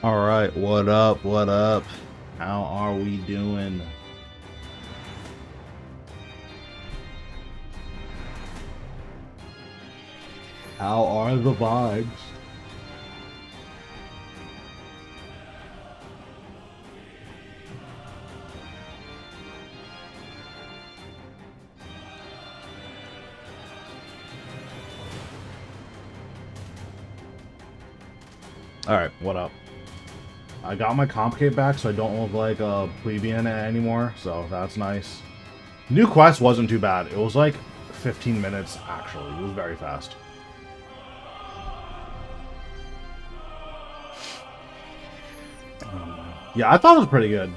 All right, what up? What up? How are we doing? How are the vibes? All right, what up? I got my comp kit back, so I don't look like a plebeian anymore, so that's nice. New quest wasn't too bad. It was like 15 minutes, actually. It was very fast. Yeah, I thought it was pretty good.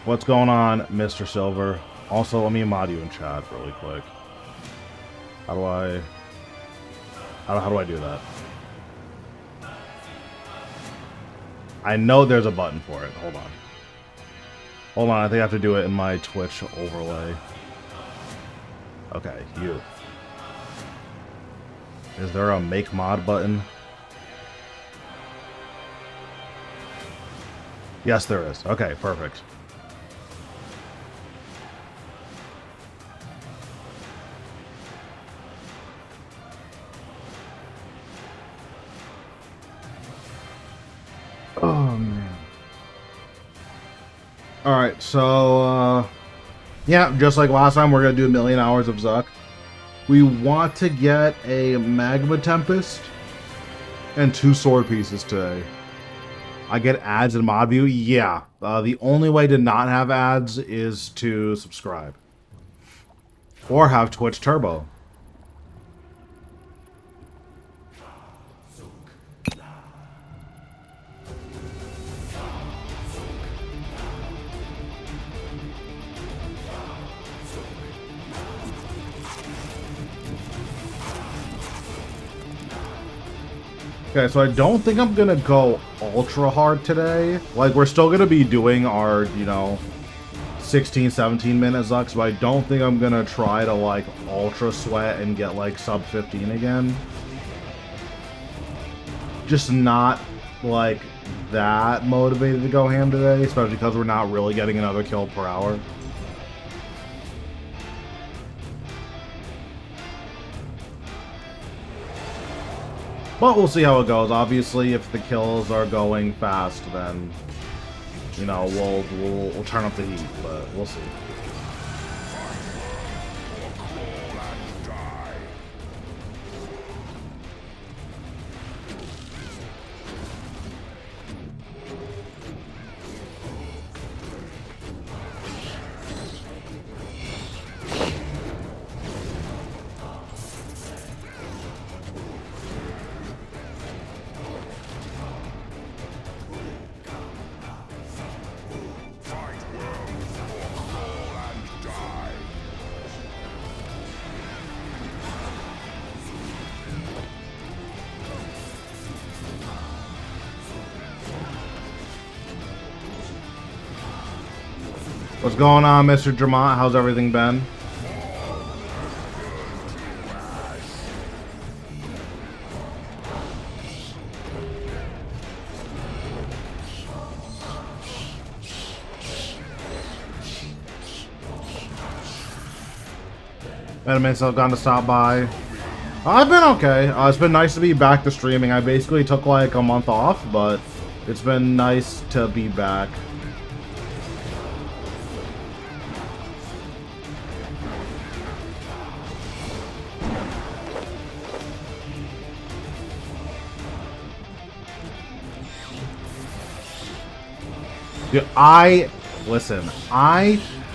What's going on, Mr. Silver? Also, let me mod you in chat really quick. How do I... How do I do that? I know there's a button for it. Hold on. Hold on, I think I have to do it in my Twitch overlay. Okay, you. Is there a make mod button? Yes, there is. Okay, perfect. Oh, man. Alright, so, yeah, just like last time, we're going to do 1,000,000 hours of Zuck. We want to get a Magma Tempest and 2 sword pieces today. I get ads in mod view? Yeah. The only way to not have ads is to subscribe. Or have Twitch Turbo. Okay, so I don't think I'm gonna go ultra hard today. Like, we're still gonna be doing our, 16, 17 minute Zucks, but I don't think I'm gonna try to, like, ultra sweat and get, like, sub 15 again. Just not, like, that motivated to go ham today, especially because we're not really getting another kill per hour. But we'll see how it goes. Obviously, if the kills are going fast, then, we'll turn up the heat, but we'll see. What's going on, Mr. Dramont? How's everything been? Venomins have gone to stop by. I've been okay. It's been nice to be back to streaming. I basically took like a month off, but it's been nice to be back. Dude, I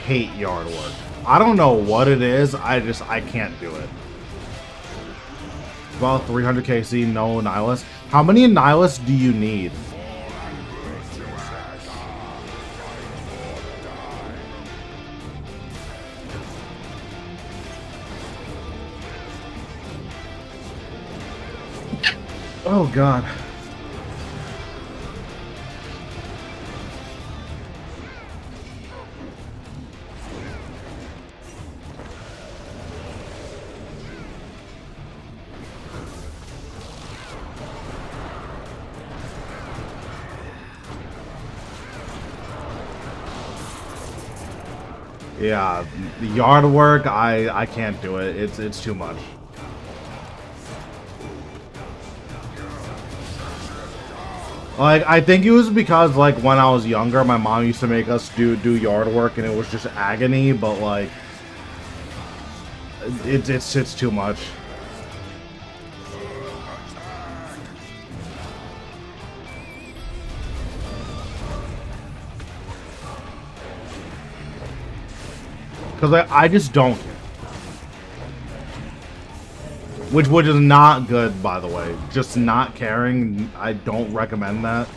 hate yard work. I don't know what it is, I can't do it. About 300 KC, no Nihilus. How many Nihilus do you need? Oh god. Yeah, the yard work, I can't do it. It's too much. Like, I think it was because, like, when I was younger, my mom used to make us do yard work, and it was just agony. But like, it's too much. Because I just don't care. Which is not good, by the way. Just not caring, I don't recommend that.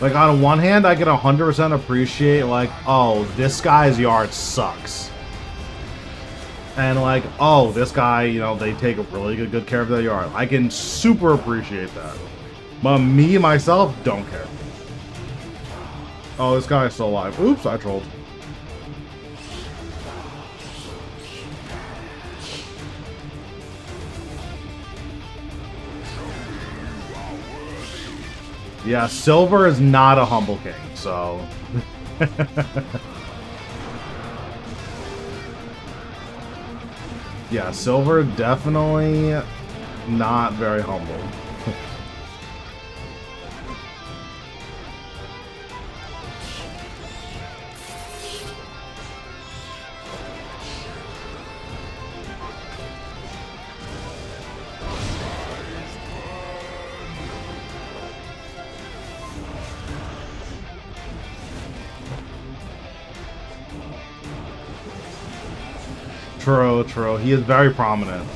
Like, on one hand, I can 100% appreciate, like, oh, this guy's yard sucks. And, like, oh, this guy, you know, they take really good care of their yard. I can super appreciate that. But me, myself, don't care. Oh, this guy's still alive. Oops, I trolled. Yeah, Silver is not a humble king, so... Yeah, Silver definitely not very humble. True. He is very prominent.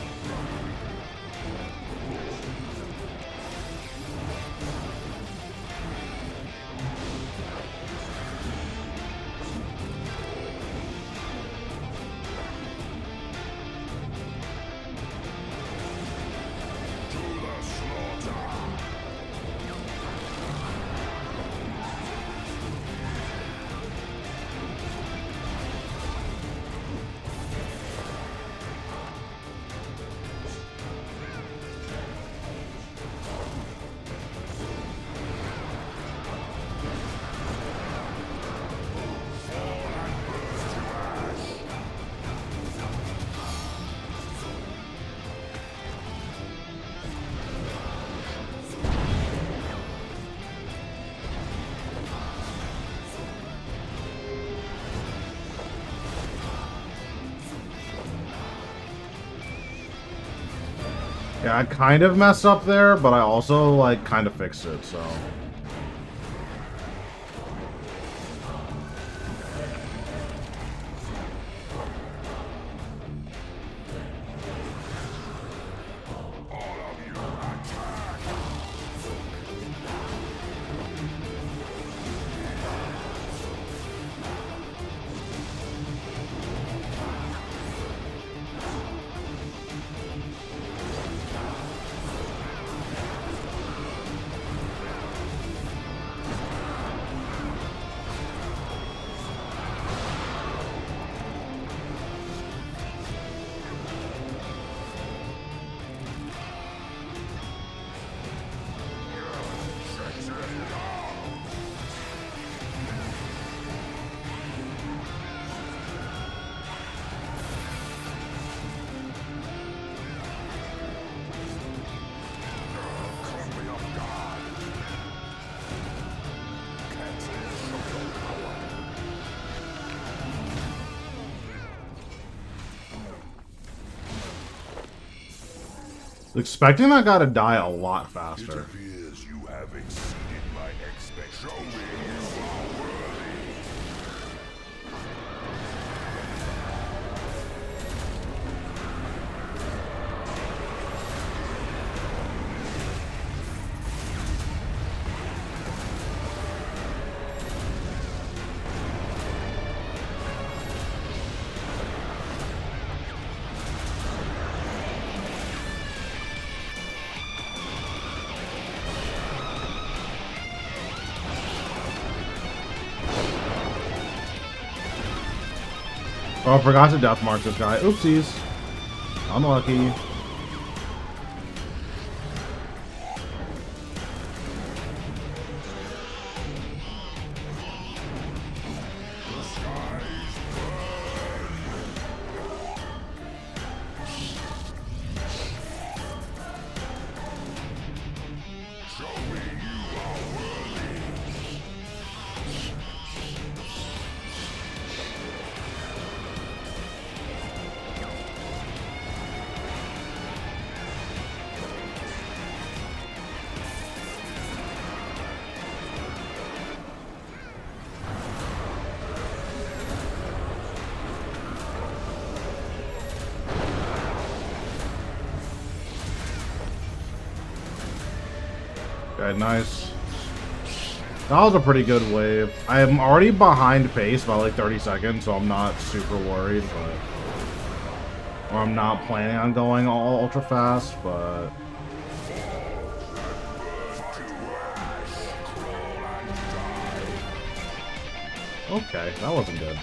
Yeah, I kind of messed up there, but I also, like, kind of fixed it, so... Expecting that guy to die a lot faster. It appears you have exceeded my expectations. Oh, I forgot to death mark this guy. Oopsies. Unlucky. Okay, nice. That was a pretty good wave. I am already behind pace by like 30 seconds, so I'm not super worried, but... Or I'm not planning on going all ultra fast, but... Okay, that wasn't good.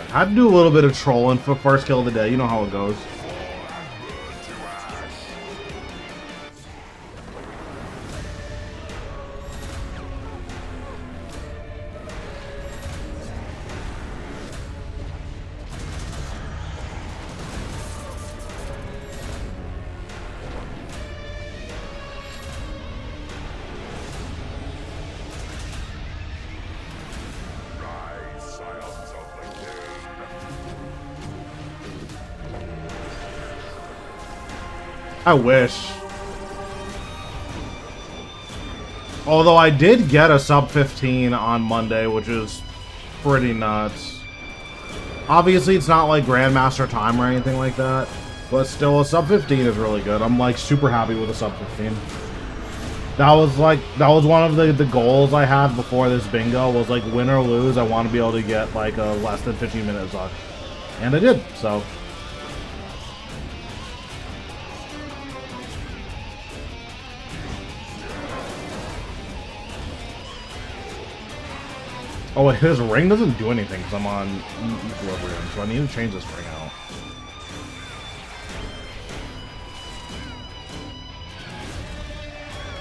I had to do a little bit of trolling for first kill of the day. You know how it goes. I wish. Although I did get a sub 15 on Monday, which is pretty nuts. Obviously, it's not like Grandmaster time or anything like that, but still, a sub 15 is really good. I'm like super happy with a sub 15. That was one of the goals I had before this bingo, was like win or lose, I want to be able to get like a less than 15 minutes on. And I did, so. Oh wait, his ring doesn't do anything because I'm on equilibrium, so I need to change this ring out.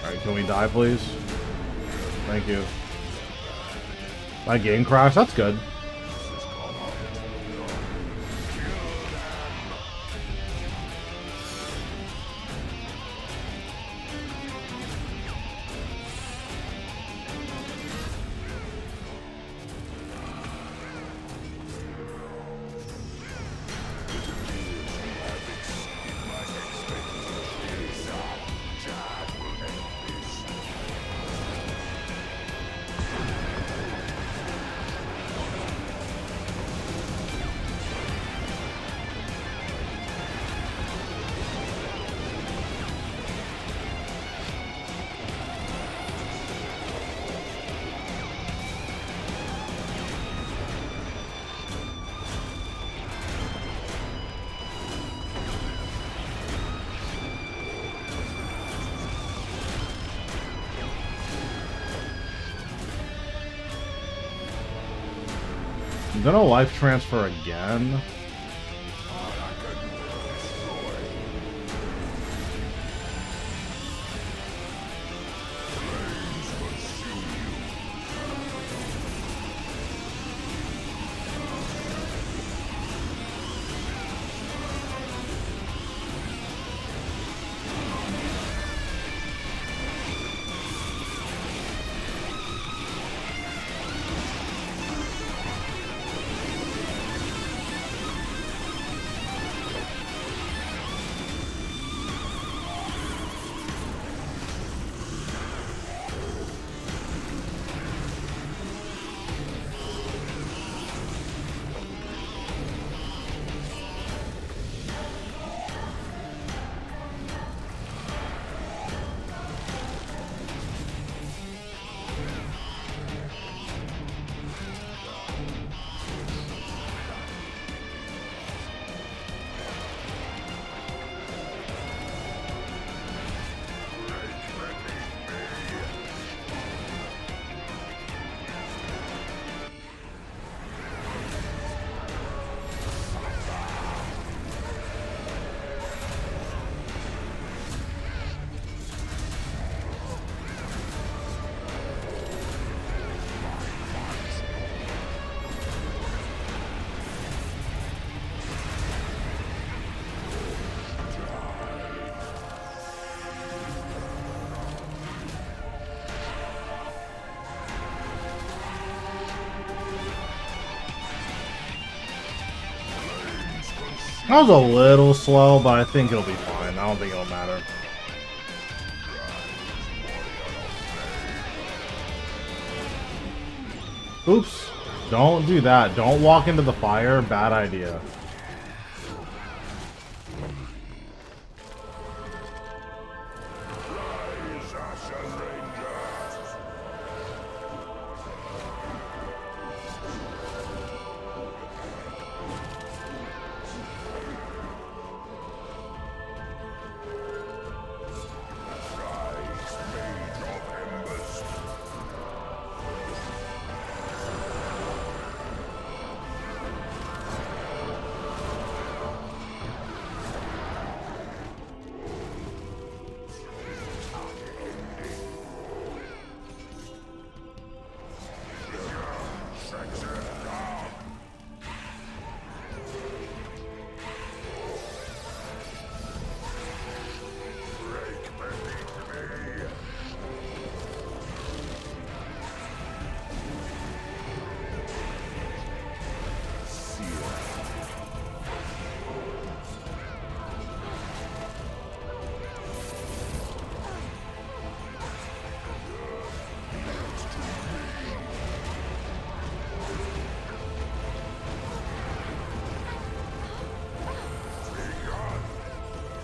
Alright, can we die please? Thank you. My game crashed? That's good. I'm gonna life transfer again. I was a little slow, but I think it'll be fine. I don't think it'll matter. Oops. Don't do that. Don't walk into the fire. Bad idea.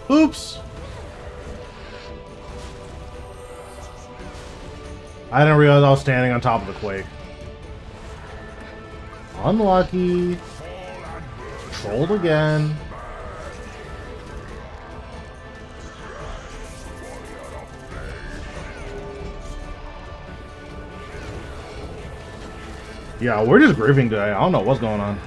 Oops. I didn't realize I was standing on top of the quake. Unlucky. Trolled again. Yeah, we're just grieving today. I don't know what's going on.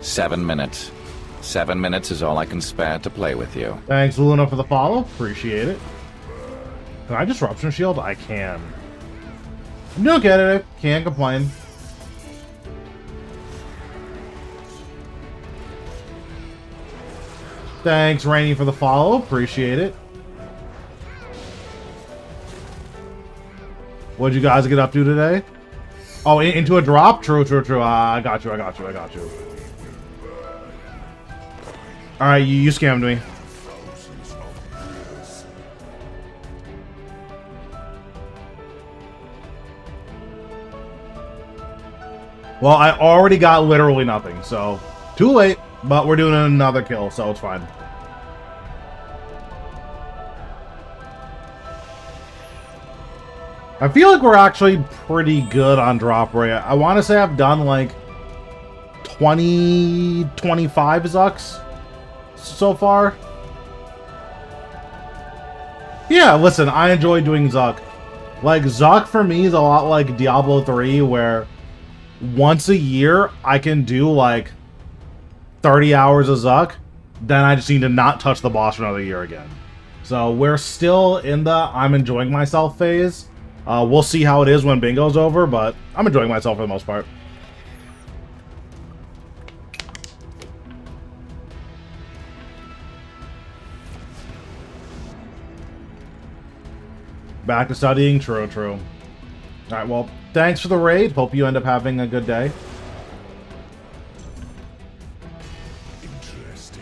Seven minutes. 7 minutes is all I can spare to play with you. Thanks, Luna, for the follow. Appreciate it. Can I disruption shield? I can. I'm doing okay today. Can't complain. Thanks, Rainy, for the follow. Appreciate it. What'd you guys get up to today? Oh, into a drop? True. I got you. Alright, you scammed me. Well, I already got literally nothing, so too late, but we're doing another kill, so it's fine. I feel like we're actually pretty good on drop rate. I want to say I've done like 25 Zucks so far. Yeah, listen, I enjoy doing Zuck. Like, Zuck for me is a lot like Diablo 3, where once a year I can do like 30 hours of Zuck, then I just need to not touch the boss for another year again. So we're still in the I'm enjoying myself phase. We'll see how it is when bingo's over, but I'm enjoying myself for the most part. Back to studying? True. Alright, well, thanks for the raid. Hope you end up having a good day. Interesting.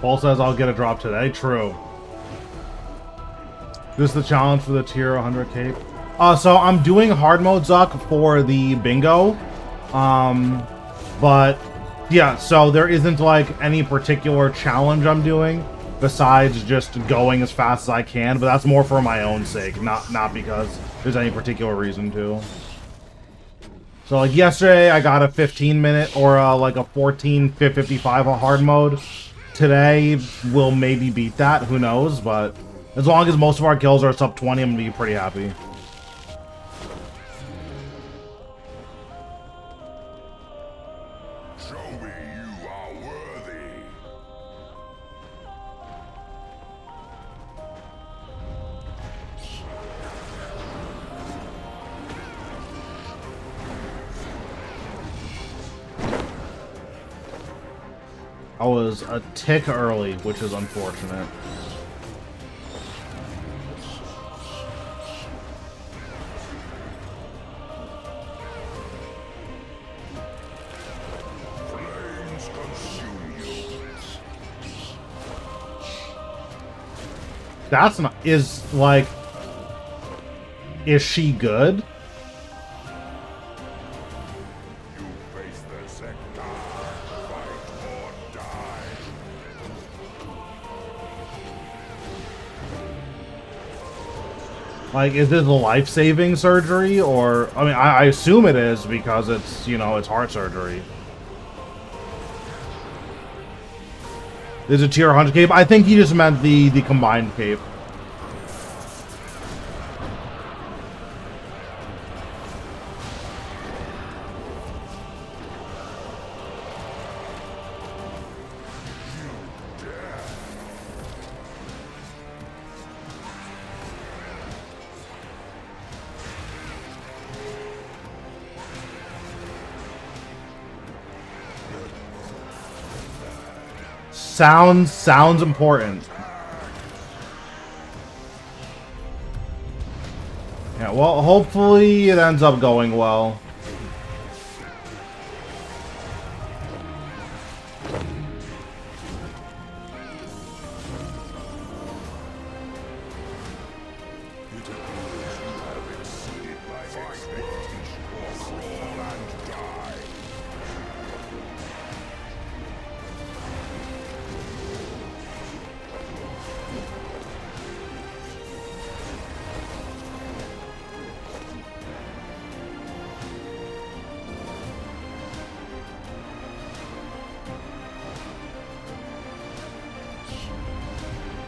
Paul says I'll get a drop today. True. This is the challenge for the tier 100 cape. So I'm doing hard mode Zuck for the bingo. But yeah, so there isn't like any particular challenge I'm doing besides just going as fast as I can, but that's more for my own sake, not because there's any particular reason to. So like yesterday I got a 15-minute or like a 14:55 on hard mode. Today we'll maybe beat that, who knows, but as long as most of our kills are sub 20, I'm gonna be pretty happy. I was a tick early, which is unfortunate. That's not... Is she good? Like, is this a life-saving surgery, or... I mean, I assume it is, because it's, you know, it's heart surgery. There's a tier 100 cape? I think he just meant the combined cape. Sounds important. Yeah, well, hopefully it ends up going well.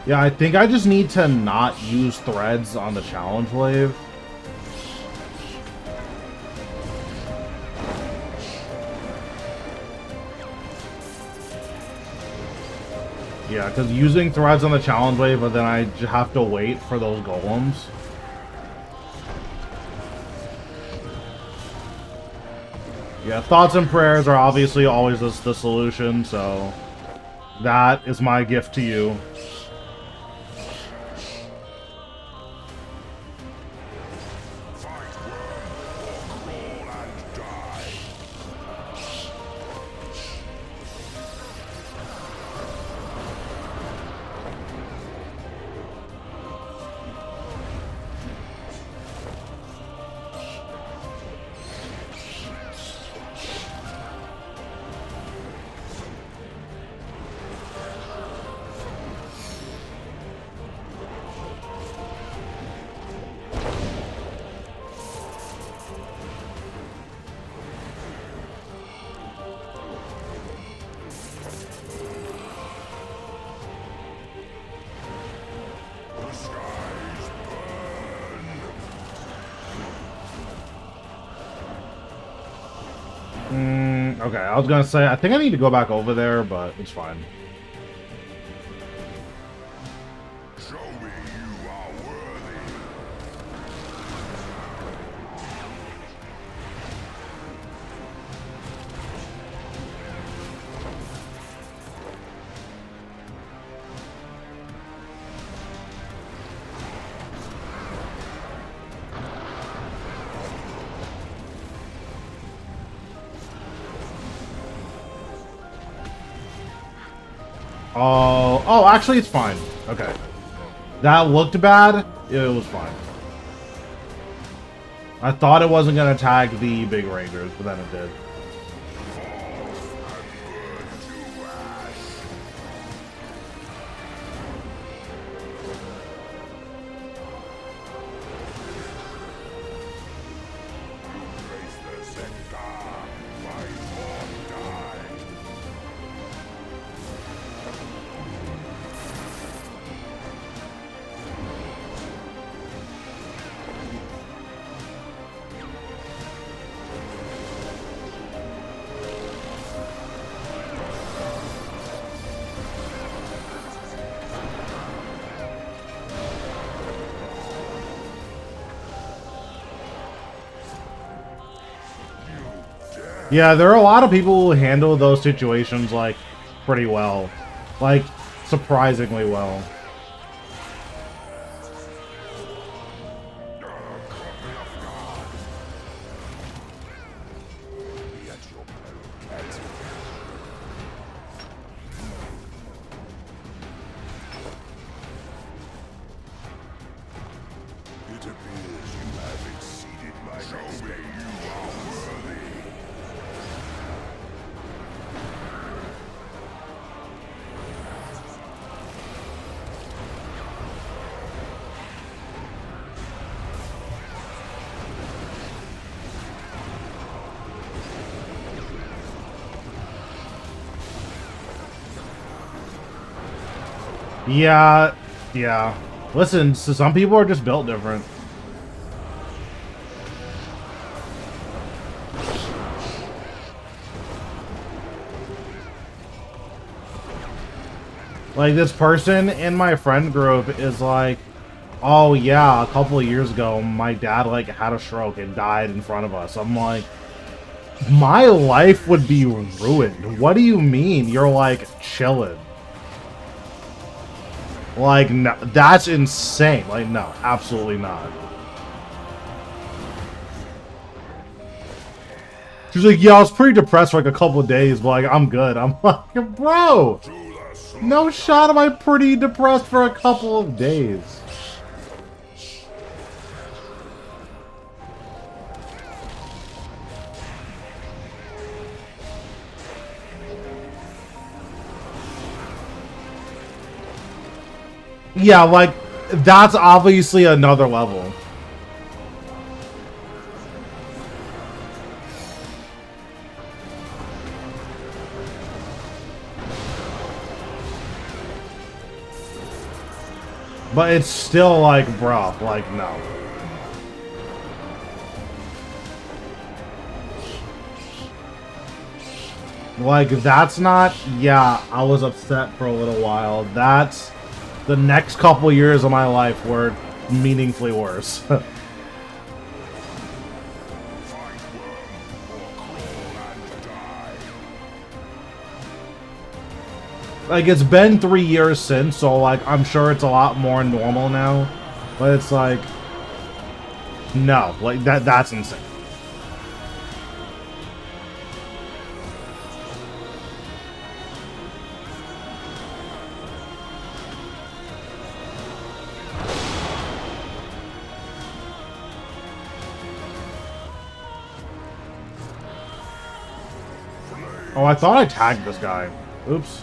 Yeah, I think I just need to not use threads on the challenge wave. Yeah, because using threads on the challenge wave, but then I just have to wait for those golems. Yeah, thoughts and prayers are obviously always the solution, so that is my gift to you. Okay, I was gonna say, I think I need to go back over there, but it's fine. Show me you are worthy. Oh, actually, it's fine. Okay. That looked bad. It was fine. I thought it wasn't going to attack the big rangers, but then it did. Yeah, there are a lot of people who handle those situations, like, pretty well. Like, surprisingly well. It appears you have exceeded my expectations. You are worthy. Yeah. Listen, so some people are just built different. Like, this person in my friend group is like, oh yeah, a couple of years ago, my dad, like, had a stroke and died in front of us. I'm like, my life would be ruined. What do you mean you're, like, chilling? Like, no, that's insane. Like, no, absolutely not. She's like, yeah, I was pretty depressed for like a couple of days, but like, I'm good. I'm like, bro, no shot am I pretty depressed for a couple of days. Yeah, like, that's obviously another level. But it's still like, bro, like, no. Like, that's not, yeah, I was upset for a little while. That's, the next couple years of my life were meaningfully worse. Like, it's been 3 years since, so, like, I'm sure it's a lot more normal now. But it's like, no, like, that's insane. Oh, I thought I tagged this guy. Oops.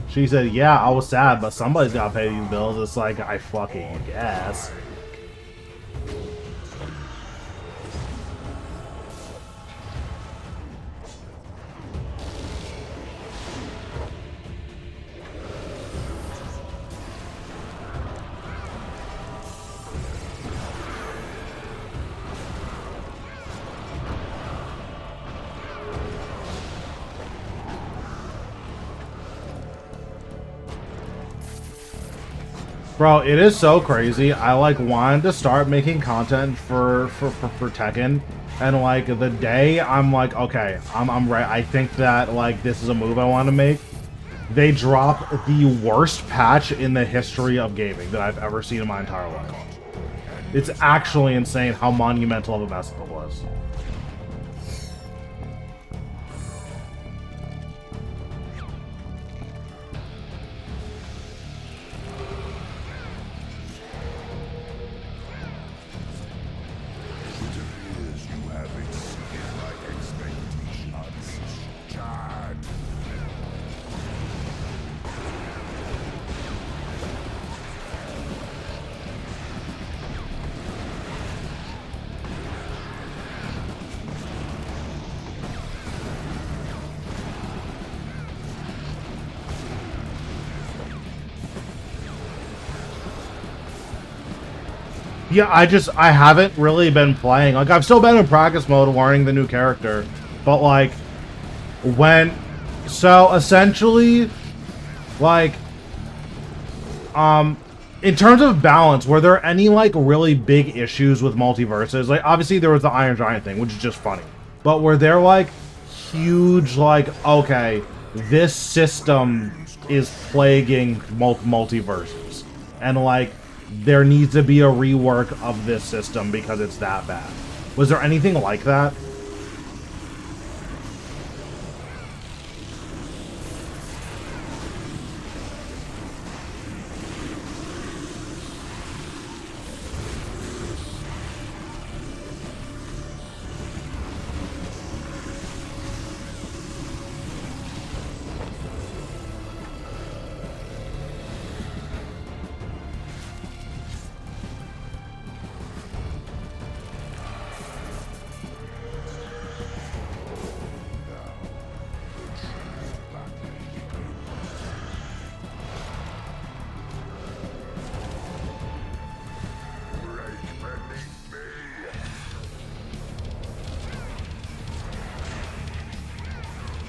She said, yeah, I was sad, but somebody's gotta pay these bills. It's like, I fucking guess. Bro, it is so crazy. I like wanted to start making content for Tekken, and like the day I'm like, okay, I'm right. I think that like this is a move I want to make. They drop the worst patch in the history of gaming that I've ever seen in my entire life. It's actually insane how monumental of a mess it was. Yeah, I haven't really been playing. Like, I've still been in practice mode learning the new character. But, like, so, essentially, like, in terms of balance, were there any, like, really big issues with multiverses? Like, obviously there was the Iron Giant thing, which is just funny. But were there, like, huge, like, okay, this system is plaguing multiverses. And, like, there needs to be a rework of this system because it's that bad. Was there anything like that?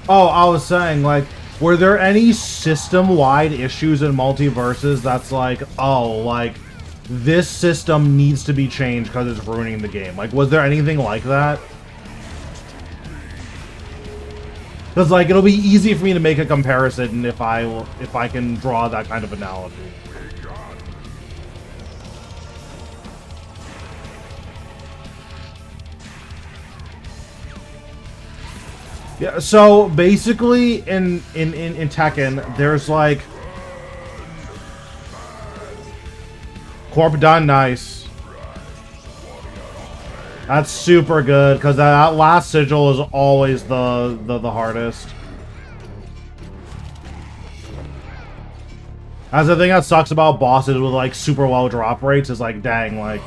Oh, I was saying, like, were there any system-wide issues in multiverses that's like, oh, like, this system needs to be changed because it's ruining the game? Like, was there anything like that? Because, like, it'll be easy for me to make a comparison if I can draw that kind of analogy. Yeah, so basically in Tekken, there's like Corp done, nice. That's super good because that last sigil is always the hardest. That's the thing that sucks about bosses with like super low drop rates is like, dang, like,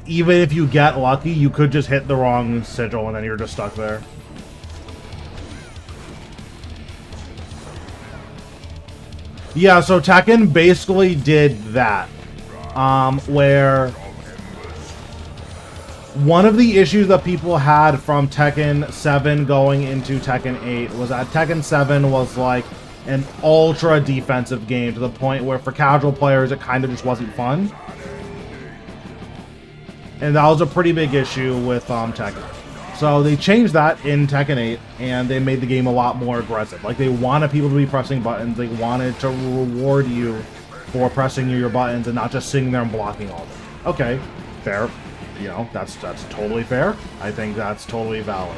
even if you get lucky, you could just hit the wrong sigil and then you're just stuck there. Yeah, so Tekken basically did that. Where one of the issues that people had from Tekken 7 going into Tekken 8 was that Tekken 7 was like an ultra defensive game to the point where for casual players it kind of just wasn't fun. And that was a pretty big issue with Tekken. So they changed that in Tekken 8, and they made the game a lot more aggressive. Like, they wanted people to be pressing buttons. They wanted to reward you for pressing your buttons and not just sitting there and blocking all of them. Okay, fair. You know, that's totally fair. I think that's totally valid.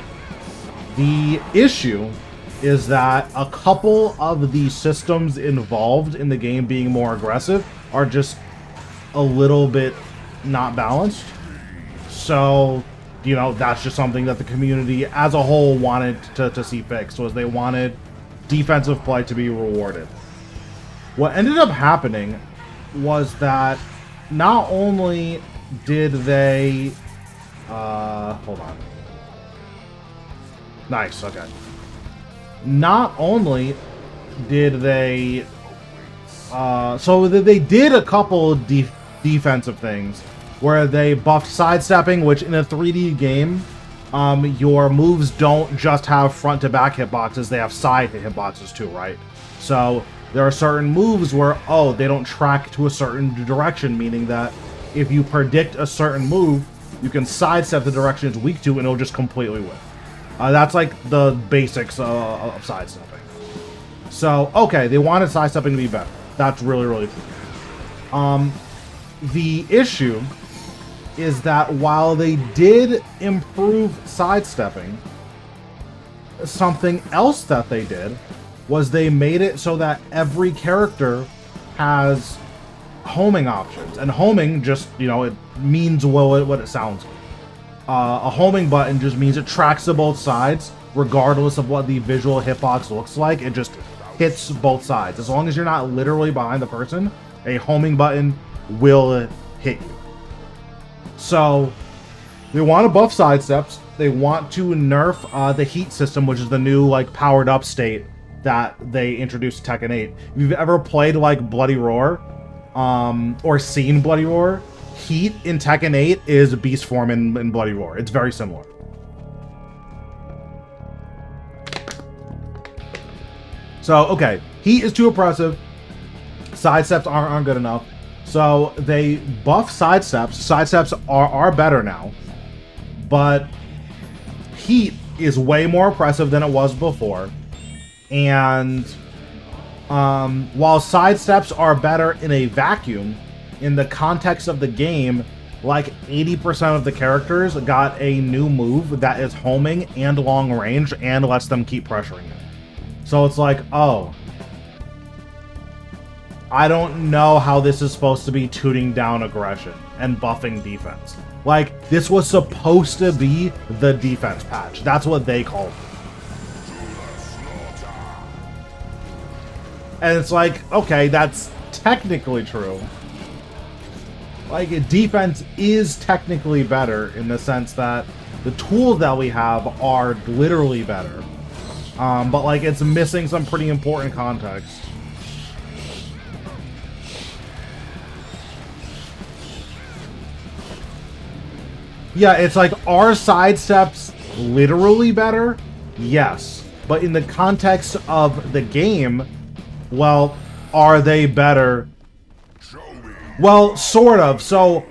The issue is that a couple of the systems involved in the game being more aggressive are just a little bit not balanced. So, you know, that's just something that the community as a whole wanted to see fixed, was they wanted defensive play to be rewarded. What ended up happening was that not only did they... hold on. Nice, okay. Not only did they... so they did a couple defensive things, where they buffed sidestepping, which in a 3D game, your moves don't just have front to back hitboxes, they have side hitboxes too, right? So There are certain moves where, oh, they don't track to a certain direction, meaning that if you predict a certain move, you can sidestep the direction it's weak to and it'll just completely whiff. That's like the basics of sidestepping. So, okay, they wanted sidestepping to be better. That's really, really cool. The issue is that while they did improve sidestepping, something else that they did was they made it so that every character has homing options. And homing just, you know, it means what it sounds like. A homing button just means it tracks to both sides, regardless of what the visual hitbox looks like. It just hits both sides. As long as you're not literally behind the person, a homing button will hit you. So they want to buff sidesteps. They want to nerf the heat system, which is the new like powered up state that they introduced to Tekken 8. If you've ever played like Bloody Roar, or seen Bloody Roar, heat in Tekken 8 is beast form in Bloody Roar. It's very similar. So, okay, heat is too oppressive. Sidesteps aren't good enough. So they buff sidesteps. Sidesteps are better now. But heat is way more oppressive than it was before. And while sidesteps are better in a vacuum, in the context of the game, like 80% of the characters got a new move that is homing and long range and lets them keep pressuring it. So it's like, oh, I don't know how this is supposed to be tuning down aggression and buffing defense. Like, this was supposed to be the defense patch. That's what they called it. And it's like, okay, that's technically true. Like, defense is technically better in the sense that the tools that we have are literally better. But, like, it's missing some pretty important context. Yeah, it's like, are sidesteps literally better? Yes. But in the context of the game, well, are they better? Well, sort of. So,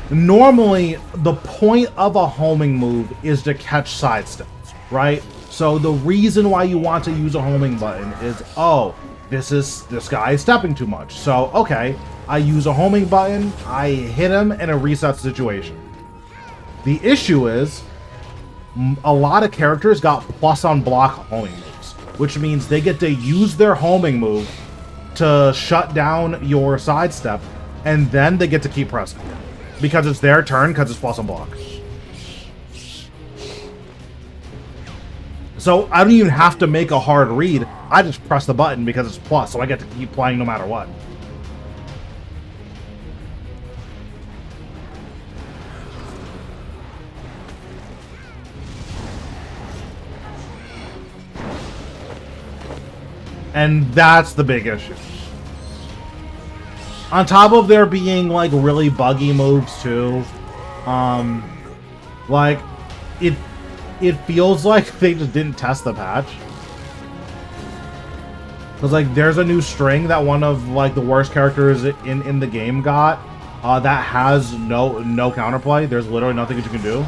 normally, the point of a homing move is to catch sidesteps, right? So, the reason why you want to use a homing button is, oh, this guy is stepping too much. So, okay, I use a homing button, I hit him, and it resets the situation. The issue is, a lot of characters got plus on block homing moves, which means they get to use their homing move to shut down your sidestep, and then they get to keep pressing because it's their turn because it's plus on block. So I don't even have to make a hard read. I just press the button because it's plus, so I get to keep playing no matter what. And that's the big issue. On top of there being, like, really buggy moves, too. Like, it feels like they just didn't test the patch. Because, like, there's a new string that one of, like, the worst characters in the game got. That has no counterplay. There's literally nothing that you can do.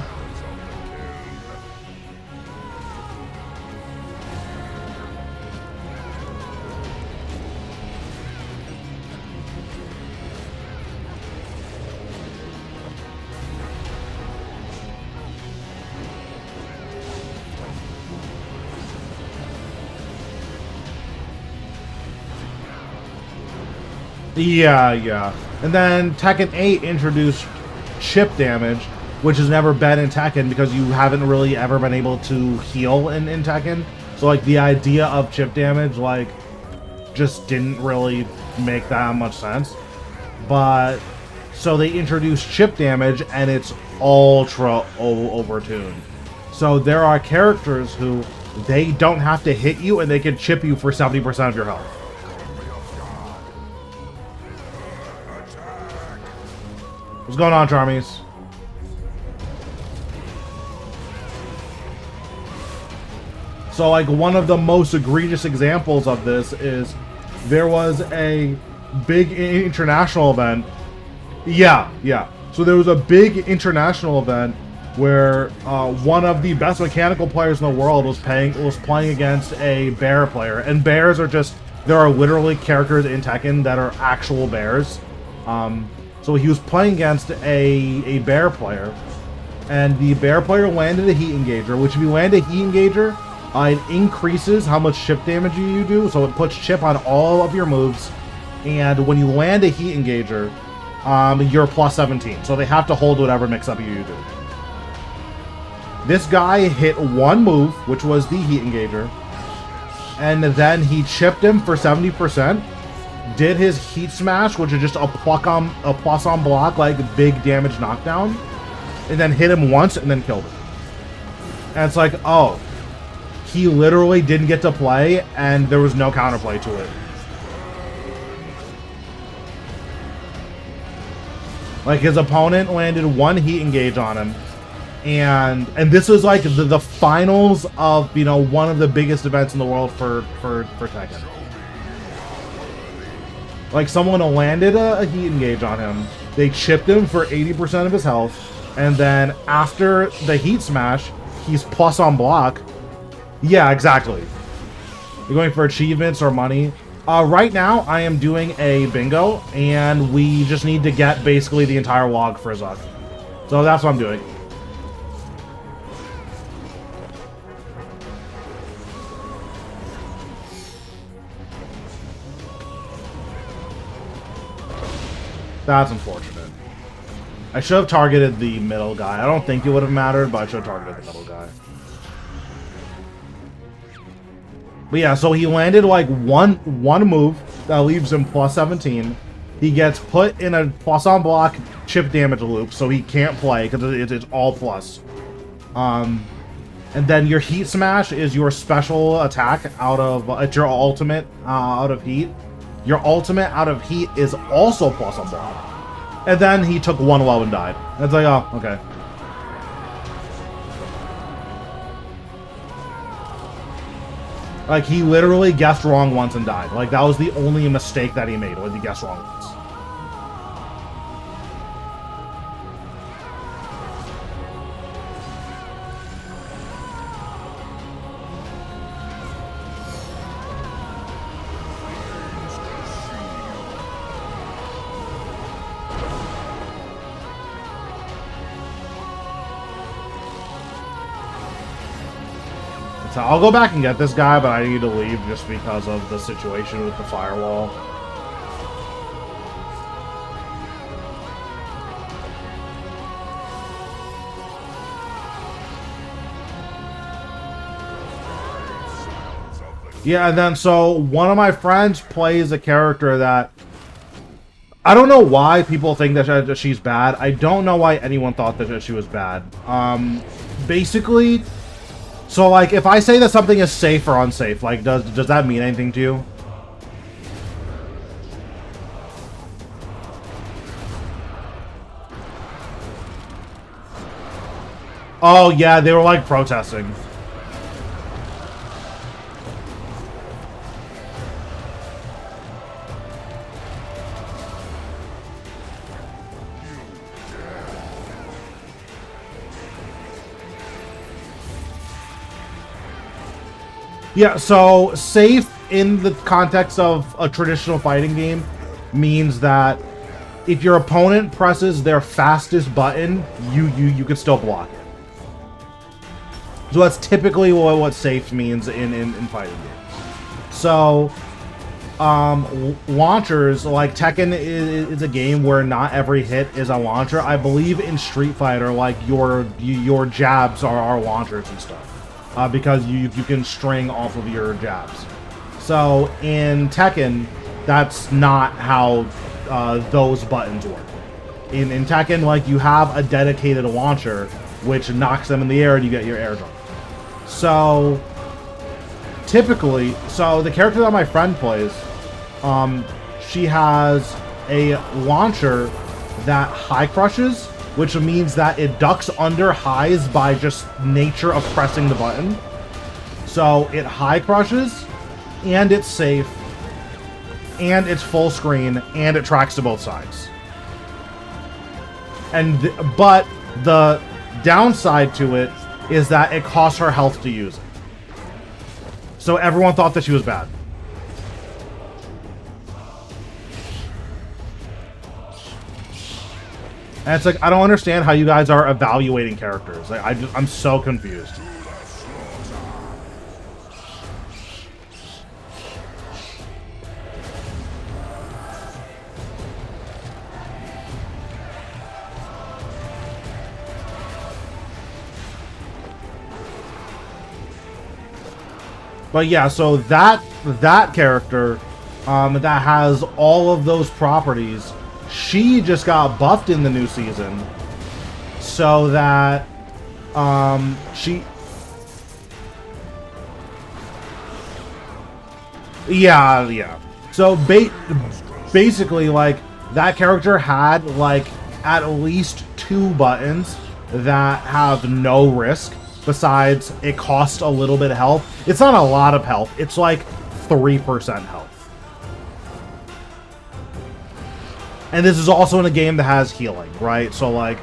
Yeah. And then Tekken 8 introduced chip damage, which has never been in Tekken because you haven't really ever been able to heal in Tekken. So, like, the idea of chip damage, like, just didn't really make that much sense. But, so they introduced chip damage, and it's ultra overtuned. So there are characters who, they don't have to hit you, and they can chip you for 70% of your health. What's going on, Charmies? So, like, one of the most egregious examples of this is there was a big international event. Yeah. So there was a big international event where one of the best mechanical players in the world was playing against a bear player. And bears are just, there are literally characters in Tekken that are actual bears. So he was playing against a bear player, and the bear player landed a heat engager, which if you land a heat engager, it increases how much chip damage you do, so it puts chip on all of your moves, and when you land a heat engager, you're plus 17, so they have to hold whatever mix-up you do. This guy hit one move, which was the heat engager, and then he chipped him for 70%, did his heat smash, which is just a plus on block, like big damage knockdown, and then hit him once and then killed him. And it's like, oh, he literally didn't get to play, and there was no counterplay to it. Like, his opponent landed one heat engage on him, and this was like the finals of, you know, one of the biggest events in the world for Tekken. Like, someone landed a heat engage on him, they chipped him for 80% of his health, and then after the heat smash, he's plus on block. Yeah, exactly. You're going for achievements or money. Right now, I am doing a bingo, and we just need to get basically the entire log for Zuck. So that's what I'm doing. That's unfortunate. I should have targeted the middle guy. I don't think it would have mattered, but I should have targeted the middle guy. But yeah, so he landed like one move that leaves him plus 17. He gets put in a plus on block chip damage loop, so he can't play because it's all plus. And then your heat smash is your special attack out of it's your ultimate out of heat. Your ultimate out of heat is also plus on block. And then he took one low and died. It's like, oh, okay. Like, he literally guessed wrong once and died. Like, that was the only mistake that he made, was he guessed wrong once. So I'll go back and get this guy, but I need to leave just because of the situation with the firewall. Yeah, and then so one of my friends plays a character that I don't know why people think that she's bad. I don't know why anyone thought that she was bad. Basically, so like if I say that something is safe or unsafe, like does that mean anything to you? Oh yeah, they were like protesting. Yeah, so safe in the context of a traditional fighting game means that if your opponent presses their fastest button, you can still block it. So that's typically what safe means in fighting games. So launchers, like Tekken is a game where not every hit is a launcher. I believe in Street Fighter, like your jabs are launchers and stuff. Because you can string off of your jabs. So in Tekken, that's not how those buttons work. In Tekken, like, you have a dedicated launcher, which knocks them in the air and you get your air jump. So typically, so the character that my friend plays, she has a launcher that high crushes, which means that it ducks under highs by just nature of pressing the button. So it high crushes, and it's safe, and it's full screen, and it tracks to both sides. But the downside to it is that it costs her health to use it. So everyone thought that she was bad. And it's like, I don't understand how you guys are evaluating characters. Like, I'm so confused. But yeah, so that character that has all of those properties, she just got buffed in the new season, so that yeah. So basically, like, that character had like at least 2 buttons that have no risk. Besides, it costs a little bit of health. It's not a lot of health. It's like 3% health. And this is also in a game that has healing, right? So like,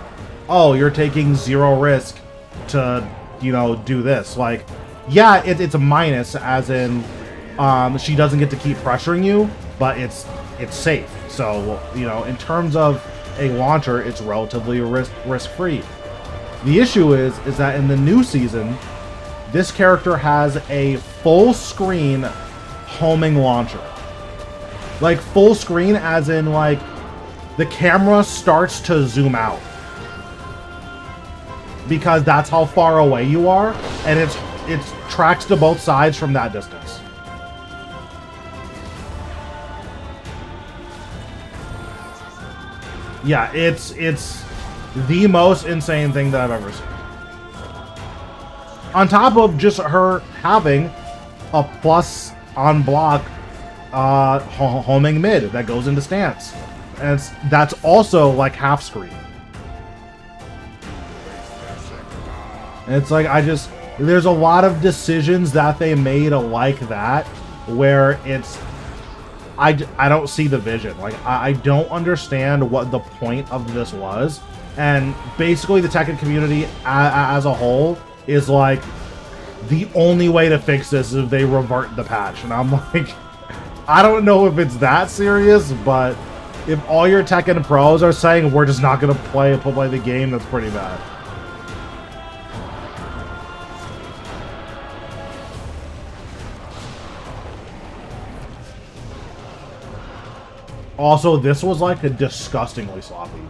oh, you're taking 0 risk to, you know, do this. Like, yeah, it's a minus, as in, she doesn't get to keep pressuring you, but it's safe. So, you know, in terms of a launcher, it's relatively risk-free. The issue is that in the new season, this character has a full screen homing launcher. Like, full screen as in, like, the camera starts to zoom out. Because that's how far away you are, and it tracks to both sides from that distance. Yeah, it's the most insane thing that I've ever seen. On top of just her having a plus on block homing mid that goes into stance. And that's also like half screen. And it's like, there's a lot of decisions that they made like that where it's, I don't see the vision. Like, I don't understand what the point of this was. And basically the Tekken community as a whole is like, the only way to fix this is if they revert the patch. And I'm like, I don't know if it's that serious, but if all your Tekken pros are saying we're just not going to play the game, that's pretty bad. Also, this was like disgustingly sloppy.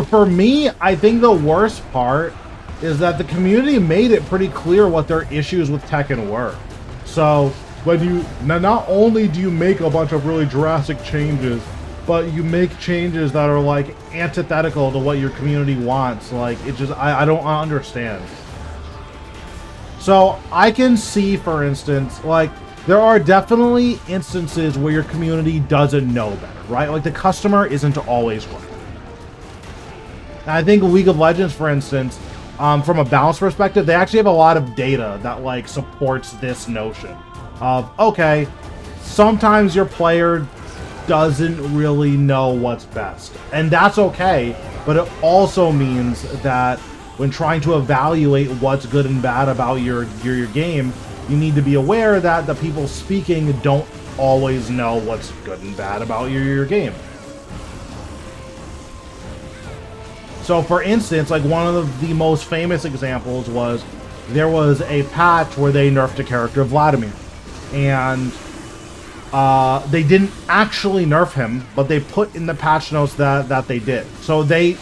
For me, I think the worst part is that the community made it pretty clear what their issues with Tekken were. So when you not only do you make a bunch of really drastic changes, but you make changes that are like antithetical to what your community wants. Like, it just, I don't understand. So I can see, for instance, like, there are definitely instances where your community doesn't know better, right? Like, the customer isn't always right. And I think League of Legends, for instance, from a balance perspective, they actually have a lot of data that like supports this notion of, okay, sometimes your player doesn't really know what's best. And that's okay, but it also means that when trying to evaluate what's good and bad about your game, you need to be aware that the people speaking don't always know what's good and bad about your game. So, for instance, like, one of the most famous examples was there was a patch where they nerfed a character, Vladimir. And they didn't actually nerf him, but they put in the patch notes that they did. So they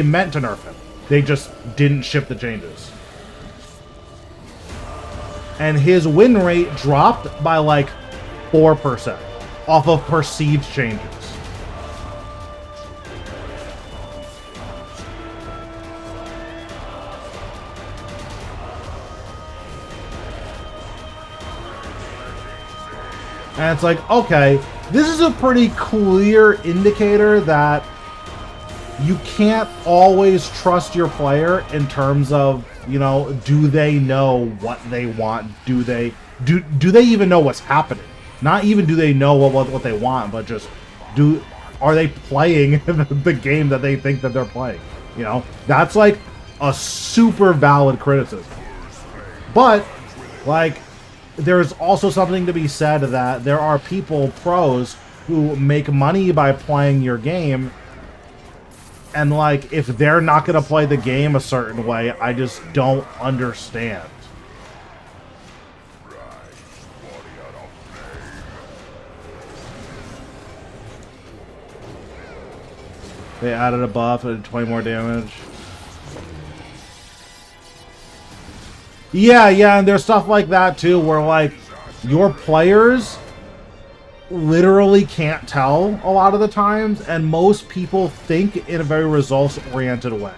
meant to nerf him. They just didn't ship the changes. And his win rate dropped by like 4% off of perceived changes. And it's like, okay, this is a pretty clear indicator that you can't always trust your player in terms of, you know, do they know what they want? Do they even know what's happening? Not even do they know what they want, but just are they playing the game that they think that they're playing? You know, that's like a super valid criticism. But like, there's also something to be said that there are people, pros, who make money by playing your game, and like, if they're not going to play the game a certain way, I just don't understand. They added a buff and 20 more damage. Yeah, and there's stuff like that too, where like your players literally can't tell a lot of the times, and most people think in a very results-oriented way.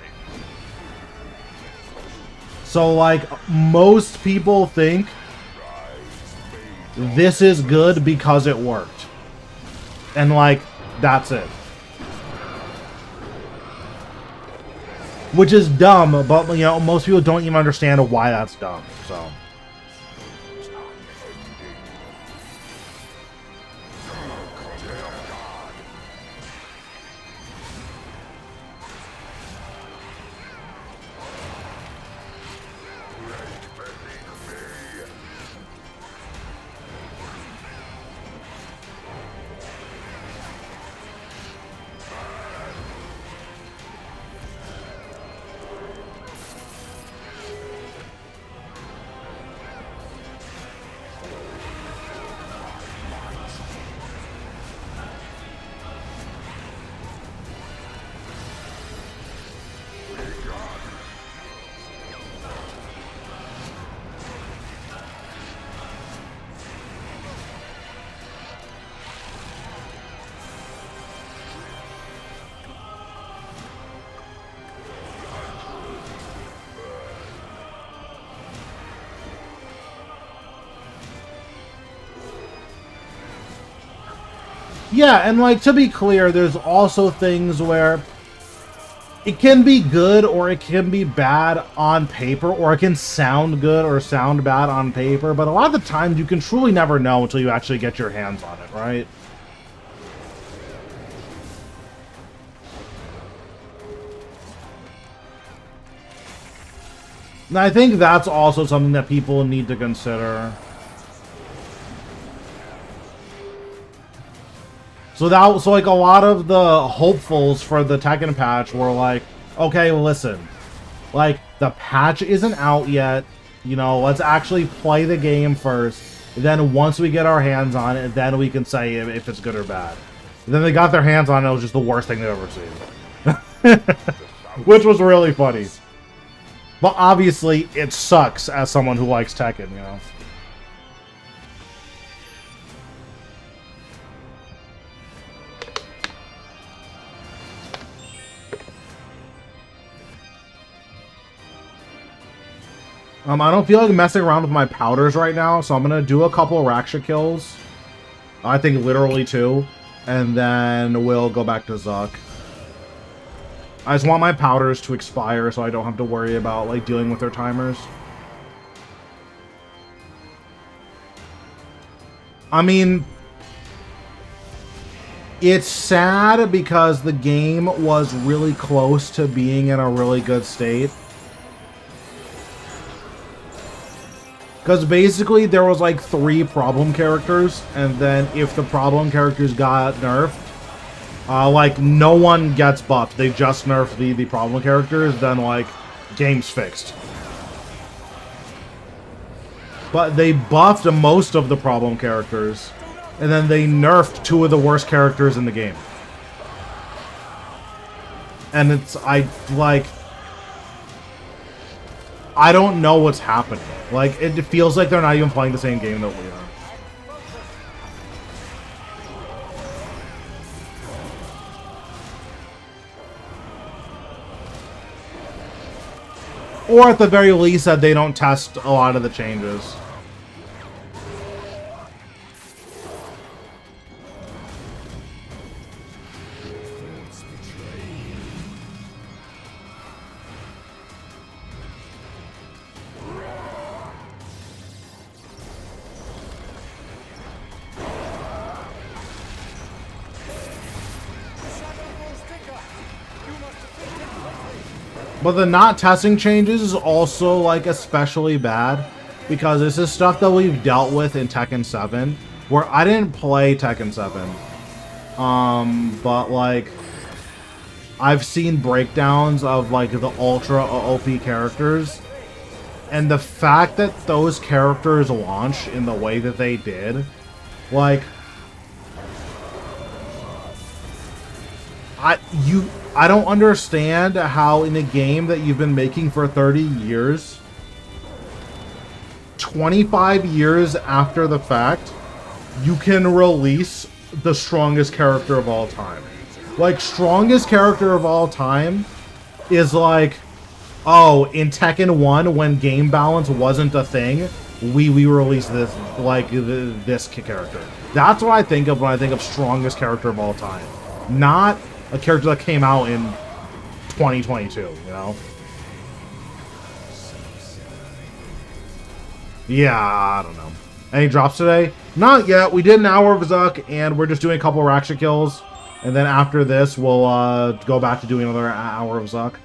So like, most people think this is good because it worked. And like, that's it. Which is dumb, but you know, most people don't even understand why that's dumb, so. Yeah, and like, to be clear, there's also things where it can be good or it can be bad on paper, or it can sound good or sound bad on paper, but a lot of the times you can truly never know until you actually get your hands on it, right? And I think that's also something that people need to consider. So like, a lot of the hopefuls for the Tekken patch were like, okay, listen, like, the patch isn't out yet, you know, let's actually play the game first, then once we get our hands on it, then we can say if it's good or bad. And then they got their hands on it, it was just the worst thing they've ever seen. Which was really funny. But obviously, it sucks as someone who likes Tekken, you know. I don't feel like messing around with my powders right now, so I'm gonna do a couple Raksha kills. I think literally 2. And then we'll go back to Zuck. I just want my powders to expire so I don't have to worry about, like, dealing with their timers. I mean, it's sad because the game was really close to being in a really good state. Because basically there was like 3 problem characters, and then if the problem characters got nerfed, like, no one gets buffed. They just nerfed the problem characters, then like, game's fixed. But they buffed most of the problem characters, And then they nerfed two of the worst characters in the game. And it's, I don't know what's happening. Like, it feels like they're not even playing the same game that we are. Or at the very least that they don't test a lot of the changes. But the not testing changes is also, like, especially bad, because this is stuff that we've dealt with in Tekken 7, where I didn't play Tekken 7. But, like, I've seen breakdowns of, like, the ultra OP characters, and the fact that those characters launch in the way that they did, like, I don't understand how in a game that you've been making for 30 years, 25 years after the fact, you can release the strongest character of all time. Like, strongest character of all time is like, oh, in Tekken 1, when game balance wasn't a thing, we released this, like, this character. That's what I think of when I think of strongest character of all time. Not a character that came out in 2022, you know? Yeah, I don't know. Any drops today? Not yet. We did an hour of Zuck, and we're just doing a couple Ratchet kills. And then after this, we'll go back to doing another hour of Zuck.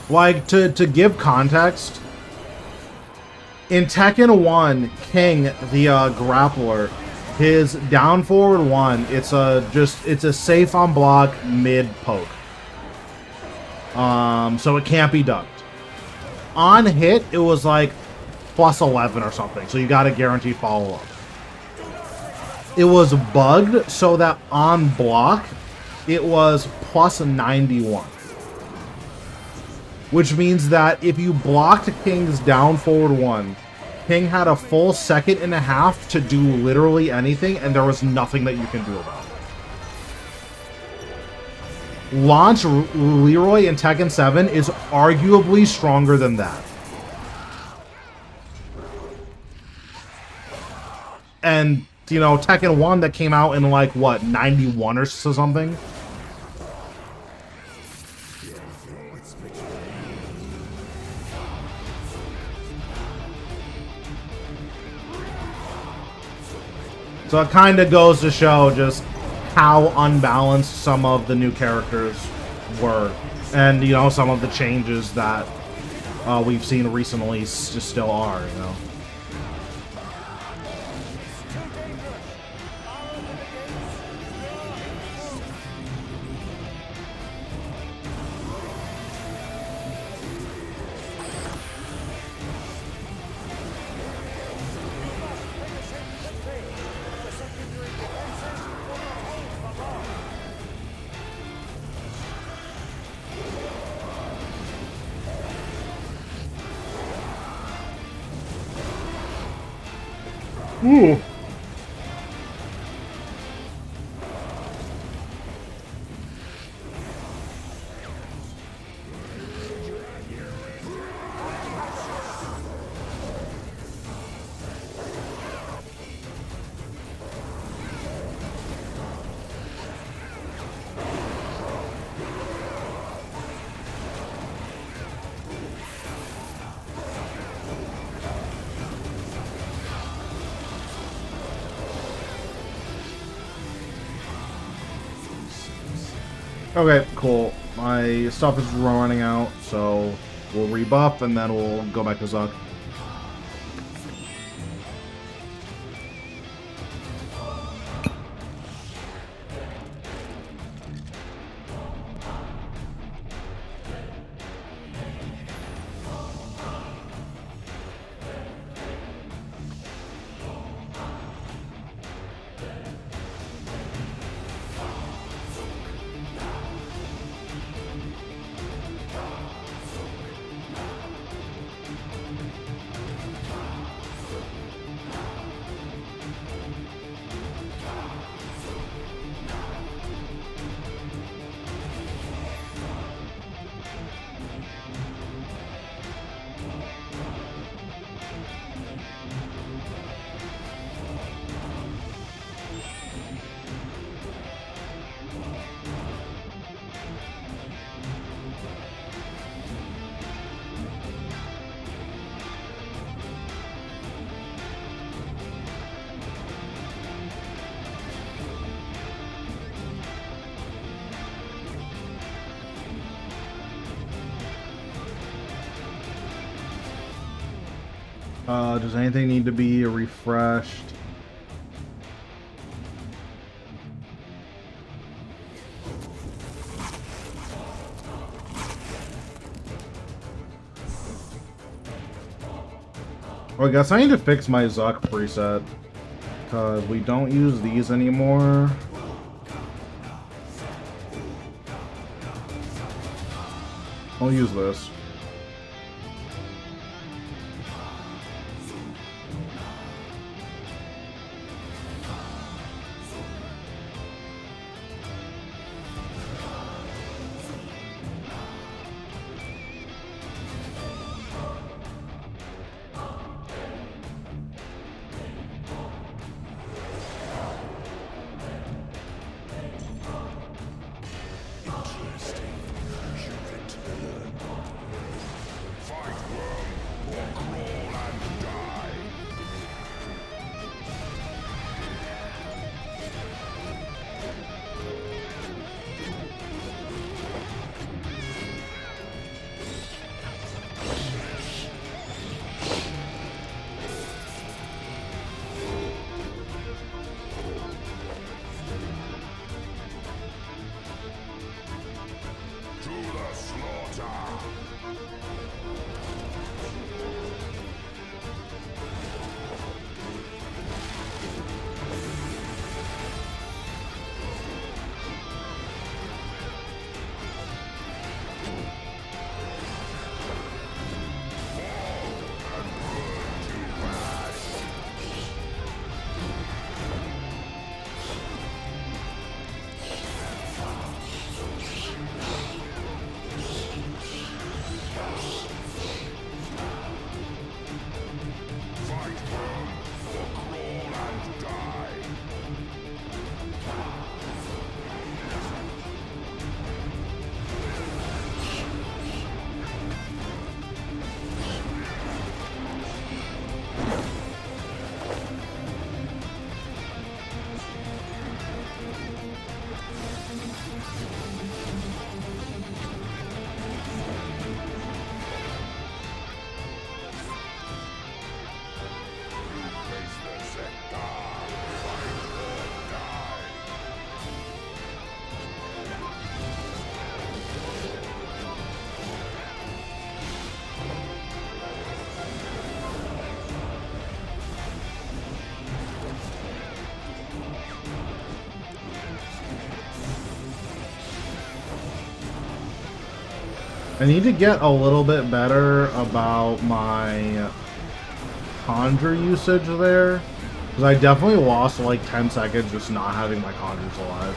Like, to give context, in Tekken 1, King, the grappler, his down forward 1, it's a safe on block mid poke. So it can't be ducked. On hit, it was like plus 11 or something, so you got a guaranteed follow-up. It was bugged so that on block, it was plus 91. Which means that if you blocked King's down forward 1, King had a full second and a half to do literally anything, and there was nothing that you can do about it. Launch Leroy in Tekken 7 is arguably stronger than that. And, you know, Tekken 1 that came out in, like, what, 91 or something? So it kind of goes to show just how unbalanced some of the new characters were. And, you know, some of the changes that we've seen recently just still are, you know. Ooh. Okay, cool. My stuff is running out, so we'll rebuff and then we'll go back to Zuck. Does anything need to be refreshed? Well, I guess I need to fix my Zuck preset, because we don't use these anymore. I'll use this. I need to get a little bit better about my conjure usage there, because I definitely lost like 10 seconds just not having my conjures alive.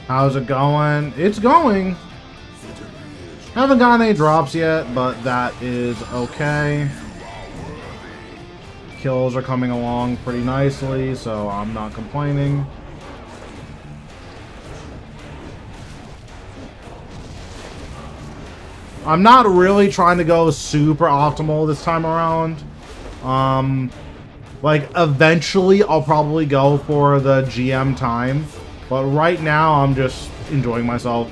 How's it going? It's going. Haven't gotten any drops yet, but that is okay. Kills are coming along pretty nicely, so I'm not complaining. I'm not really trying to go super optimal this time around. Like, eventually I'll probably go for the GM time. But right now, I'm just enjoying myself.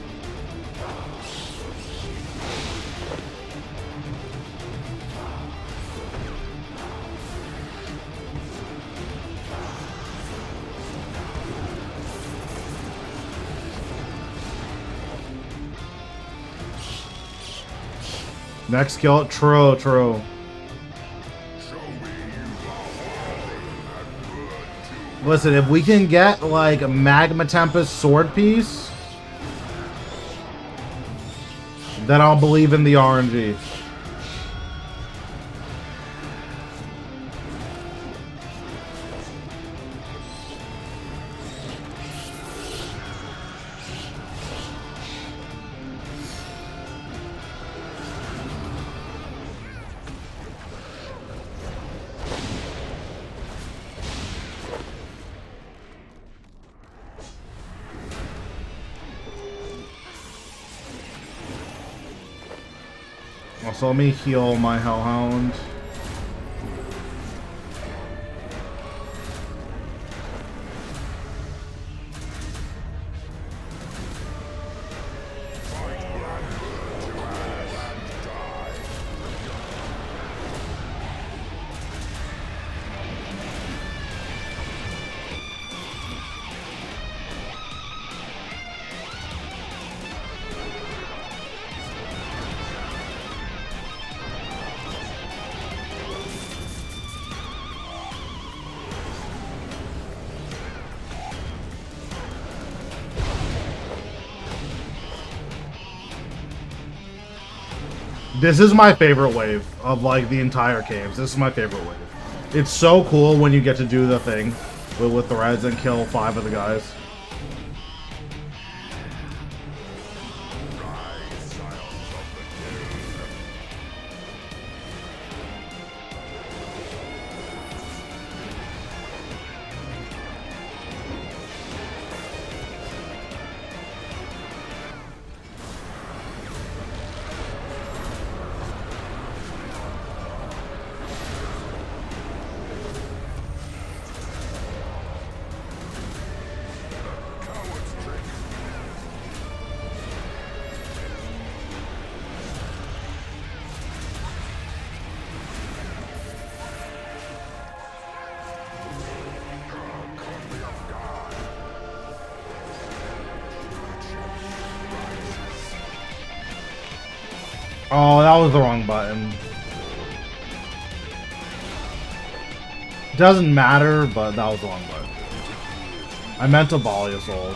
Next kill, true. Listen, if we can get, like, a Magma Tempest sword piece, then I'll believe in the RNG. Also, let me heal my Hellhound. This is my favorite wave of like the entire caves. This is my favorite wave. It's so cool when you get to do the thing with the reds and kill 5 of the guys. Oh, that was the wrong button. Doesn't matter, but that was the wrong button. I meant to volley your souls.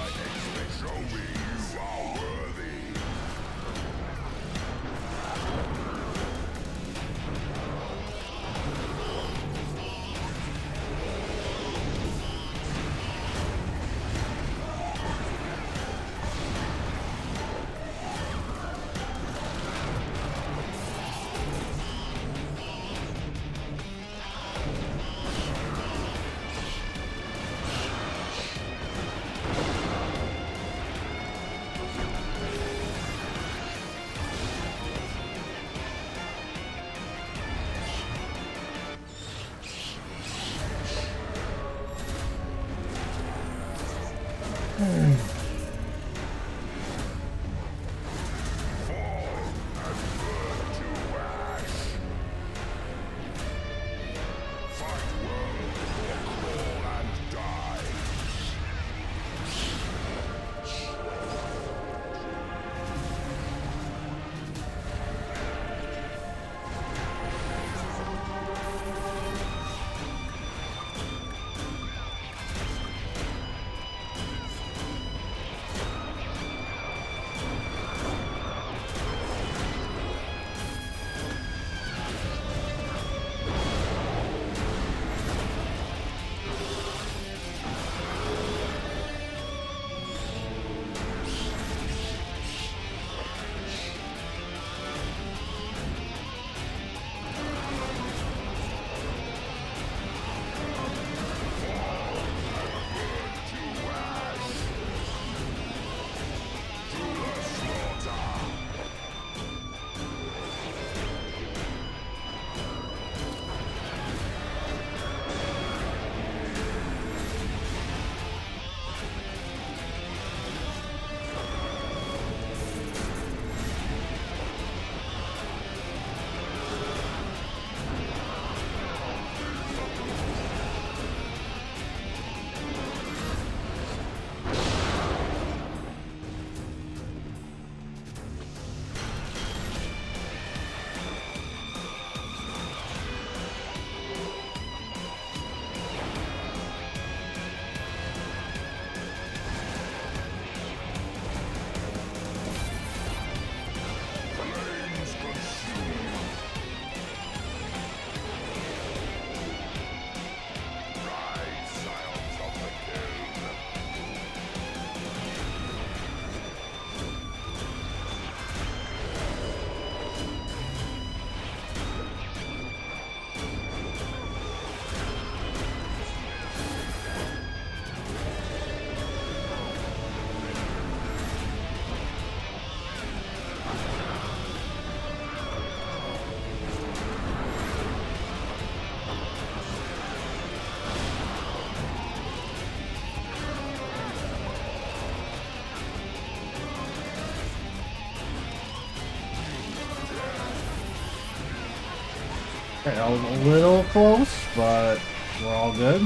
Okay, that was a little close, but we're all good.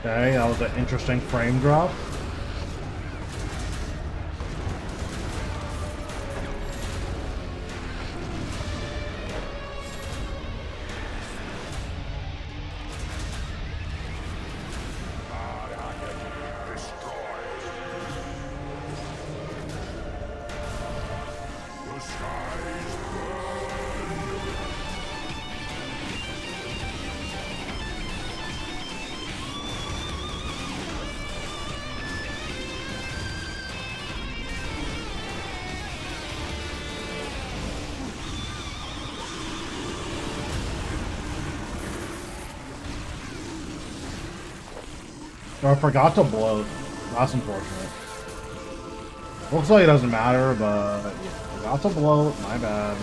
Okay, that was an interesting frame drop. Oh, I forgot to bloat. That's unfortunate. Looks like it doesn't matter, but yeah, forgot to bloat. My bad.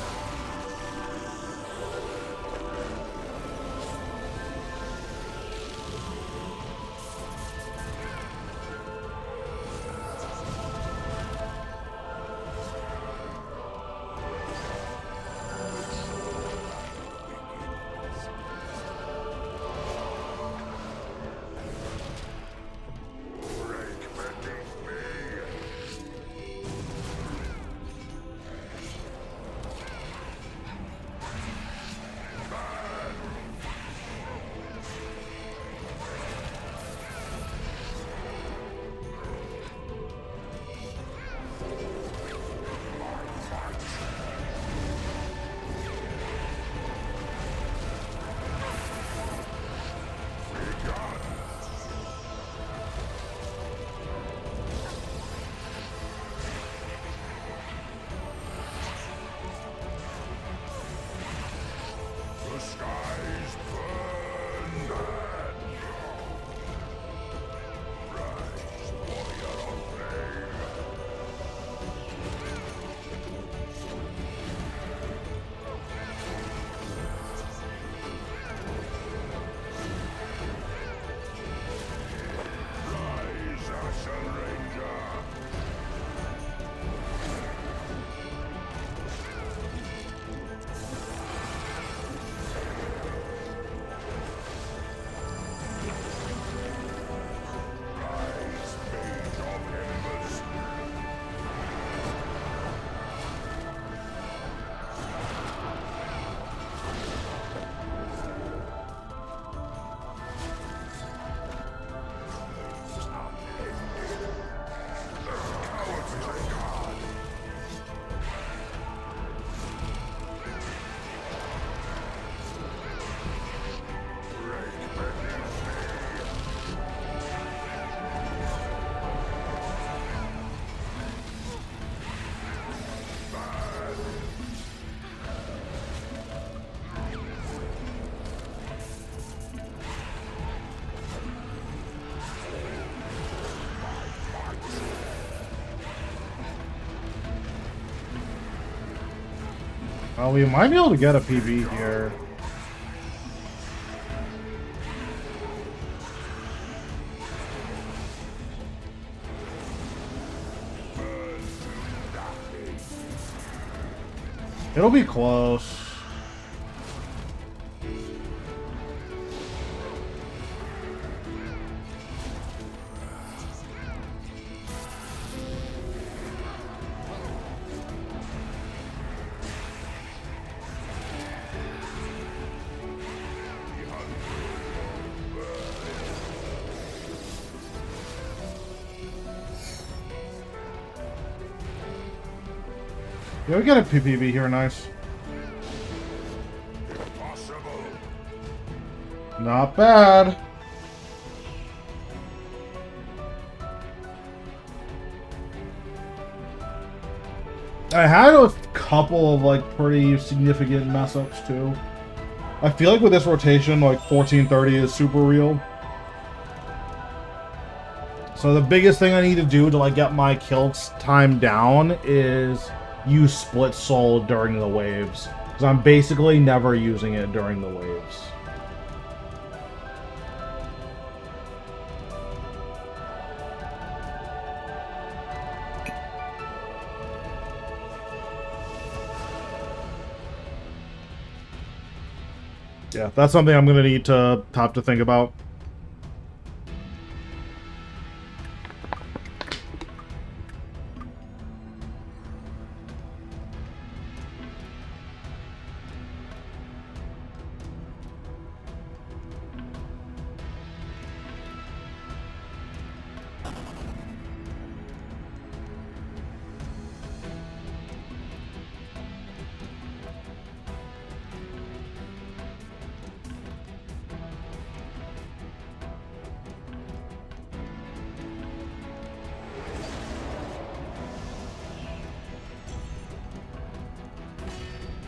Well, we might be able to get a PB here. It'll be close. Yeah, we get a PPV here, nice. Impossible. Not bad. I had a couple of like pretty significant mess ups too. I feel like with this rotation, like 1430 is super real. So the biggest thing I need to do to like get my kill time down is use split soul during the waves. Because I'm basically never using it during the waves. Yeah, that's something I'm gonna need to have to think about.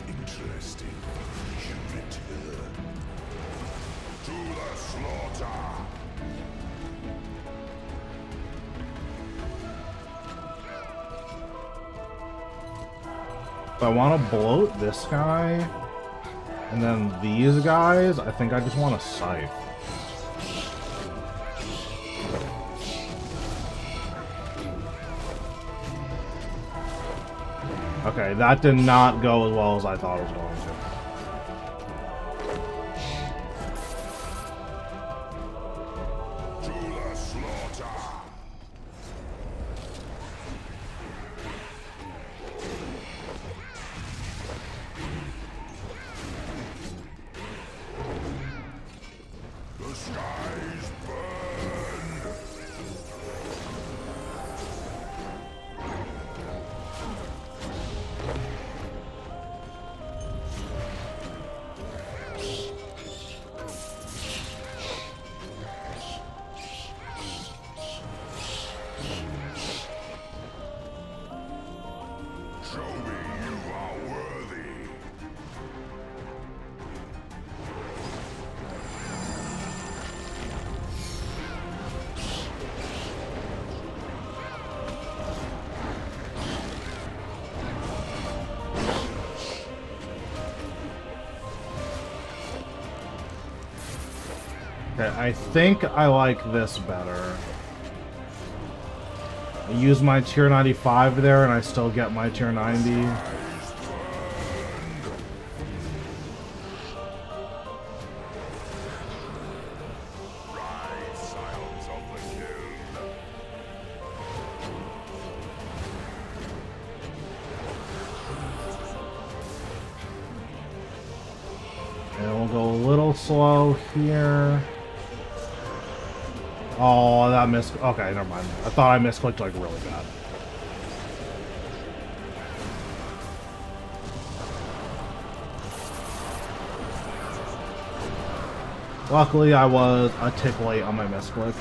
Interesting. You return. To the slaughter. If I want to bloat this guy, and then these guys, I think I just want to scythe. Okay, that did not go as well as I thought it was going to. To the slaughter. The skies burn. Show me you are worthy. Okay, I think I like this better. I use my tier 95 there and I still get my tier 90. Rise, scions of the Kid. And we'll go a little slow here. Oh, that missed. Okay, never mind. I thought I misclicked like really bad. Luckily, I was a tick late on my misclick.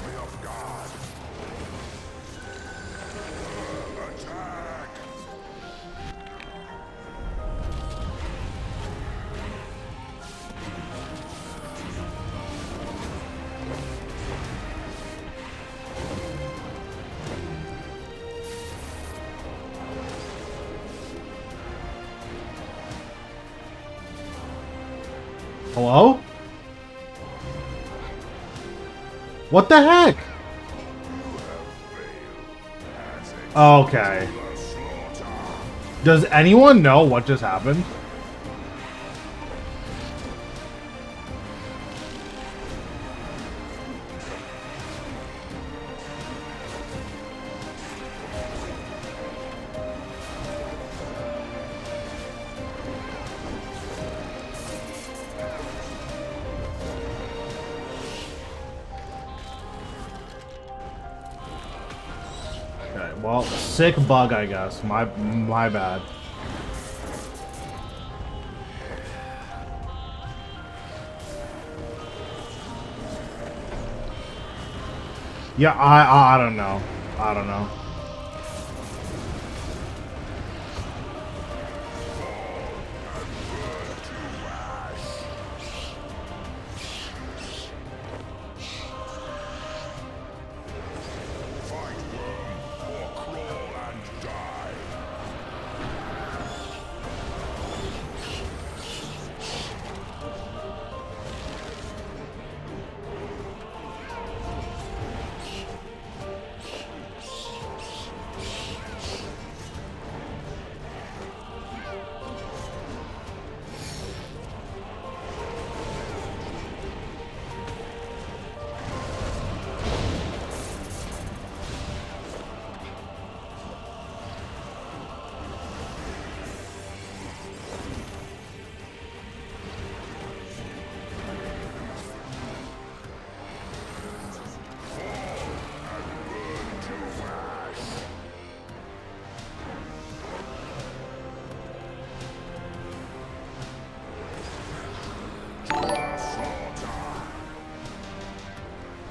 Me off guard. Attack. Hello? What the heck? Okay. The slaughter. Does anyone know what just happened? Well, sick bug, I guess. My bad. Yeah, I don't know. I don't know.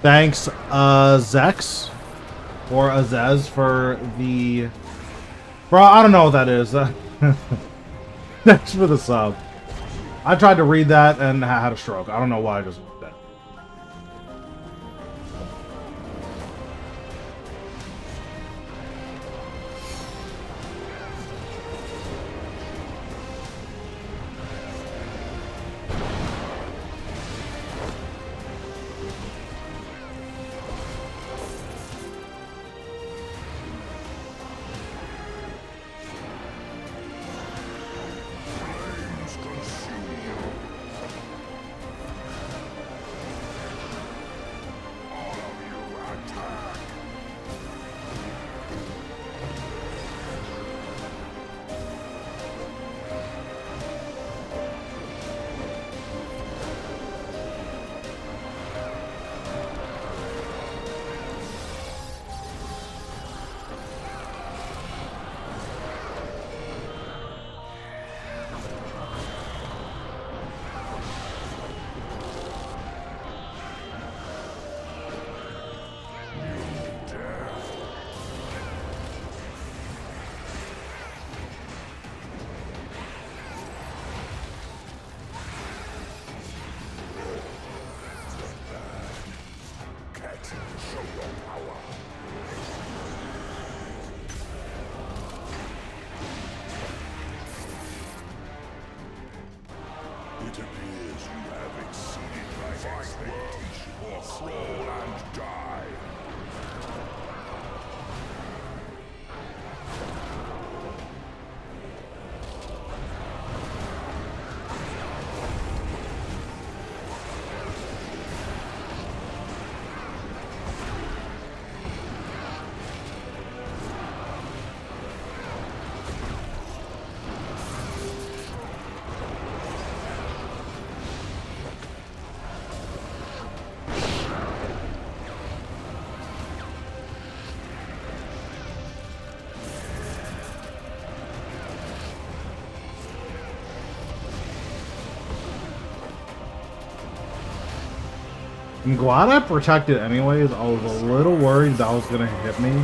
Thanks, Zex or Azez for the. Bro, I don't know what that is. Thanks for the sub. I tried to read that and had a stroke. I don't know why I just did that. It appears you have exceeded my expectation. Or crawl and die. I'm glad I protected anyways. I was a little worried that was gonna hit me.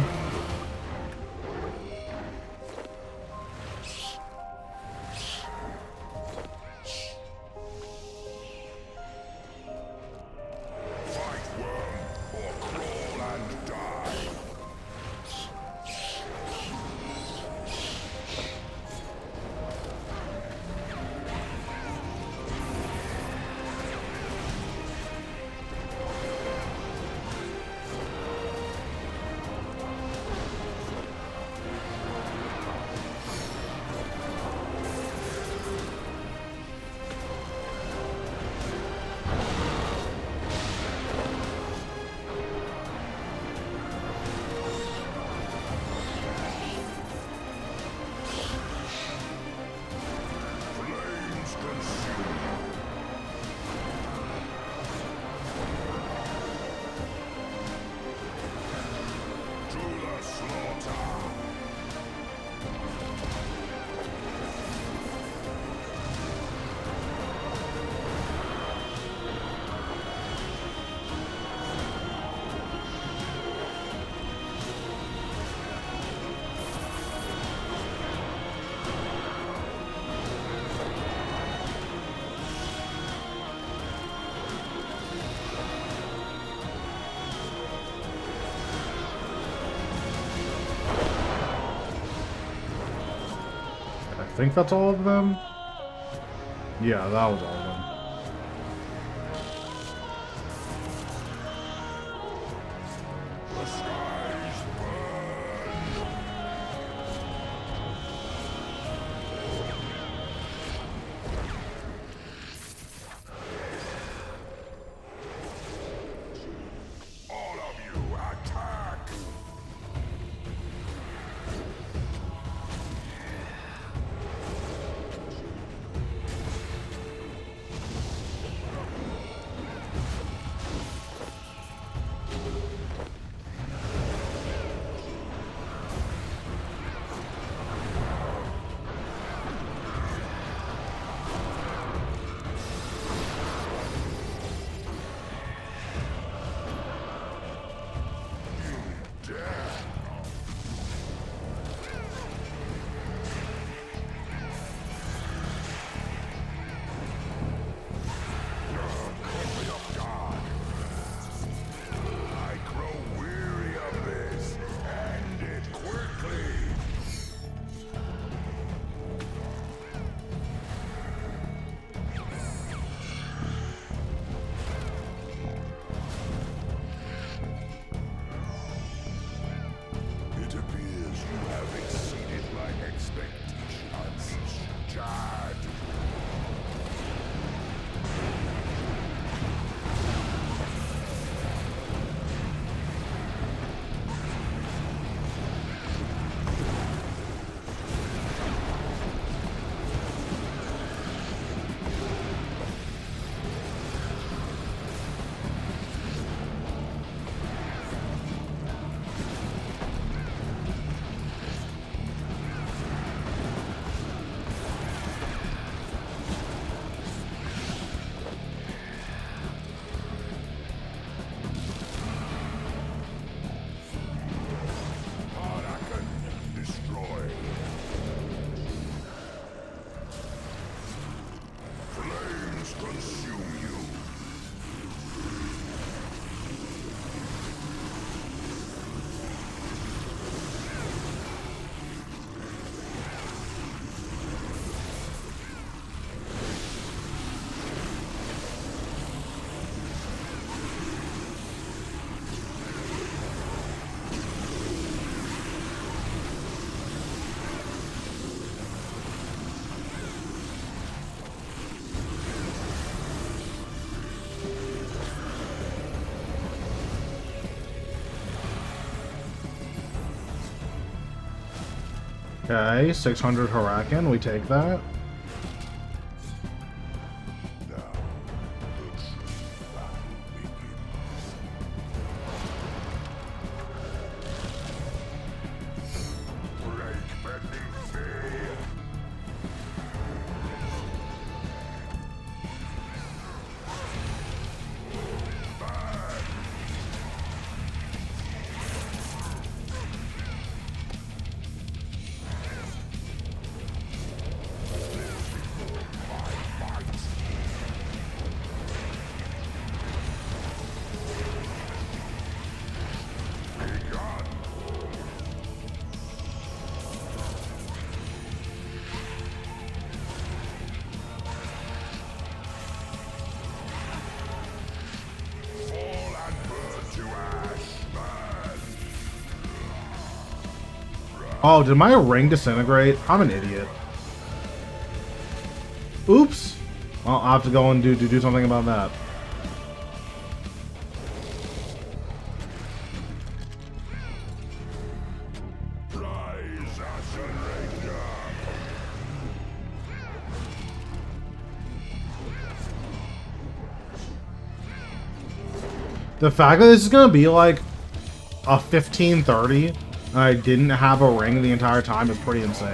think that's all of them. Yeah, that was all of them. The skies burn. All of you attack. I grow weary of this. End it quickly. It appears you have exceeded my expectations, Chad. Harakan destroyed. Flames consume you. Okay, 600 Huracan, we take that. Now, the true battle begins. Break beneath me. Fall and burn to ash, man. Oh, did my ring disintegrate? I'm an idiot. Oops. Well, I'll have to go and do something about that. Rise, Ashen Ranger. The fact that this is gonna be like a 1530 and I didn't have a ring the entire time is pretty insane.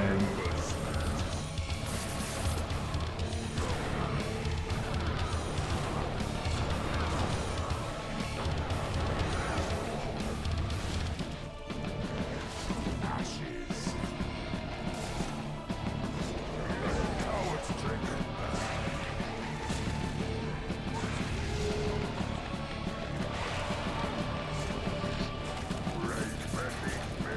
Ashes. Coward's trick. Break beneath me.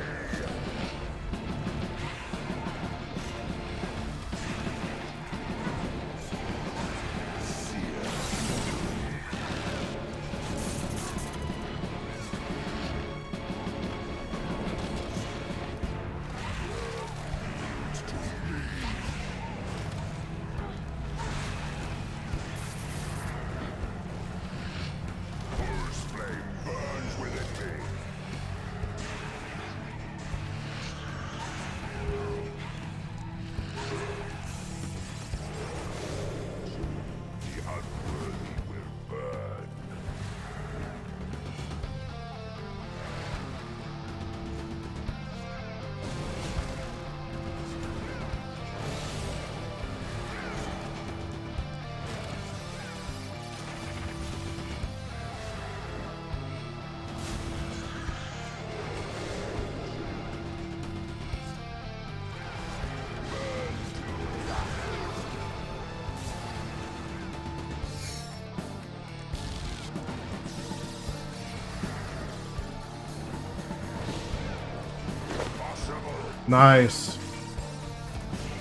Nice.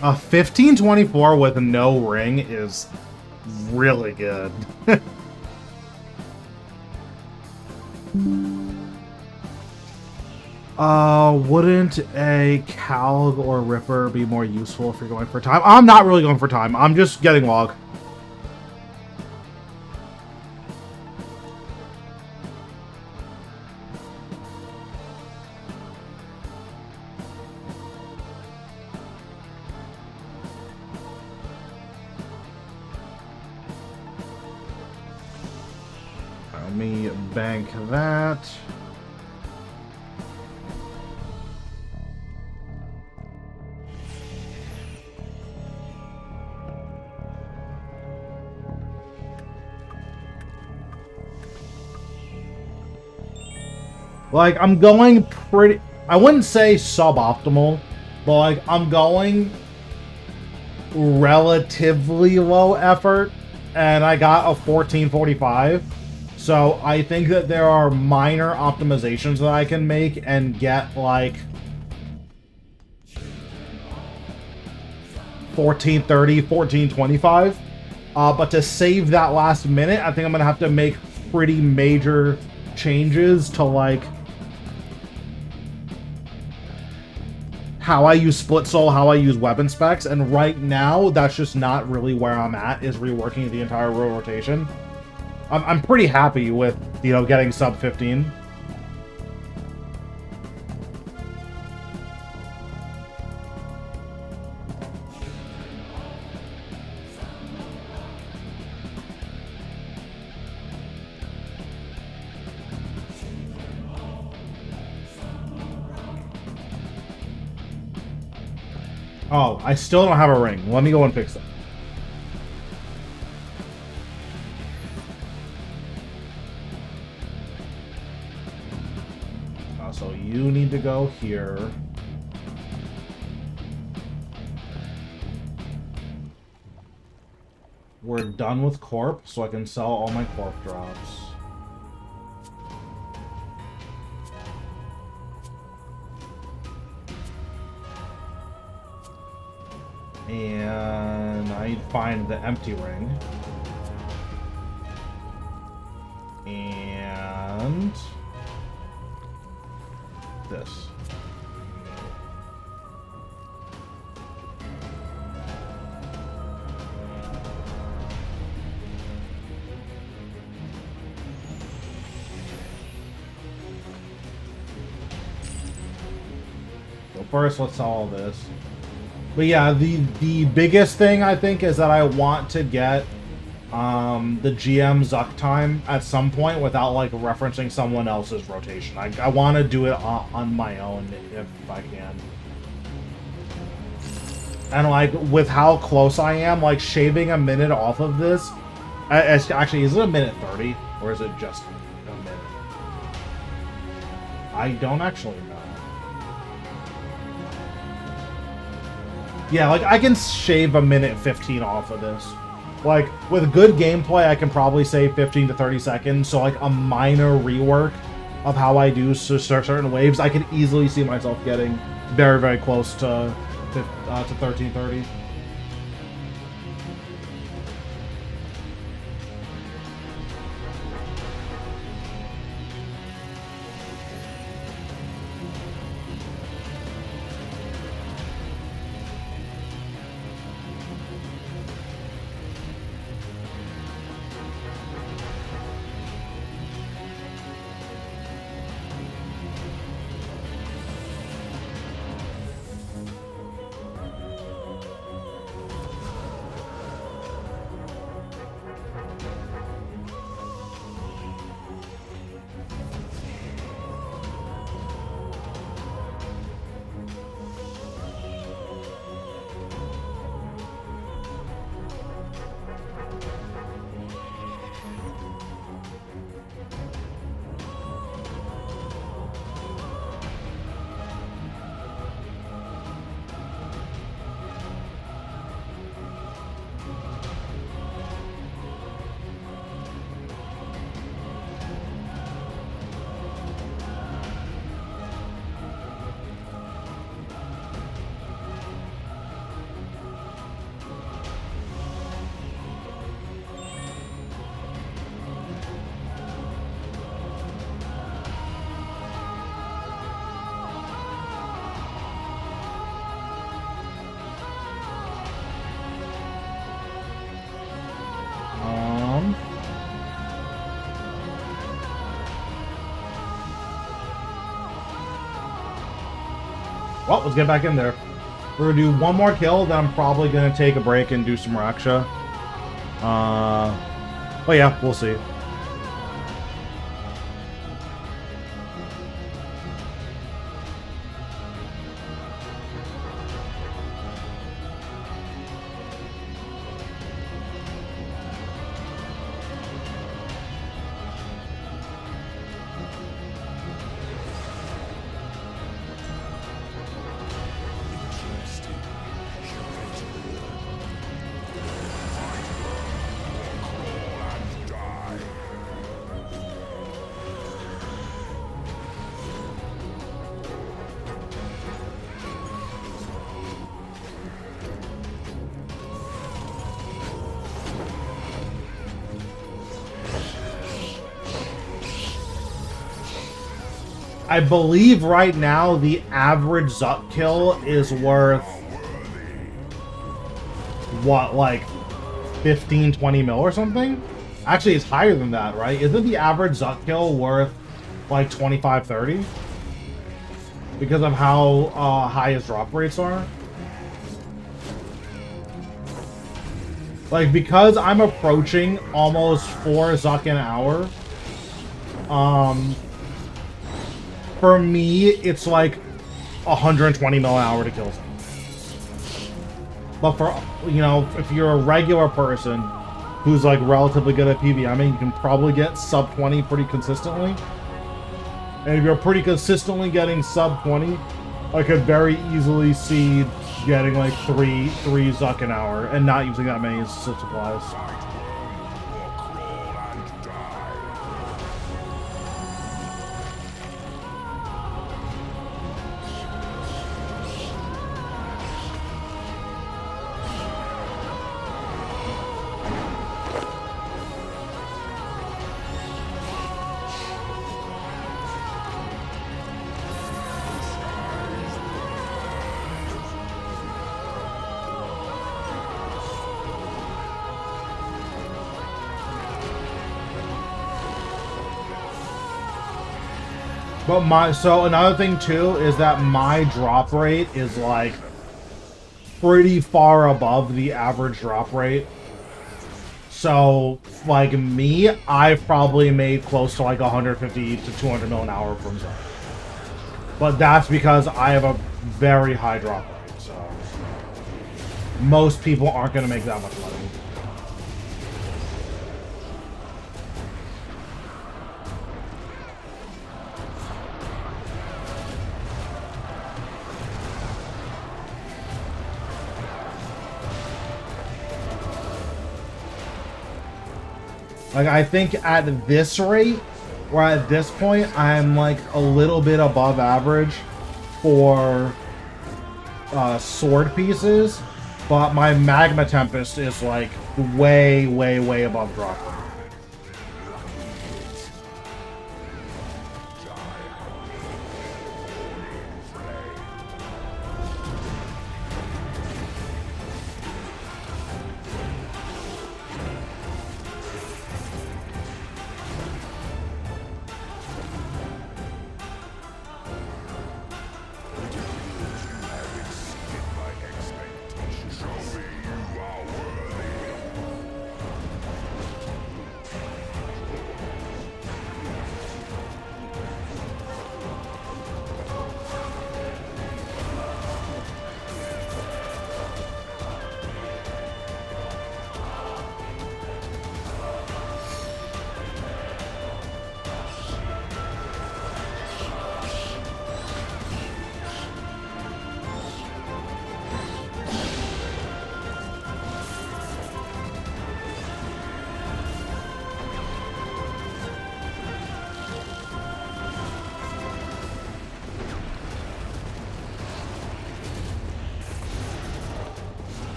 A 1524 with no ring is really good. Wouldn't a Calg or Ripper be more useful if you're going for time? I'm not really going for time. I'm just getting log. Let me bank that. Like, I'm going pretty... I wouldn't say suboptimal, but, like, I'm going relatively low effort, and I got a 1445. So, I think that there are minor optimizations that I can make and get, like, 1430, 1425. But to save that last minute, I think I'm going to have to make pretty major changes to, like, how I use split soul, how I use weapon specs, and right now, that's just not really where I'm at, is reworking the entire row rotation. I'm pretty happy with, you know, getting sub 15. Oh, I still don't have a ring. Let me go and fix that. So you need to go here. We're done with Corp, so I can sell all my Corp drops. And I find the empty ring. And this. So first, let's sell all this. But yeah, the biggest thing I think is that I want to get the GM Zuck time at some point without like referencing someone else's rotation. I want to do it on my own if I can. And like with how close I am, like shaving a minute off of this. Actually, is it a minute 30 or is it just a minute? I don't actually know. Yeah, like, I can shave a minute 15 off of this. Like, with good gameplay, I can probably save 15 to 30 seconds, so, like, a minor rework of how I do certain waves, I can easily see myself getting very, very close to 1330. Well, let's get back in there. We're gonna do one more kill, then I'm probably gonna take a break and do some Raksha. But yeah, we'll see. I believe right now the average Zuck kill is worth what, like 15, 20 mil or something? Actually, it's higher than that, right? Isn't the average Zuck kill worth like 25, 30? Because of how high his drop rates are? Like, because I'm approaching almost 4 Zuck an hour, for me, it's like 120 mil an hour to kill someone. But for, you know, if you're a regular person who's like relatively good at PvMing, you can probably get sub 20 pretty consistently. And if you're pretty consistently getting sub 20, I could very easily see getting like three Zuck an hour and not using that many supplies. But so another thing too is that my drop rate is like pretty far above the average drop rate. So like me, I've probably made close to like 150 to 200 mil an hour from Zuck. But that's because I have a very high drop rate, so most people aren't going to make that much money. Like, I think at this rate, or at this point, I'm like a little bit above average for sword pieces, but my Magma Tempest is like way, way, way above drop rate.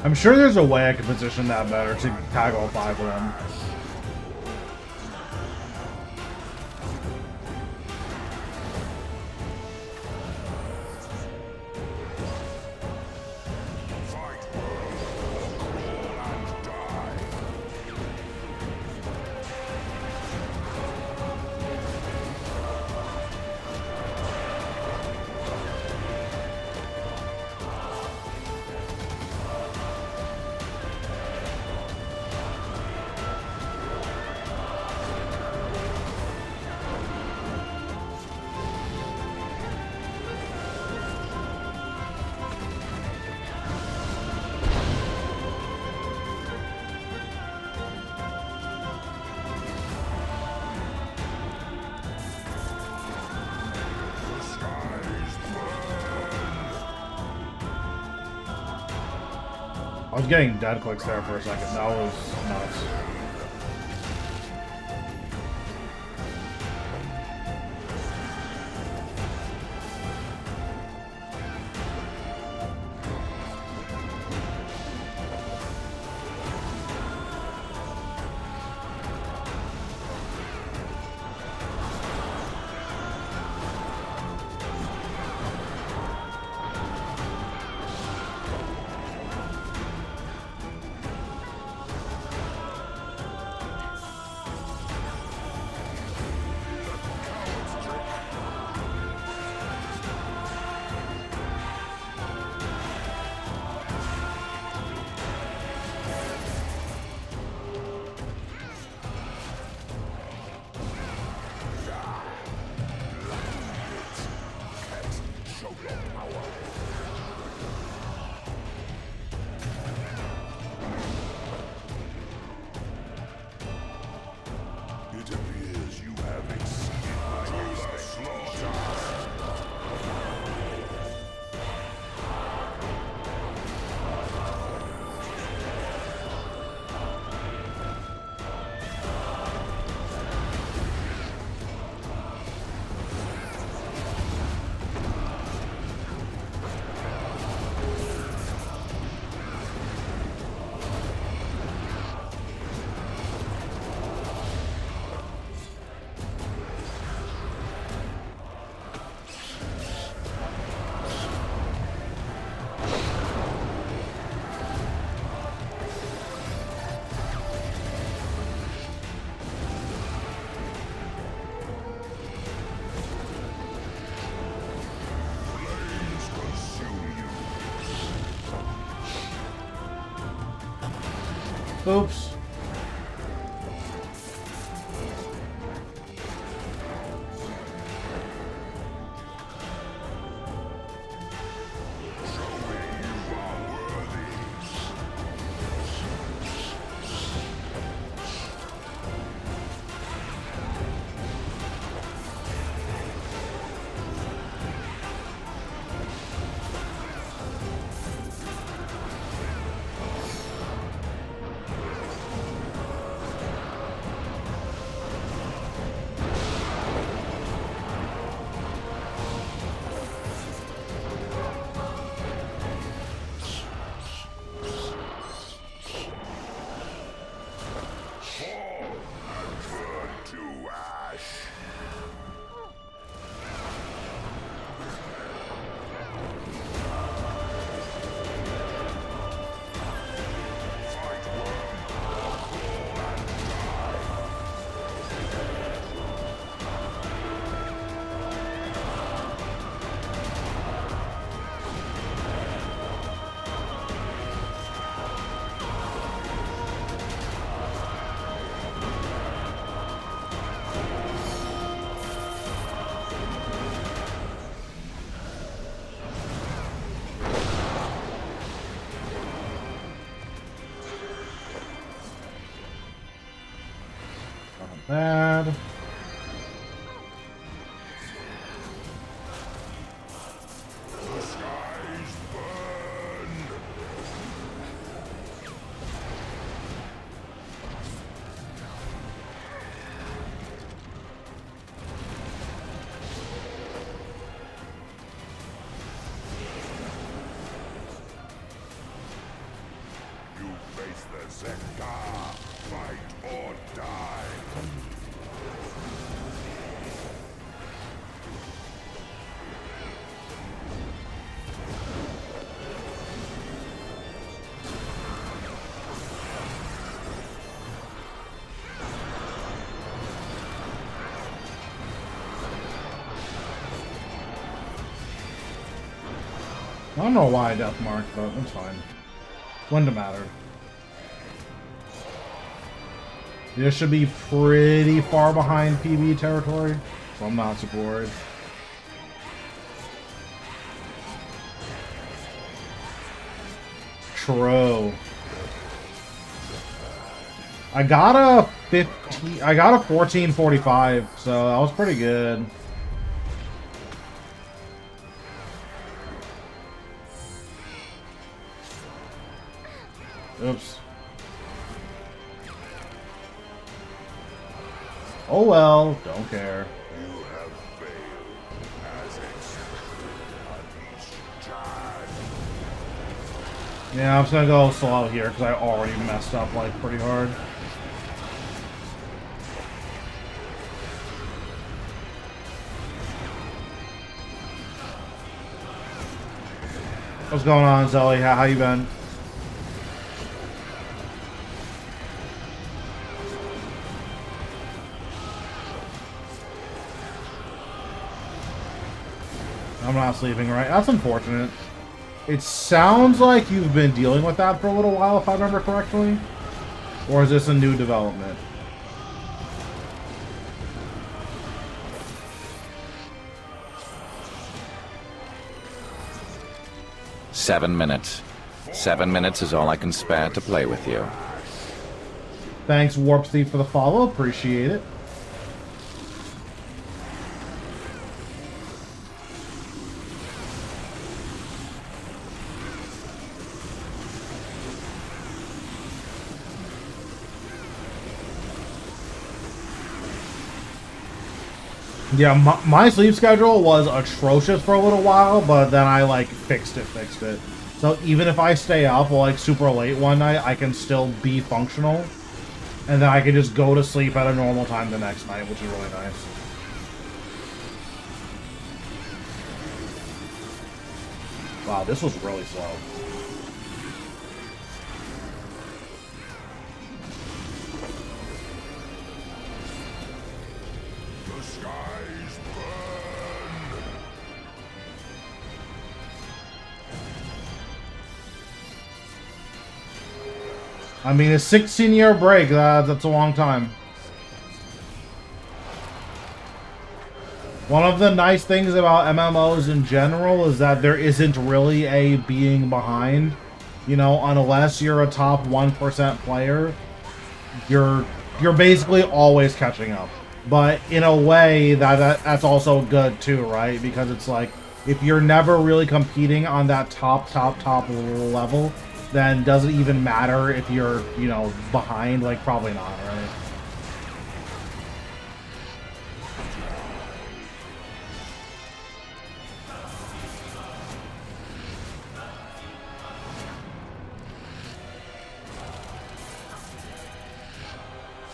I'm sure there's a way I can position that better to tag all 5 of them. I was getting dead clicks there for a second. That was nuts. It appears you have exceeded my expectations. Oops. I don't know why I death marked, but it's fine. Wouldn't have mattered. This should be pretty far behind PB territory, so I'm not super worried. True. I got a 1445, so that was pretty good. Oops. Oh well, don't care. You have failed as expected on each time. Yeah, I'm just gonna go slow here because I already messed up like pretty hard. What's going on, Zoe? How you been? I'm not sleeping right. That's unfortunate. It sounds like you've been dealing with that for a little while, if I remember correctly. Or is this a new development? Seven minutes. 7 minutes is all I can spare to play with you. Thanks, Warp Thief, for the follow. Appreciate it. Yeah, my sleep schedule was atrocious for a little while, but then I, like, fixed it. So even if I stay up, like, super late one night, I can still be functional. And then I can just go to sleep at a normal time the next night, which is really nice. Wow, this was really slow. The skies burn. I mean, a 16-year break, that's a long time. One of the nice things about MMOs in general is that there isn't really a being behind. You know, unless you're a top 1% player, you're basically always catching up. But in a way, that's also good too, right? Because it's like, if you're never really competing on that top level, then does it even matter if you're, you know, behind? Like, probably not, right?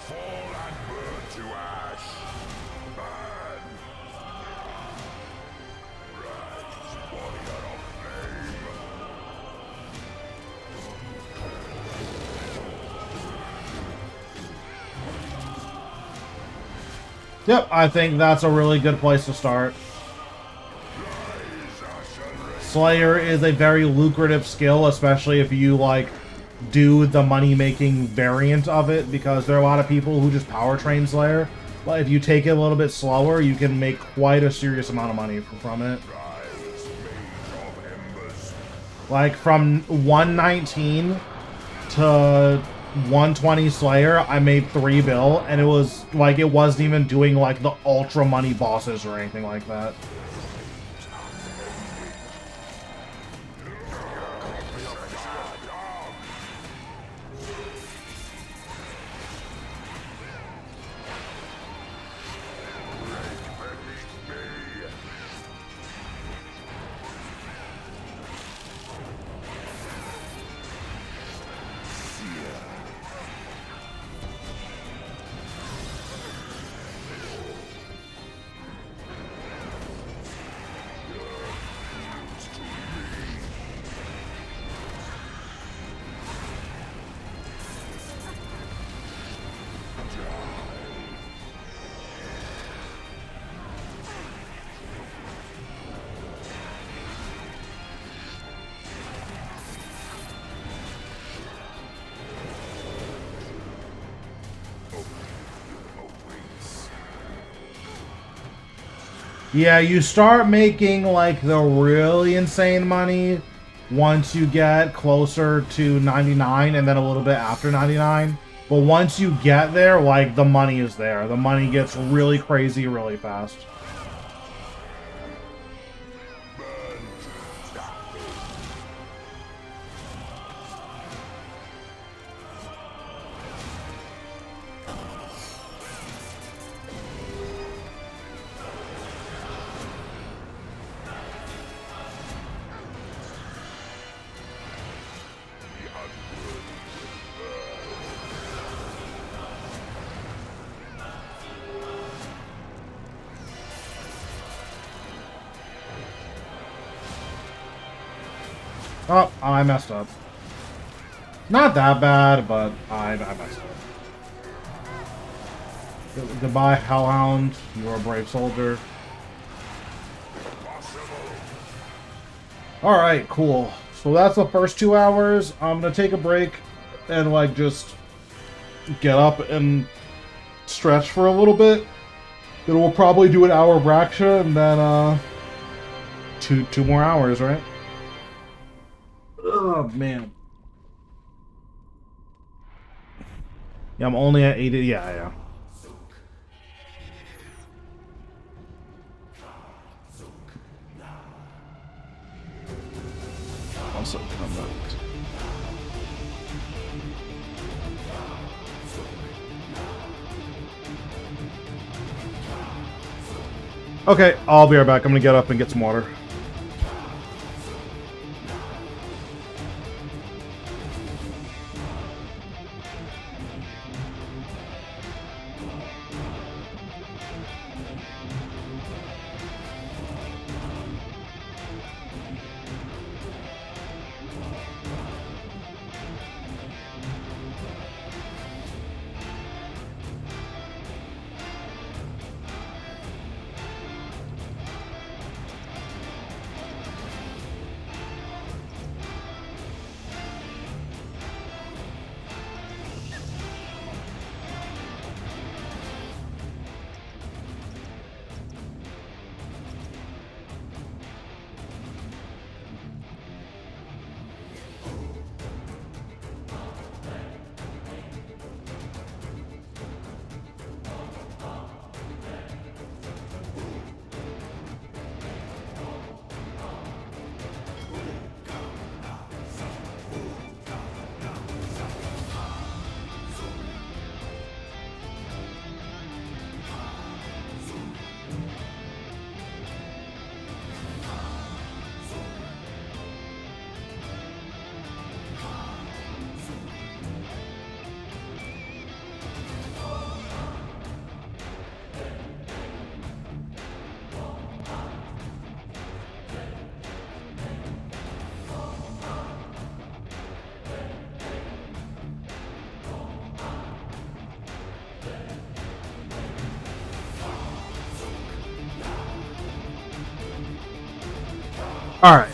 Fall and burn to ash. Burn. Rise, warrior of flame. Yep, I think that's a really good place to start. Rise, Ashen Ray. Slayer is a very lucrative skill, especially if you, like, do the money-making variant of it, because there are a lot of people who just power train Slayer. But if you take it a little bit slower, you can make quite a serious amount of money from it. Rise, mage of embers. Like, from 119 to 120 Slayer, I made 3 bill, and it was, like, it wasn't even doing, like, the ultra money bosses or anything like that. Yeah, you start making like the really insane money once you get closer to 99 and then a little bit after 99. But once you get there, like the money is there. The money gets really crazy really fast. Oh, I messed up. Not that bad, but I messed up. Goodbye, Hellhound. You're a brave soldier. Alright, cool. So that's the first 2 hours. I'm gonna take a break and, like, just get up and stretch for a little bit. Then we'll probably do an hour of Raksha and then, two more hours, right? Oh, man. Yeah, I'm only at 80. Yeah. Also come out. Okay, I'll be right back. I'm gonna get up and get some water. Alright.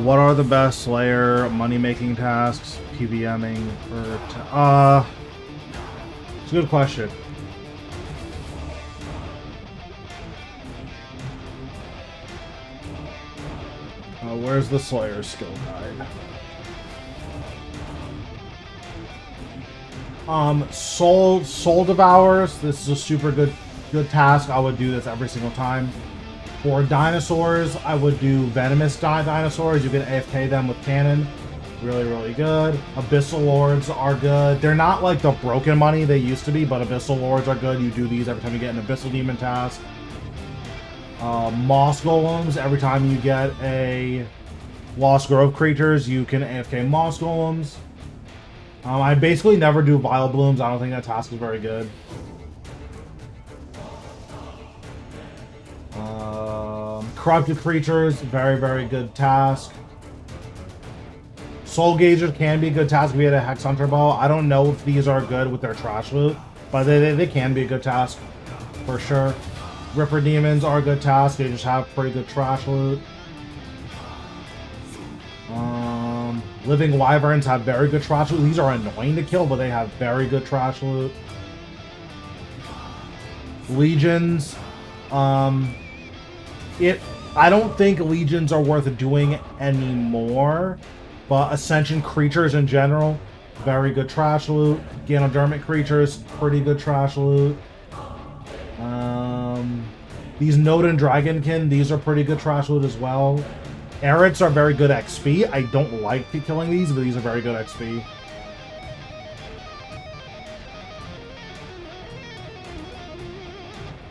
What are the best Slayer money-making tasks? PVMing for... it's a good question. Where's the Slayer skill guide? Soul Devours. This is a super good task. I would do this every single time. For dinosaurs, I would do venomous dinosaurs. You can AFK them with cannon. Really, really good. Abyssal Lords are good. They're not like the broken money they used to be, but Abyssal Lords are good. You do these every time you get an Abyssal Demon task. Moss Golems, every time you get a Lost Grove creatures, you can AFK Moss Golems. I basically never do Vile Blooms. I don't think that task is very good. Corrupted Creatures, very, very good task. Soul Gauger can be a good task if you had a Hex Hunter Ball. I don't know if these are good with their trash loot, but they can be a good task, for sure. Ripper Demons are a good task. They just have pretty good trash loot. Living Wyverns have very good trash loot. These are annoying to kill, but they have very good trash loot. Legions, I don't think legions are worth doing anymore, but Ascension creatures in general, very good trash loot. Ganodermic creatures, pretty good trash loot. These Nodin Dragonkin, these are pretty good trash loot as well. Errants are very good XP. I don't like killing these, but these are very good XP.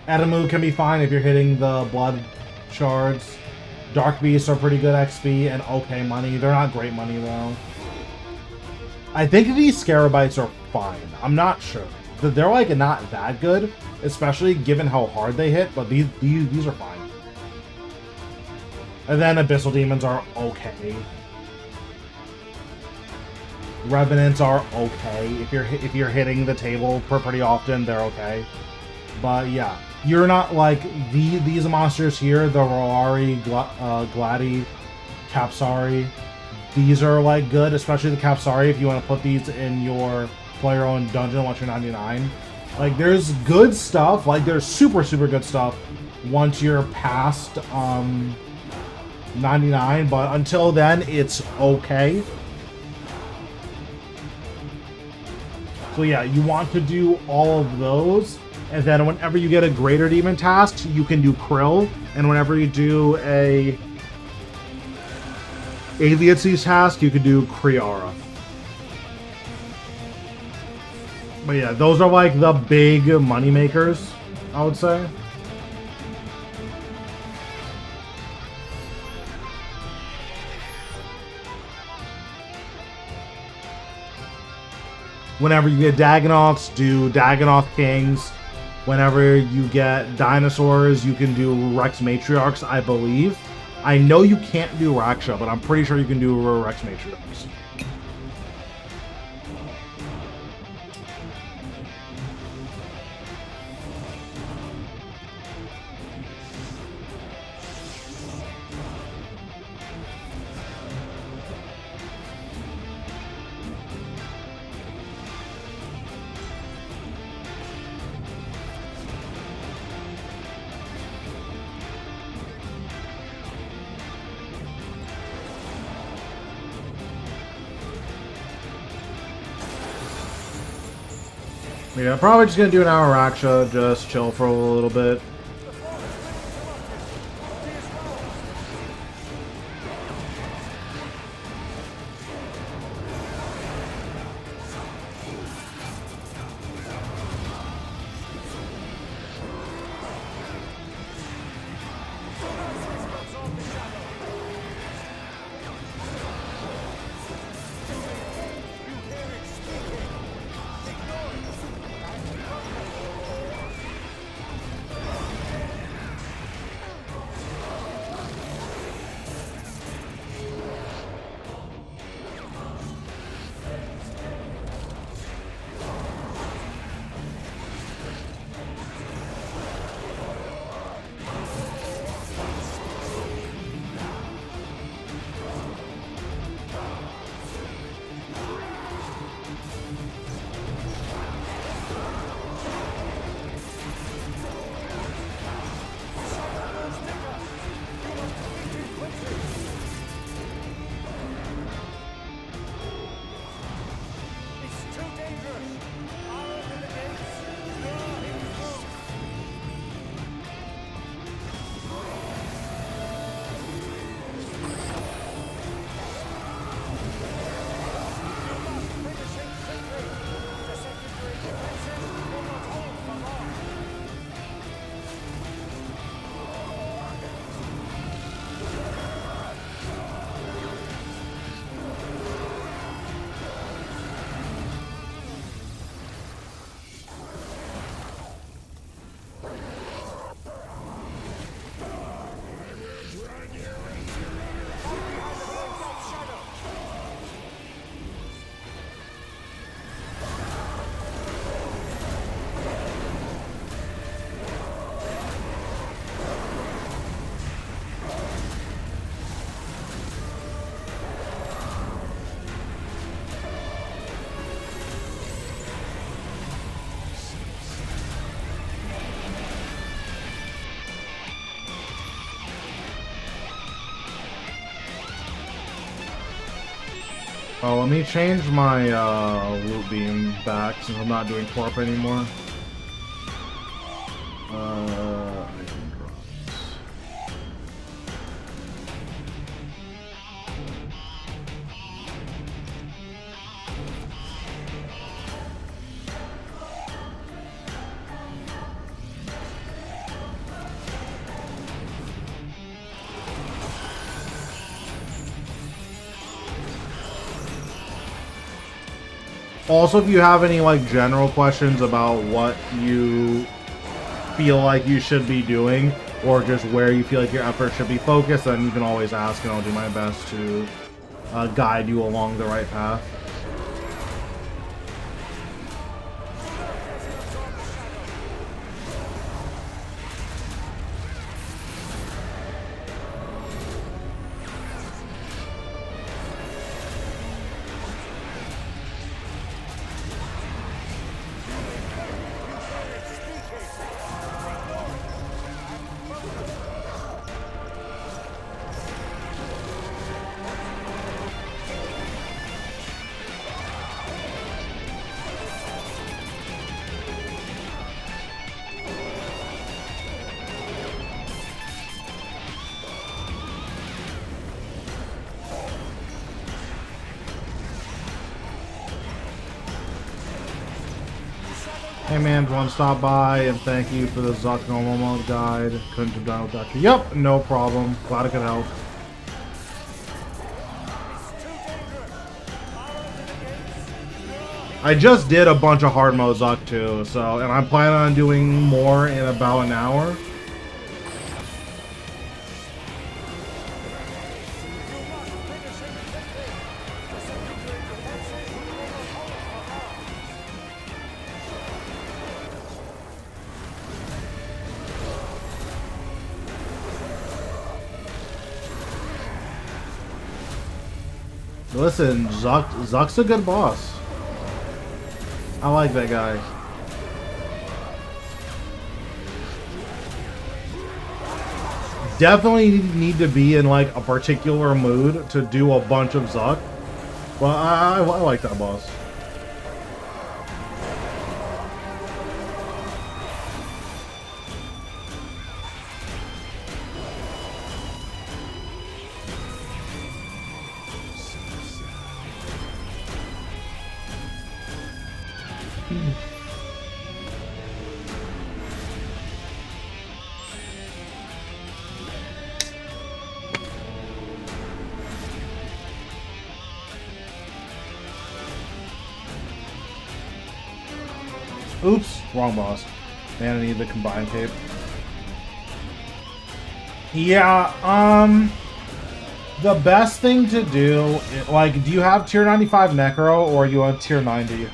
Adamu can be fine if you're hitting the blood shards. Dark Beasts are pretty good XP and okay money. They're not great money though. I think these Scarabites are fine. I'm not sure. They're like not that good, especially given how hard they hit, but these are fine. And then Abyssal Demons are okay. Revenants are okay. If you're hitting the table pretty often, they're okay. But yeah, you're not like these monsters here, the Roari, Gladi, Capsari. These are like good, especially the Capsari if you want to put these in your player-owned dungeon once you're 99. Like there's good stuff, like there's super good stuff once you're past 99, but until then it's okay. So yeah, you want to do all of those, and then whenever you get a greater demon task, you can do Krill, and whenever you do a Aliases task, you can do Kriara. But yeah, those are like the big money makers, I would say. Whenever you get Dagonoths, do Dagonoth Kings. Whenever you get dinosaurs, you can do Rex Matriarchs, I believe. I know you can't do Raksha, but I'm pretty sure you can do Rex Matriarchs. Yeah, probably just gonna do an hour Raksha, just chill for a little bit. Oh, let me change my loot beam back since I'm not doing Corp anymore. I can drop. Also, if you have any like general questions about what you feel like you should be doing, or just where you feel like your effort should be focused, then you can always ask, and I'll do my best to guide you along the right path. Hey man, want to stop by and thank you for the Zuck normal mode guide. Couldn't have done without you. Yep, no problem. Glad I could help. I just did a bunch of hard mode Zuck too, so, and I'm planning on doing more in about an hour. Listen, Zuck's a good boss. I like that guy. Definitely need to be in like a particular mood to do a bunch of Zuck. Well, I like that boss. Oops, wrong boss. Man, I need the combined cape. Yeah, the best thing to do, like, do you have tier 95 Necro or are you on tier 90?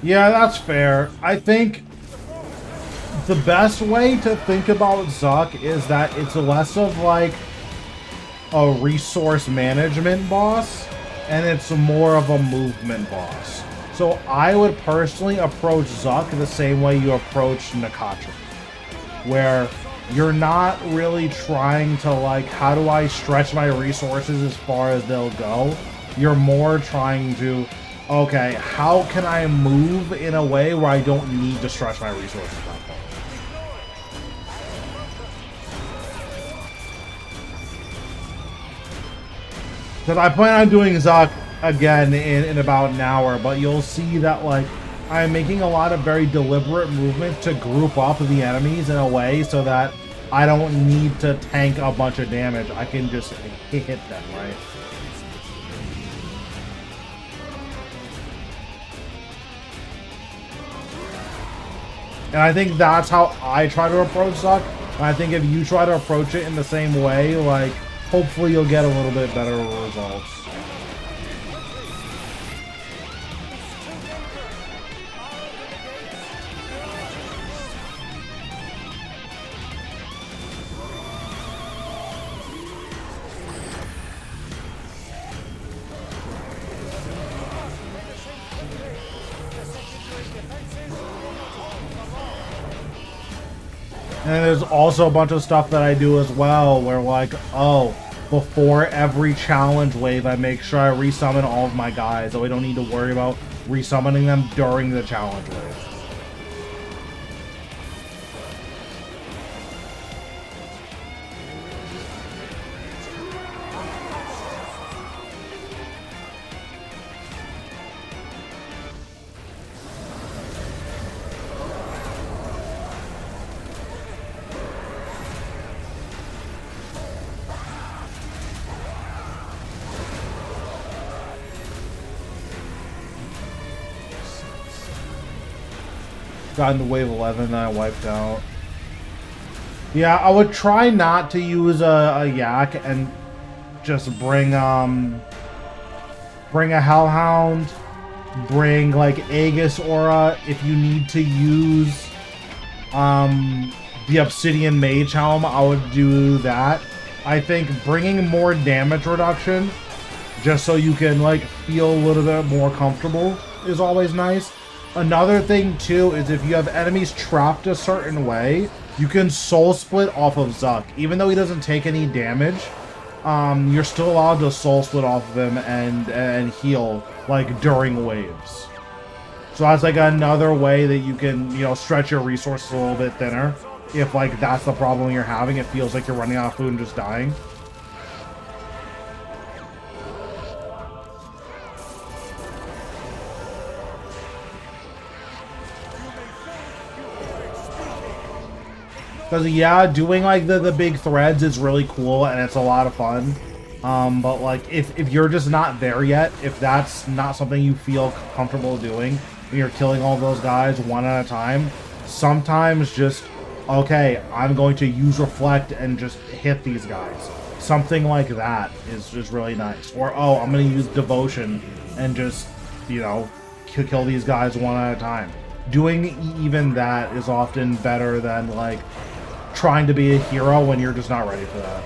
Yeah, that's fair. I think the best way to think about Zuck is that it's less of like a resource management boss and it's more of a movement boss. So I would personally approach Zuck the same way you approach Nakatra, where you're not really trying to like, how do I stretch my resources as far as they'll go? You're more trying to, okay, how can I move in a way where I don't need to stretch my resources that far? Because I plan on doing Zuck again in about an hour, but you'll see that like I'm making a lot of very deliberate movements to group up the enemies in a way so that I don't need to tank a bunch of damage. I can just hit them, right? And I think that's how I try to approach Zuck. And I think if you try to approach it in the same way, like, hopefully you'll get a little bit better results. And there's also a bunch of stuff that I do as well, where like, oh, before every challenge wave, I make sure I resummon all of my guys, so we don't need to worry about resummoning them during the challenge wave. Got into wave 11 and I wiped out. Yeah, I would try not to use a yak and just bring a Hellhound, bring like Aegis Aura. If you need to use the Obsidian Mage Helm, I would do that. I think bringing more damage reduction, just so you can like feel a little bit more comfortable, is always nice. Another thing too is if you have enemies trapped a certain way, you can soul split off of Zuck. Even though he doesn't take any damage, you're still allowed to soul split off of him and heal like during waves. So that's like another way that you can, you know, stretch your resources a little bit thinner. If like that's the problem you're having, it feels like you're running out of food and just dying. Because, yeah, doing, like, the big threads is really cool, and it's a lot of fun. But, like, if you're just not there yet, if that's not something you feel comfortable doing, and you're killing all those guys one at a time, sometimes just, okay, I'm going to use Reflect and just hit these guys. Something like that is just really nice. Or, oh, I'm going to use Devotion and just, you know, kill these guys one at a time. Doing even that is often better than, like, trying to be a hero when you're just not ready for that.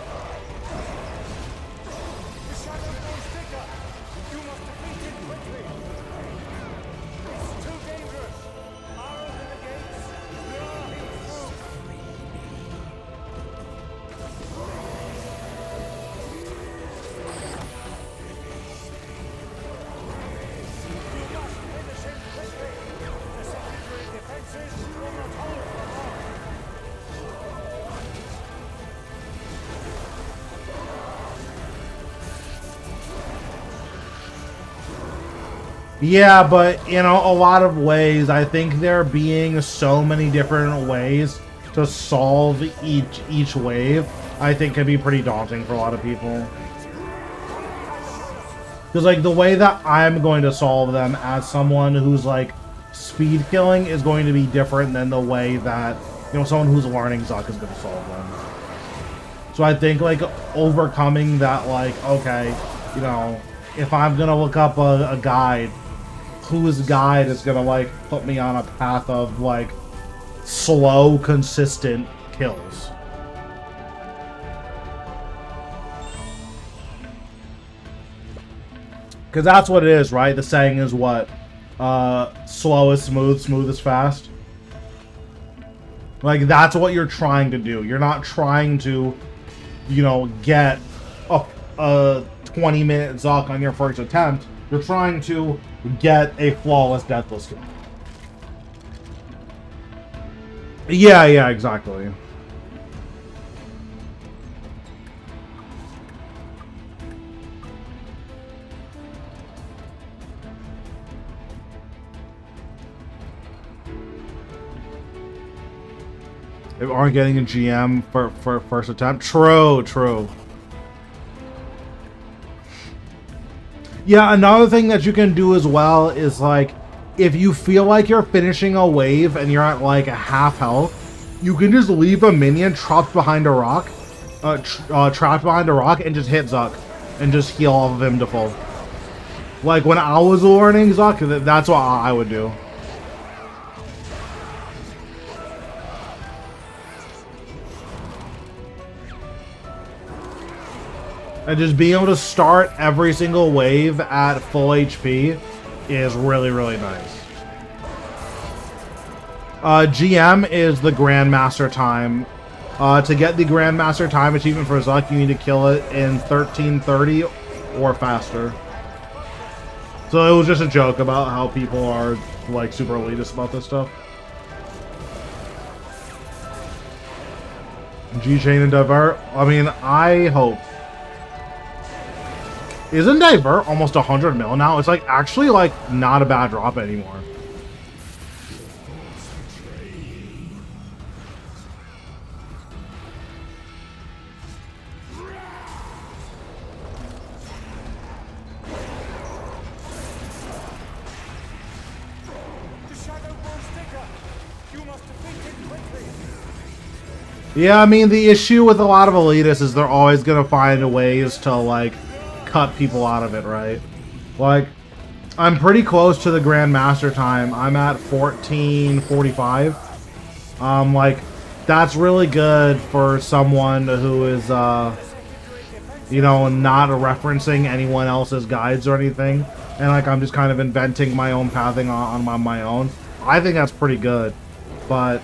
Yeah, but in a lot of ways, I think there being so many different ways to solve each wave, I think can be pretty daunting for a lot of people. Because, like, the way that I'm going to solve them as someone who's, like, speed killing is going to be different than the way that, you know, someone who's learning Zuck is going to solve them. So I think, like, overcoming that, like, okay, you know, if I'm going to look up a guide, whose guide is gonna like put me on a path of like slow, consistent kills. Because that's what it is, right? The saying is what? Slow is smooth, smooth is fast. Like, that's what you're trying to do. You're not trying to, you know, get a 20-minute Zuck on your first attempt. You're trying to get a flawless deathless kill. Yeah, exactly. They aren't getting a GM for first attempt. True. Yeah, another thing that you can do as well is, like, if you feel like you're finishing a wave and you're at, like, a half health, you can just leave a minion trapped behind a rock, and just hit Zuck, and just heal off of him to full. Like, when I was learning Zuck, that's what I would do. And just being able to start every single wave at full HP is really, really nice. GM is the Grandmaster time To get the Grandmaster time achievement for Zuck, you need to kill it in 13:30 or faster. So it was just a joke about how people are like super elitist about this stuff. G-Chain and Divert. I mean, I hope. Isn't Divert almost 100 mil now? It's like actually like not a bad drop anymore. Yeah, I mean, the issue with a lot of elitists is they're always going to find ways to, like, cut people out of it, right? Like, I'm pretty close to the Grandmaster time. I'm at 14:45. Like, that's really good for someone who is, you know, not referencing anyone else's guides or anything. And, like, I'm just kind of inventing my own pathing on my own. I think that's pretty good. But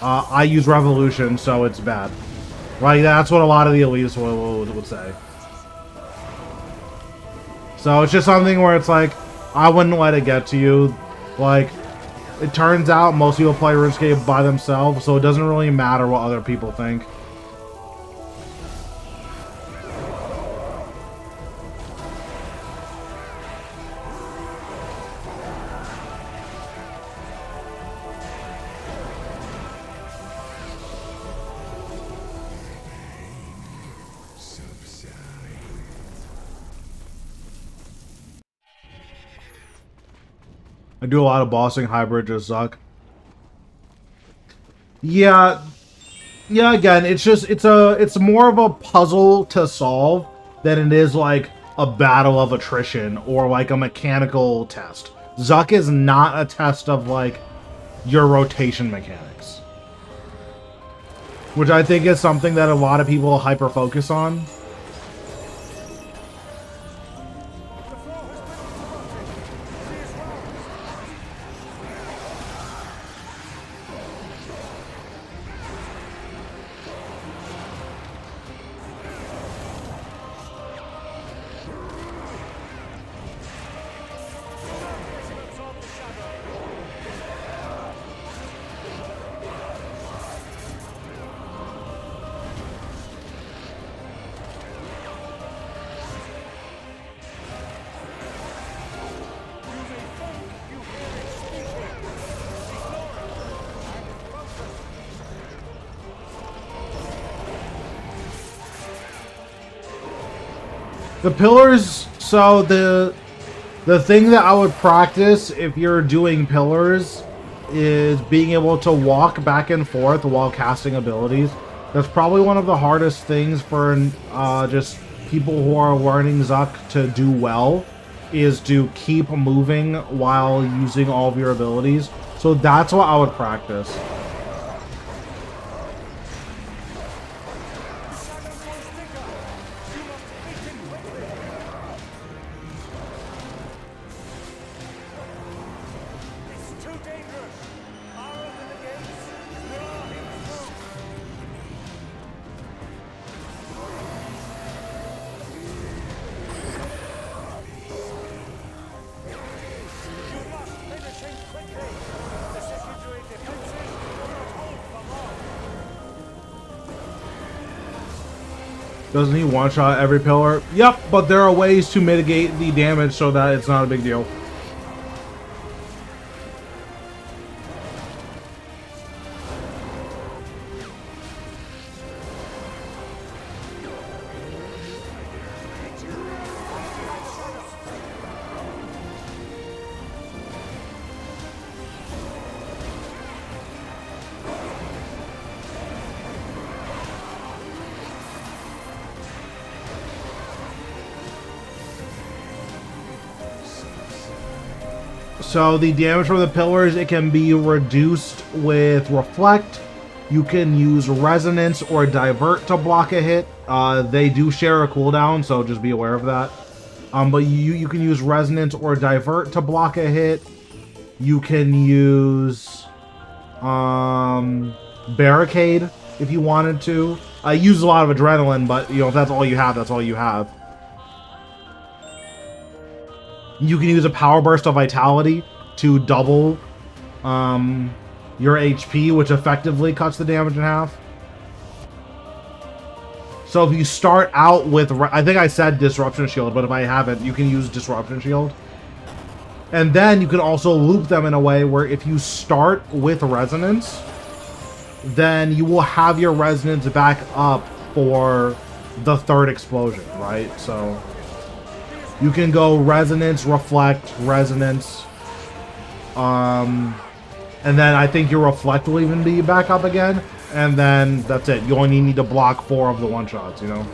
I use Revolution, so it's bad. Right? That's what a lot of the elitists would say. So it's just something where it's like, I wouldn't let it get to you. Like, it turns out most people play RuneScape by themselves, so it doesn't really matter what other people think. I do a lot of bossing hybrid, just suck. Yeah, again, it's just, it's more of a puzzle to solve than it is like a battle of attrition or like a mechanical test. Zuck is not a test of like your rotation mechanics. Which I think is something that a lot of people hyper focus on. The pillars, so the thing that I would practice if you're doing pillars is being able to walk back and forth while casting abilities. That's probably one of the hardest things for just people who are learning Zuck to do well, is to keep moving while using all of your abilities. So that's what I would practice. Doesn't he one-shot every pillar? Yep, but there are ways to mitigate the damage so that it's not a big deal. So the damage from the pillars, it can be reduced with Reflect. You can use Resonance or Divert to block a hit. They do share a cooldown, so just be aware of that. But you can use Resonance or Divert to block a hit. You can use Barricade if you wanted to. I use a lot of adrenaline, but, you know, if that's all you have, that's all you have. You can use a power burst of vitality to double your HP, which effectively cuts the damage in half. So if you start out with, I think I said Disruption Shield, but if I haven't, you can use Disruption Shield. And then you can also loop them in a way where if you start with Resonance, then you will have your Resonance back up for the third explosion, right? So you can go Resonance, Reflect, Resonance, and then I think your Reflect will even be back up again, and then that's it. You only need to block 4 of the one-shots, you know?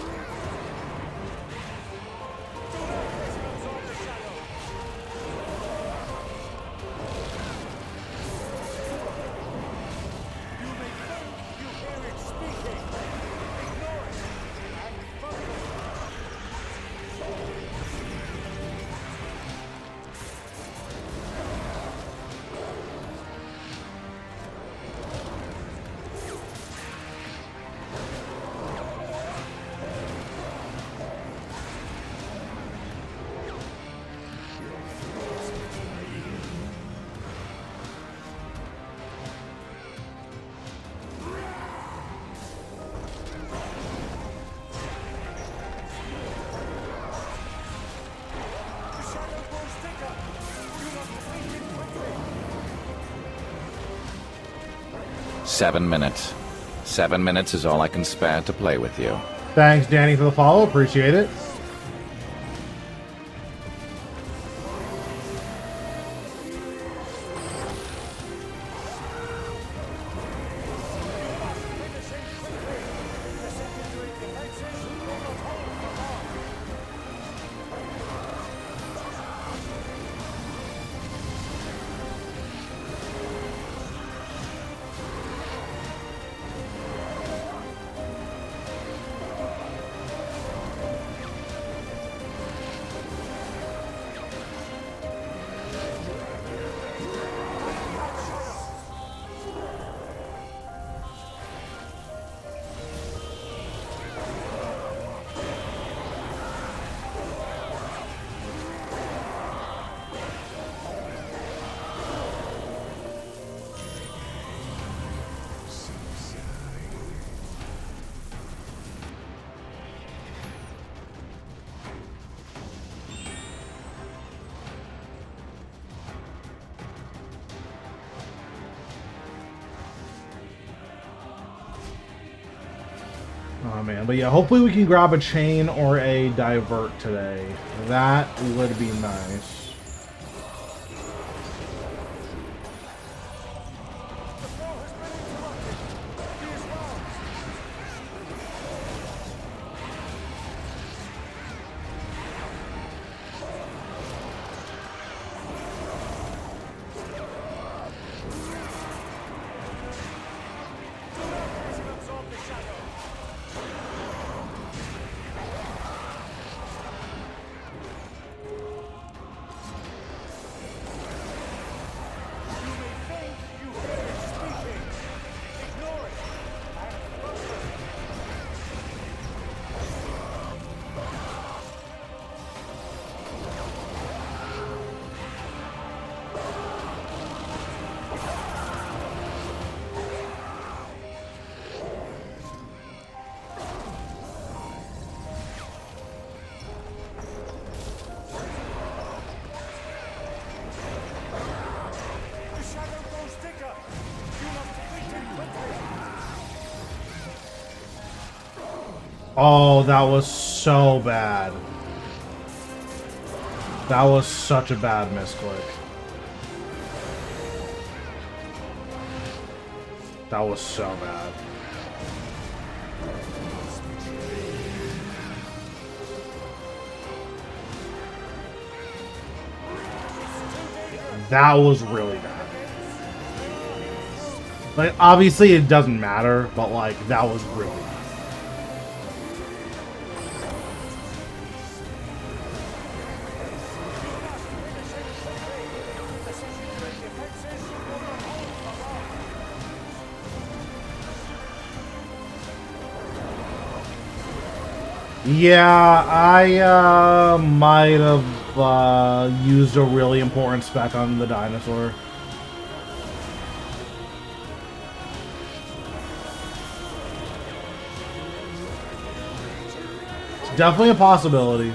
Seven minutes. 7 minutes is all I can spare to play with you. Thanks, Danny, for the follow. Appreciate it. Oh man, but yeah, hopefully we can grab a chain or a divert today. That would be nice. Oh, that was so bad. That was such a bad misclick. That was so bad. That was really bad. Like, obviously it doesn't matter, but like, that was really bad. Yeah, I might have used a really important spec on the dinosaur. It's definitely a possibility.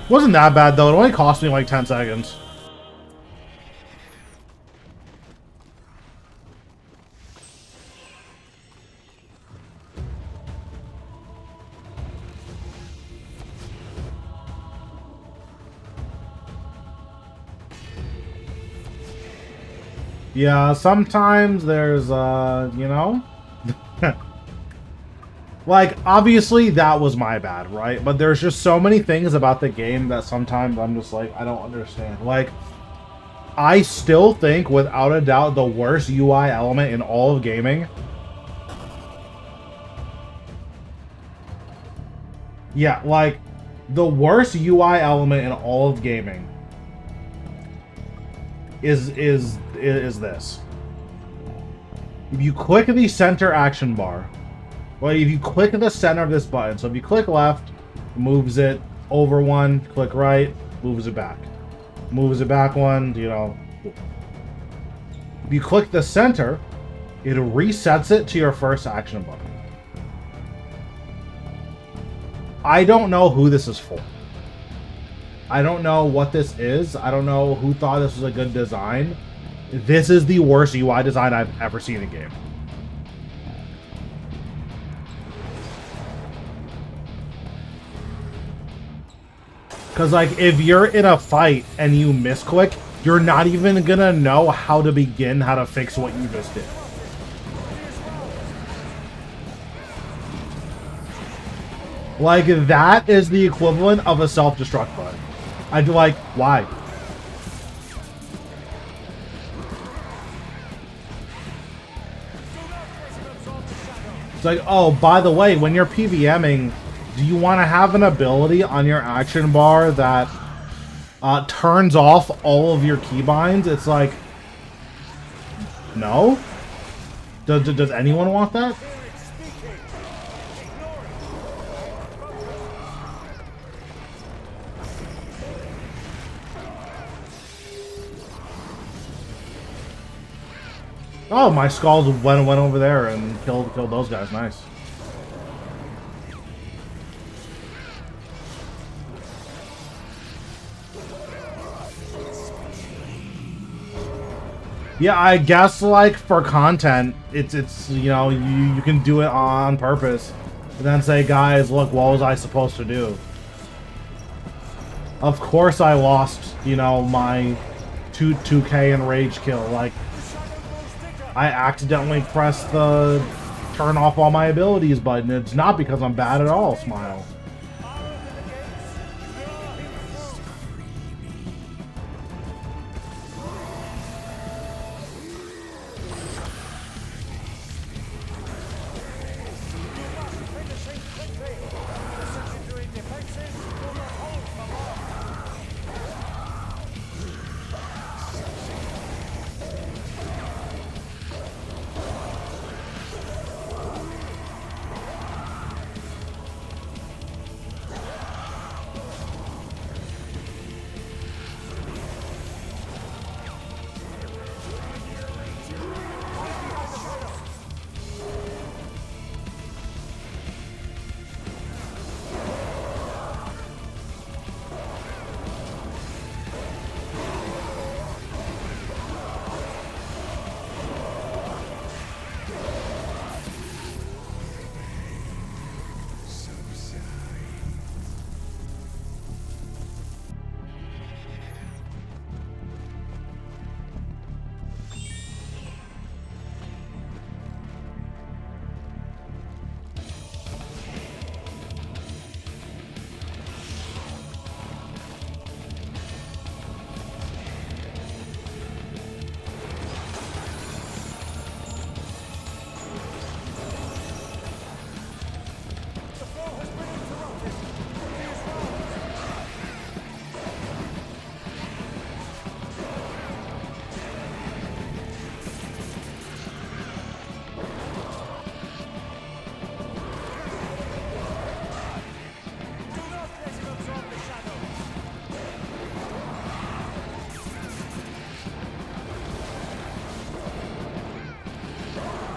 Wasn't that bad though. It only cost me like 10 seconds. Yeah, sometimes there's, you know? Like, obviously that was my bad, right? But there's just so many things about the game that sometimes I'm just like, I don't understand. Like, I still think, without a doubt, the worst UI element in all of gaming. Yeah, like, the worst UI element in all of gaming is this. If you click the center action bar, well, if you click the center of this button, so if you click left, moves it over one, click right, moves it back. Moves it back one, you know. If you click the center, it resets it to your first action button. I don't know who this is for. I don't know what this is. I don't know who thought this was a good design. This is the worst UI design I've ever seen in a game. Because, like, if you're in a fight and you misclick, you're not even gonna know how to begin how to fix what you just did. Like, that is the equivalent of a self-destruct button. I'd be like, why? It's like, oh, by the way, when you're PVMing, do you want to have an ability on your action bar that turns off all of your keybinds? It's like, no? Does anyone want that? Oh, my skulls went over there and killed those guys. Nice. Yeah, I guess, like, for content, it's you know, you can do it on purpose and then say, guys, look, what was I supposed to do? Of course I lost, you know, my 2K and rage kill. Like, I accidentally pressed the turn off all my abilities button. It's not because I'm bad at all, smile.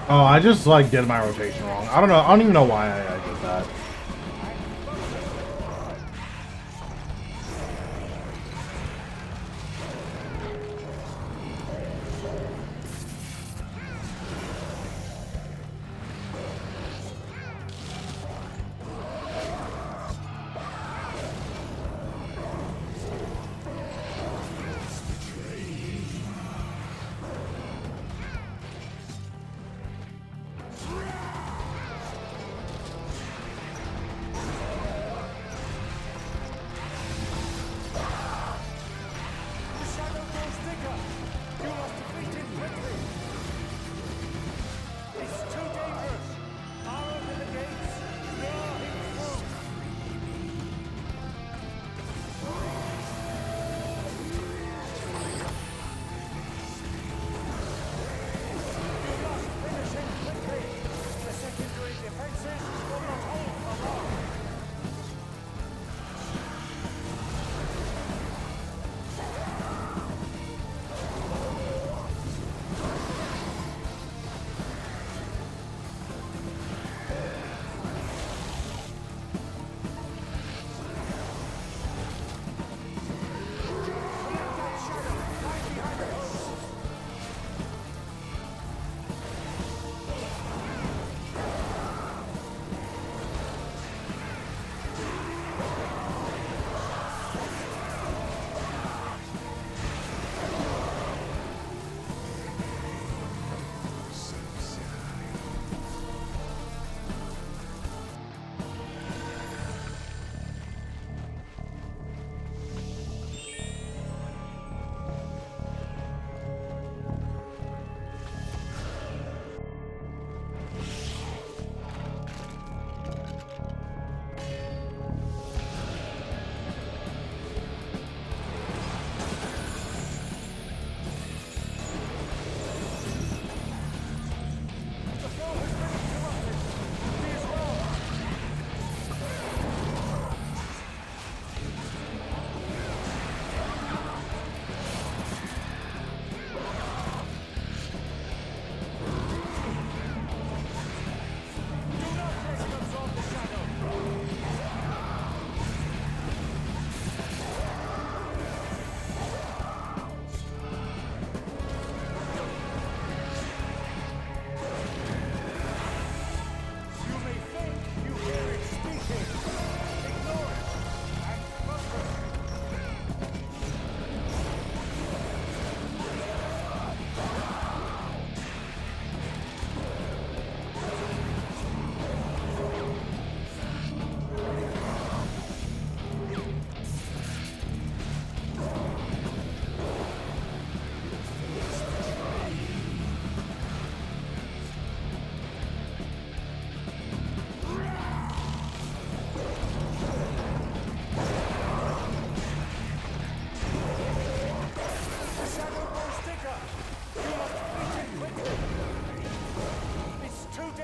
Oh, I just like did my rotation wrong. I don't know. I don't even know why I did that.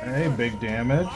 Hey, big damage.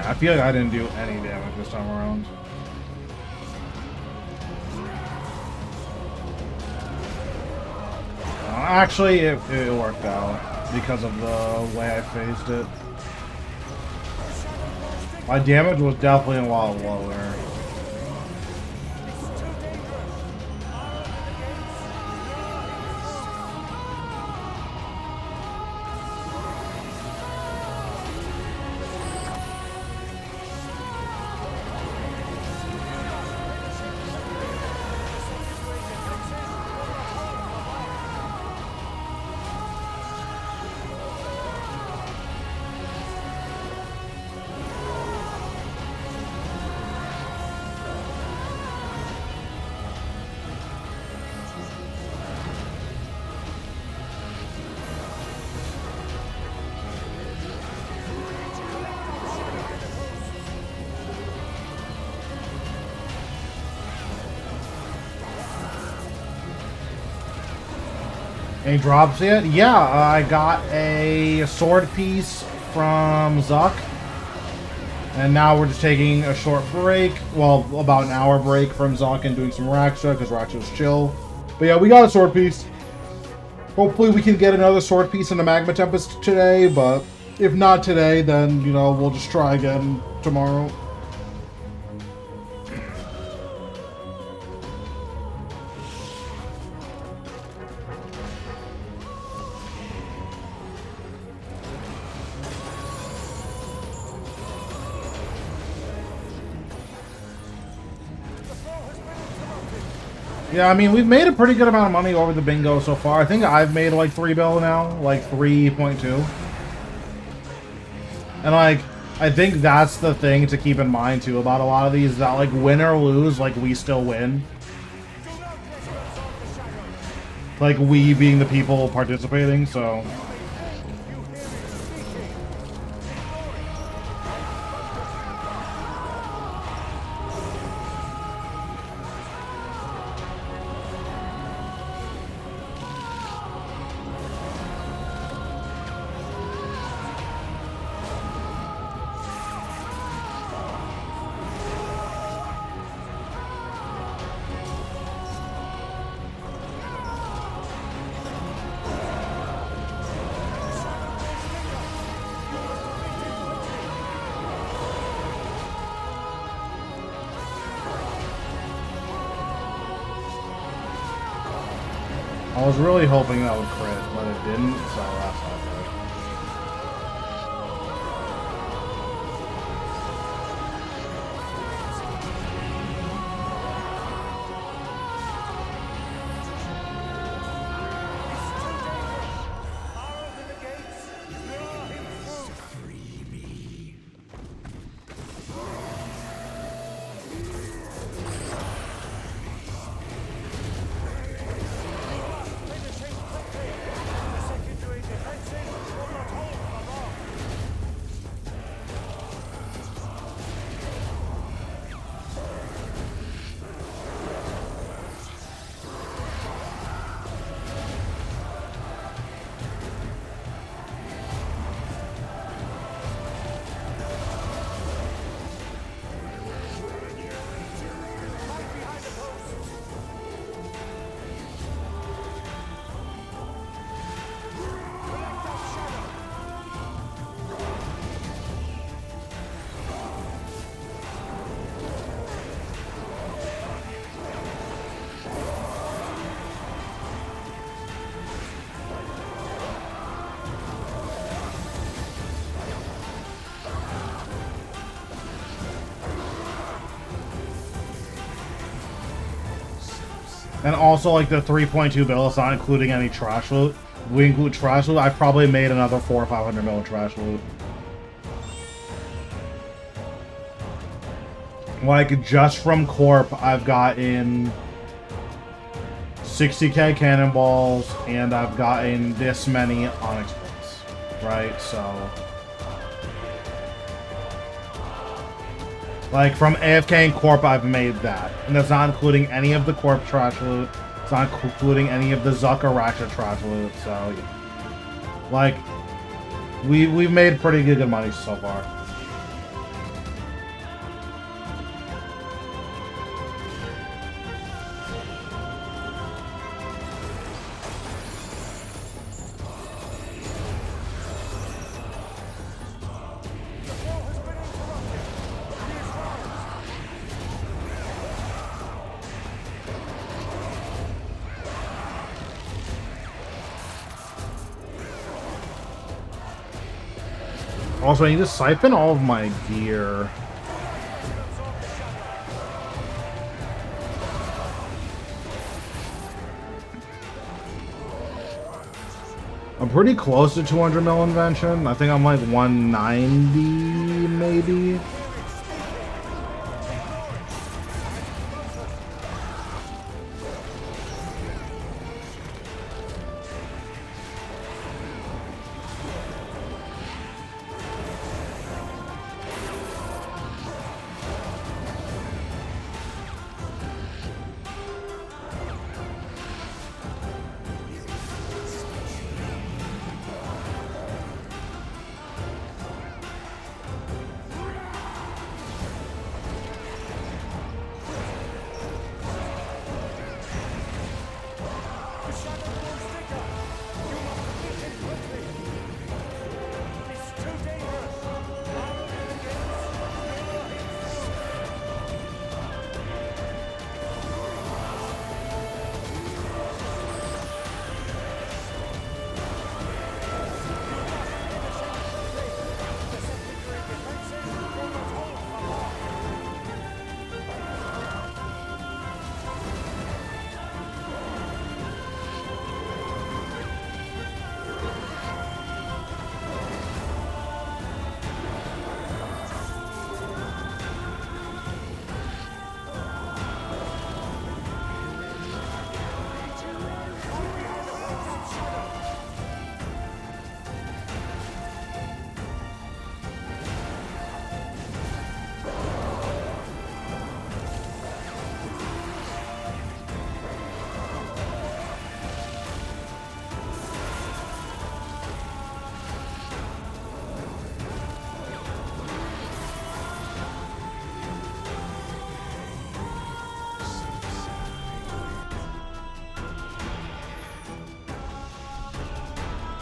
Yeah, I feel like I didn't do any damage this time around. Actually, it worked out because of the way I phased it. My damage was definitely a lot lower. Any drops yet? Yeah, I got a sword piece from Zuck. And now we're just taking a short break. Well, about an hour break from Zuck and doing some Raksha, because Raksha's chill. But yeah, we got a sword piece. Hopefully we can get another sword piece in the Magma Tempest today, but if not today, then, you know, we'll just try again tomorrow. Yeah, I mean, we've made a pretty good amount of money over the bingo so far. I think I've made like 3 bill now, like 3.2. And like, I think that's the thing to keep in mind too about a lot of these, that like win or lose, like we still win. Like we being the people participating, so... I was really hoping that would crit, but it didn't, so that's not good. And also, like, the 3.2 bill, it's not including any trash loot. If we include trash loot, I've probably made another 400 or 500 mil trash loot. Like, just from Corp, I've gotten 60k cannonballs, and I've gotten this many Onyx bolts, right? So... like, from AFK and Corp, I've made that. And that's not including any of the Corp trash loot. It's not including any of the Zuck or Raksha trash loot, so... yeah. Like, we've made pretty good money so far. Also, I need to siphon all of my gear. I'm pretty close to 200 mil invention. I think I'm like 190 maybe.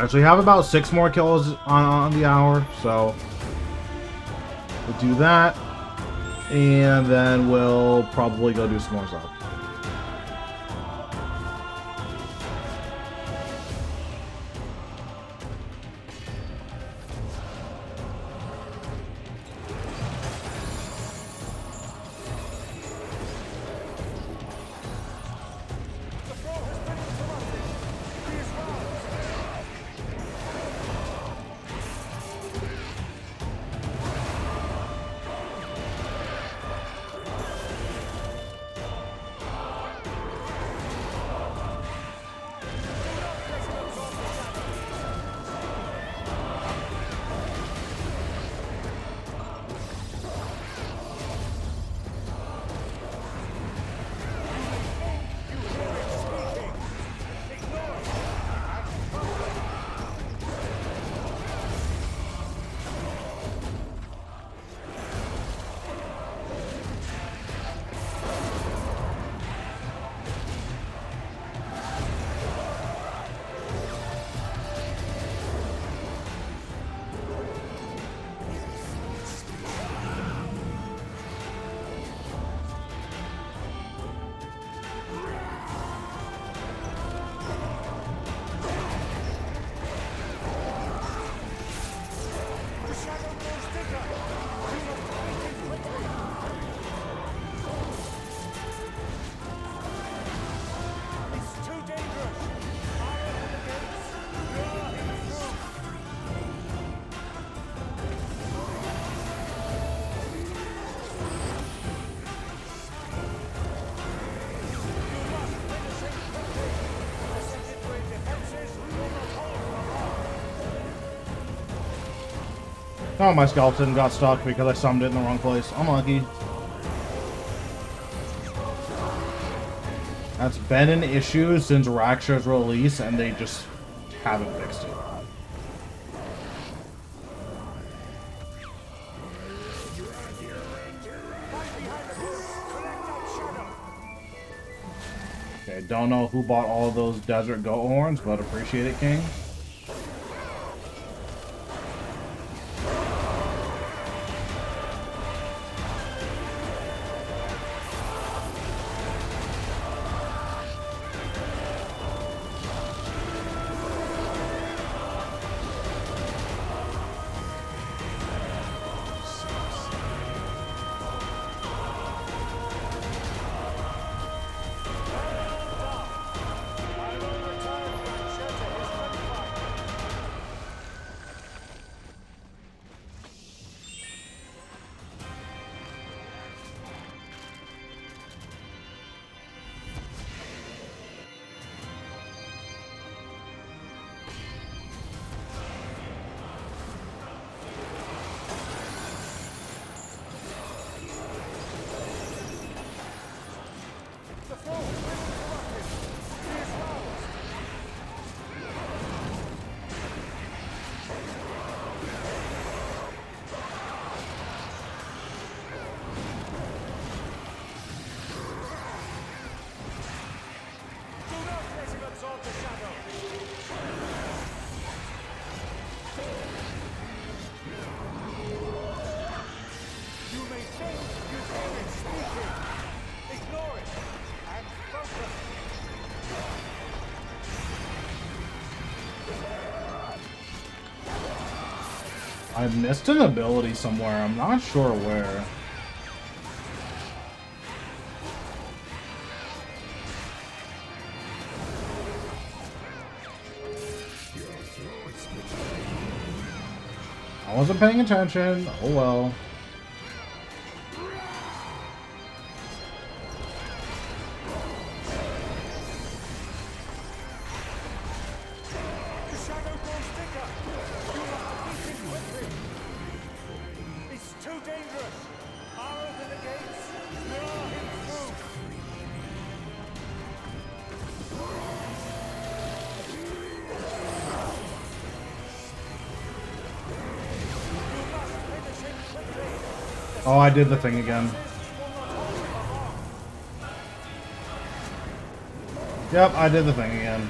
Alright, so we have about 6 more kills on the hour, so we'll do that, and then we'll probably go do some more stuff. Oh, my skeleton got stuck because I summoned it in the wrong place. Unlucky. That's been an issue since Raksha's release, and they just haven't fixed it. Okay, don't know who bought all of those desert goat horns, but appreciate it, King. I missed an ability somewhere. I'm not sure where. I wasn't paying attention. Oh well. Oh, I did the thing again. Yep, I did the thing again.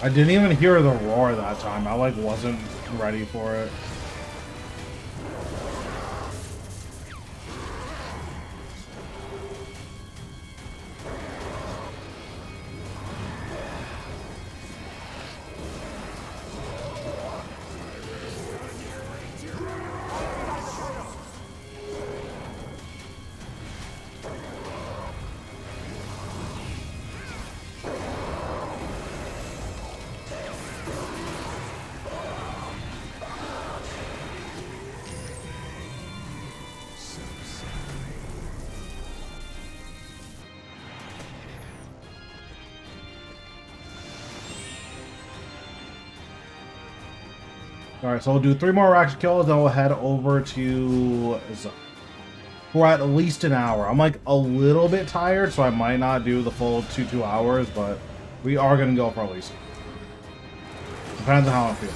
I didn't even hear the roar that time. I like wasn't ready for it. Alright, so we'll do 3 more action kills, then we'll head over to... We're at least an hour. I'm like a little bit tired, so I might not do the full 2 hours, but we are going to go for at least. Depends on how I feel.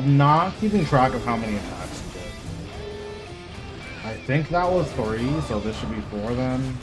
I'm not keeping track of how many attacks he did. I think that was 3, so this should be 4 then.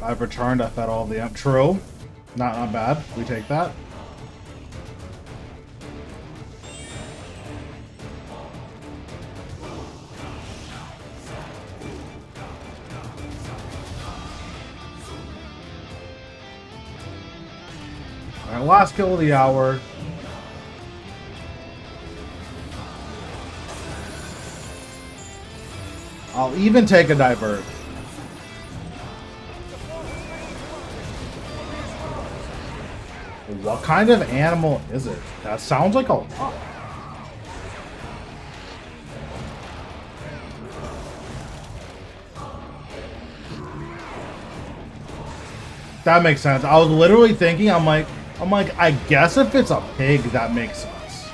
I've returned. I fed all of the true. Not bad. We take that. All right, last kill of the hour. I'll even take a divert. What kind of animal is it? That sounds like a lot. That makes sense. I was literally thinking, I'm like, I guess if it's a pig, that makes sense.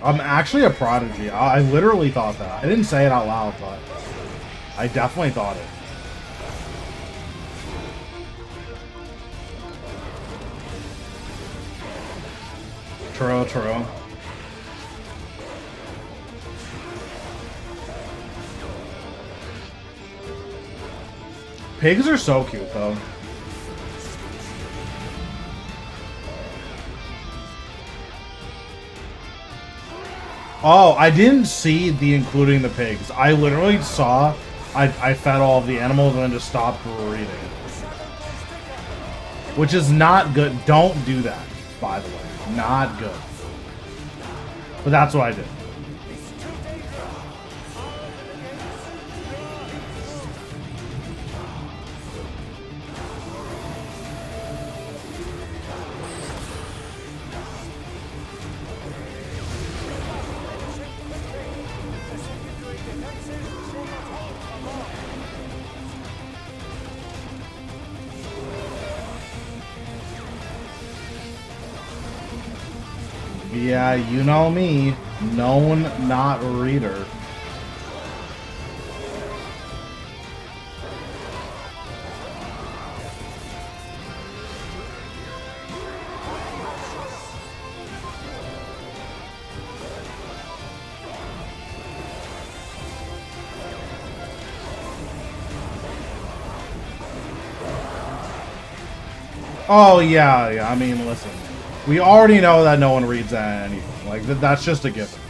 I'm actually a prodigy. I literally thought that. I didn't say it out loud, but I definitely thought it. True. Pigs are so cute, though. Oh, I didn't see the including the pigs. I literally saw I fed all of the animals and then just stopped breeding. Which is not good. Don't do that, by the way. Not good. But that's what I did. Yeah, you know me. Known not reader. Oh, yeah. I mean, listen. We already know that no one reads anything. Like, that's just a given.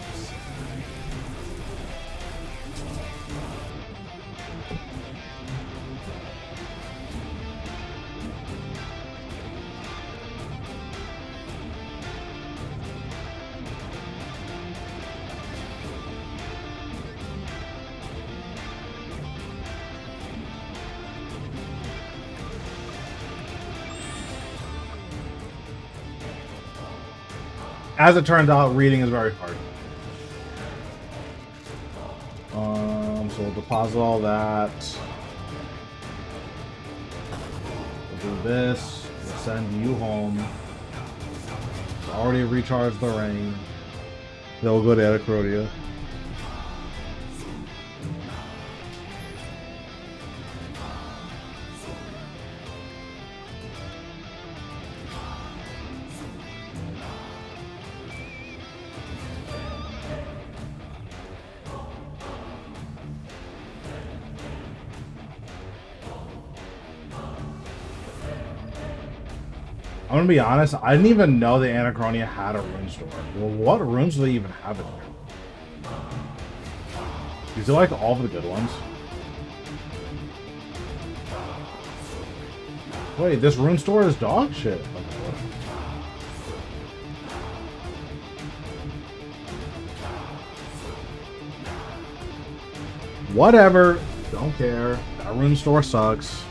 As it turns out, reading is very hard. So we'll deposit all that. We'll do this. We'll send you home. Already recharged the ring. Then we'll go to Anacronia. I'm gonna be honest, I didn't even know the Anachronia had a rune store. Well, what runes do they even have in here? These are like all of the good ones. Wait, this rune store is dog shit. Whatever. Don't care. That rune store sucks.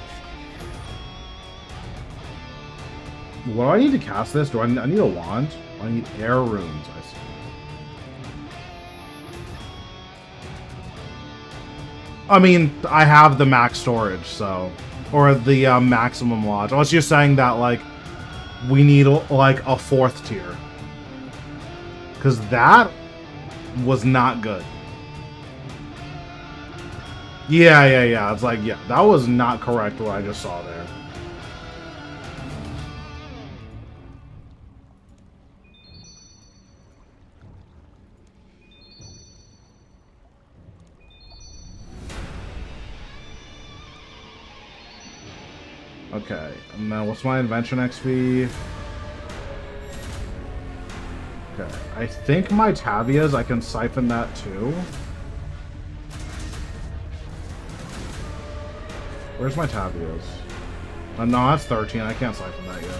What do I need to cast this? Do I need a wand? I need air runes, I see. I mean, I have the max storage, so... Or the maximum lodge. Unless you're saying that, like, we need, like, a 4th tier. Because that was not good. Yeah. It's like, yeah, that was not correct what I just saw there. Okay, and then what's my invention XP? Okay, I think my Tavias, I can siphon that too. Where's my Tavias? No, that's 13. I can't siphon that yet.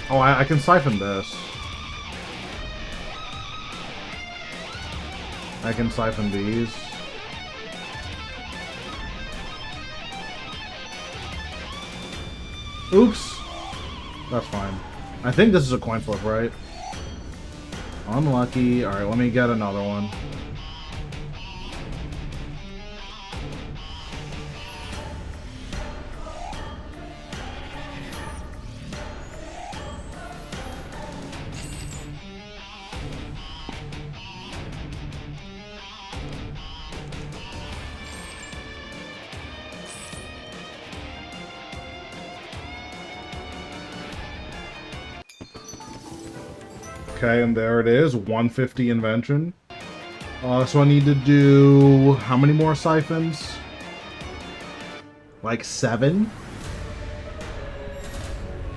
Oh, I can siphon this. I can siphon these. Oops. That's fine. I think this is a coin flip, right? Unlucky. Alright, let me get another one. Okay, and there it is, 150 invention. So I need to do how many more siphons? Like 7?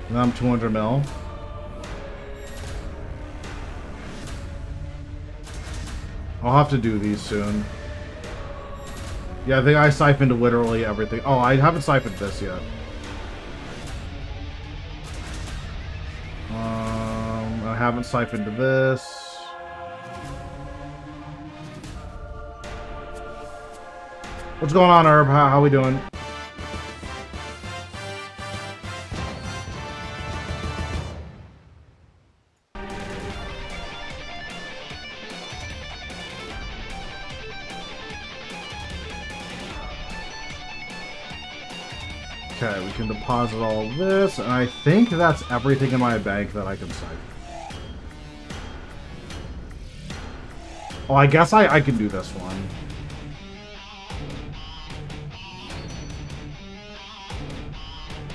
And I'm 200 mil. I'll have to do these soon. Yeah, I think I siphoned literally everything. Oh, I haven't siphoned this yet. I haven't siphoned this. What's going on, Herb? How we doing? Okay, we can deposit all of this, and I think that's everything in my bank that I can siphon. Oh, I guess I can do this one.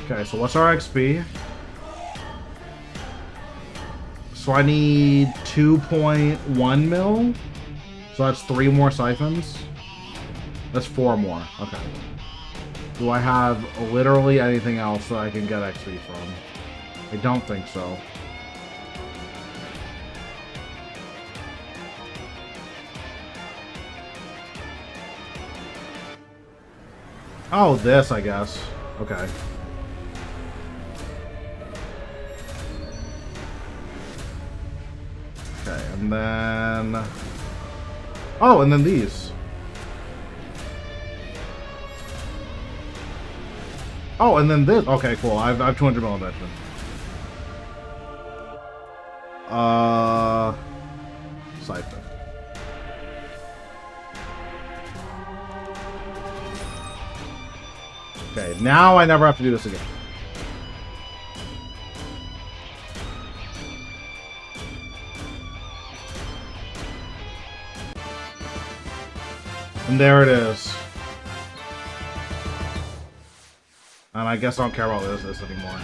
Okay, so what's our XP? So I need 2.1 mil. So that's 3 more siphons. That's 4 more. Okay. Do I have literally anything else that I can get XP from? I don't think so. Oh, this, I guess. Okay. Okay, and then... Oh, and then these. Oh, and then this. Okay, cool. I have 200 mil invention. Siphon. Okay, now I never have to do this again. And there it is. And I guess I don't care about this anymore.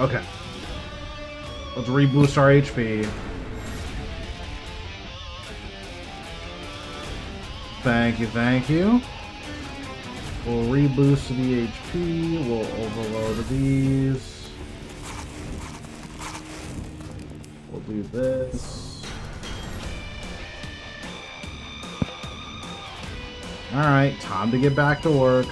Okay. Let's reboost our HP. Thank you, thank you. We'll reboost the HP. We'll overload these. We'll do this. Alright, time to get back to work.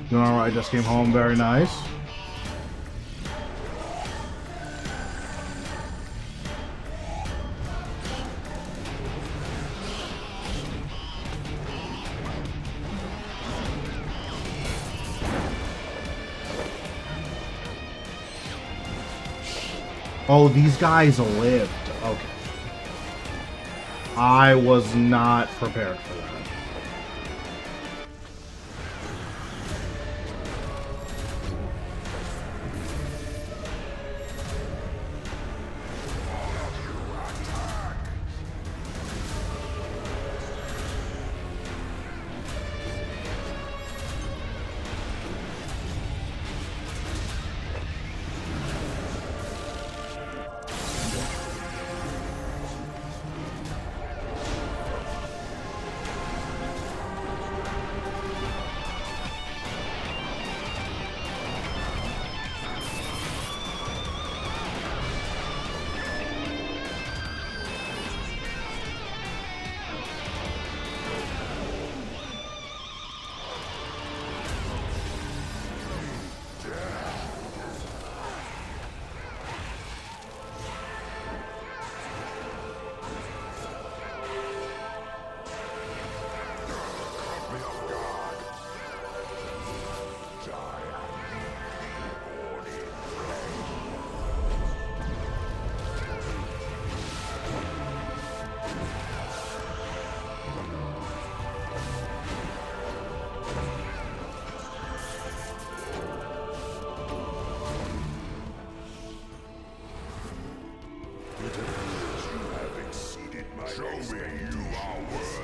Doing alright, just came home, very nice. Oh, these guys lived. Okay. I was not prepared for that. Show me you are worthy.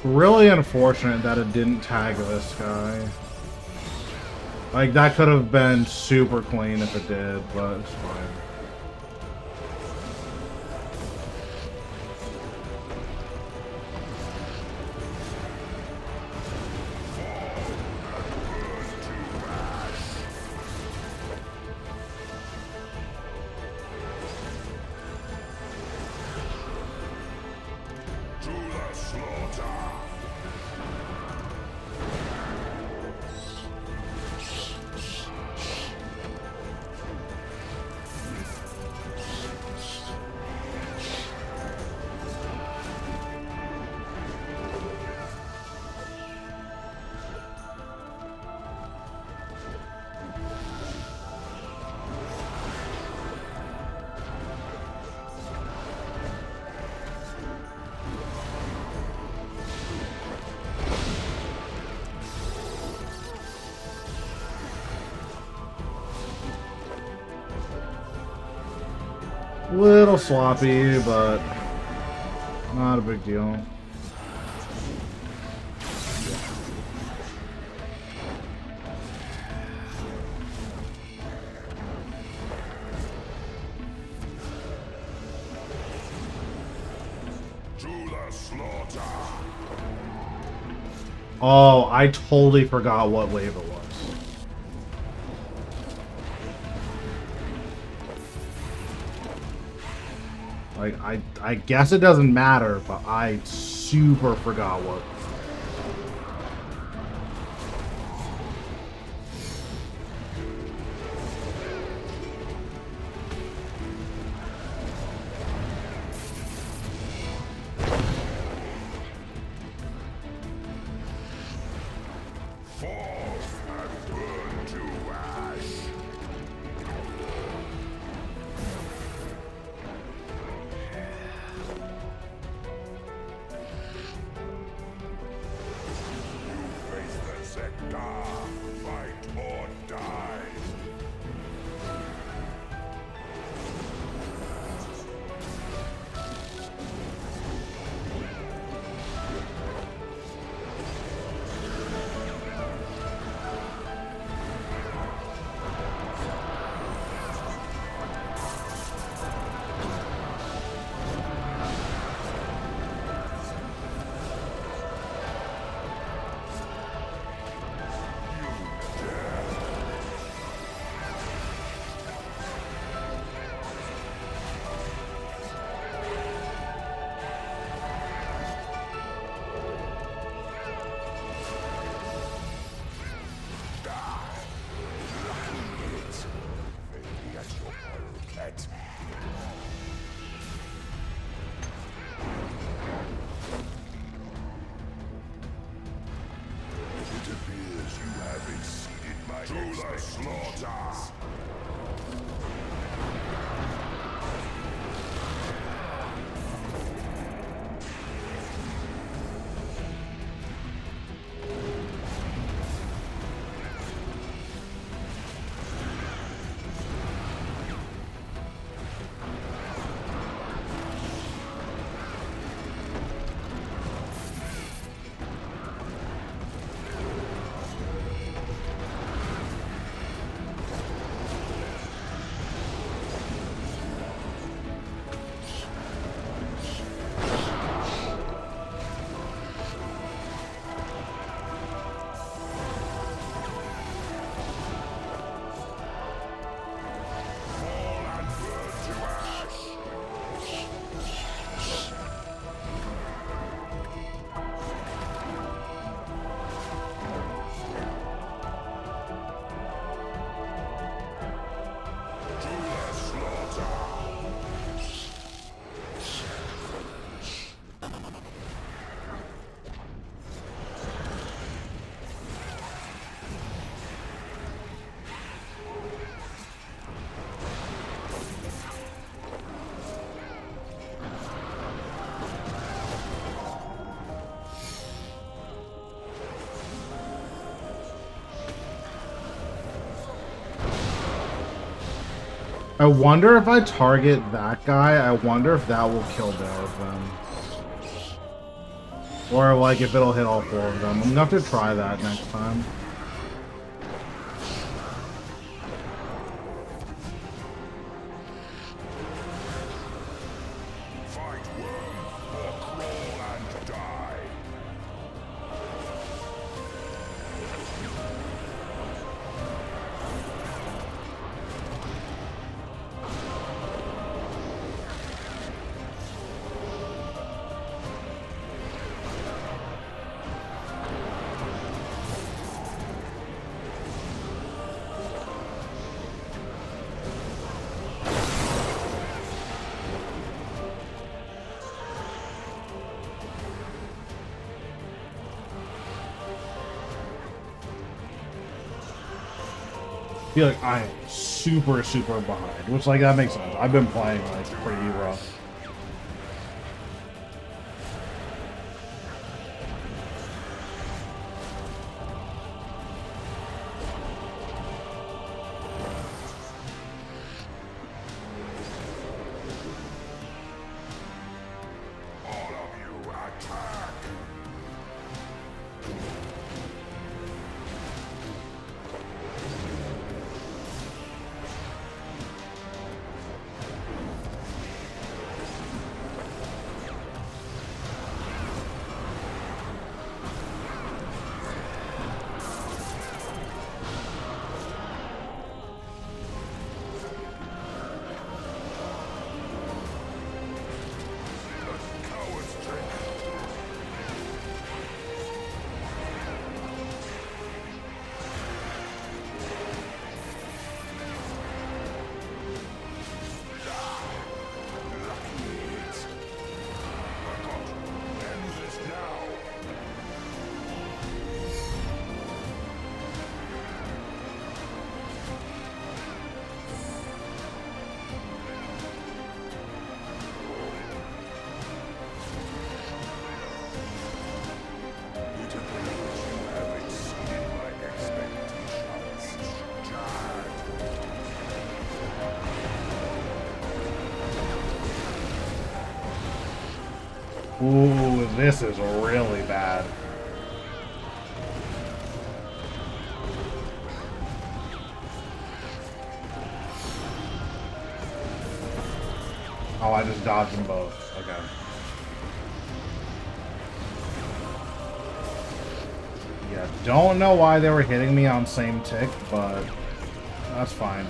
Really unfortunate that it didn't tag this guy. Like, that could have been super clean if it did, but it's fine. To the slaughter. Little sloppy, but not a big deal. To the slaughter. Oh, I totally forgot what wave it was. Like, I guess it doesn't matter, but I super forgot what. Fall and burn to ash. You face the sector. Fight or die. It appears you have exceeded my expectations. I wonder if I target that guy, I wonder if that will kill both of them. Or like if it'll hit all four of them. I'm gonna have to try that next time. Fight worm or crawl and die. I feel like I am super behind, which like that makes sense. I've been playing like pretty rough. Ooh, this is really bad. Oh, I just dodged them both. Okay. Yeah, don't know why they were hitting me on same tick, but that's fine.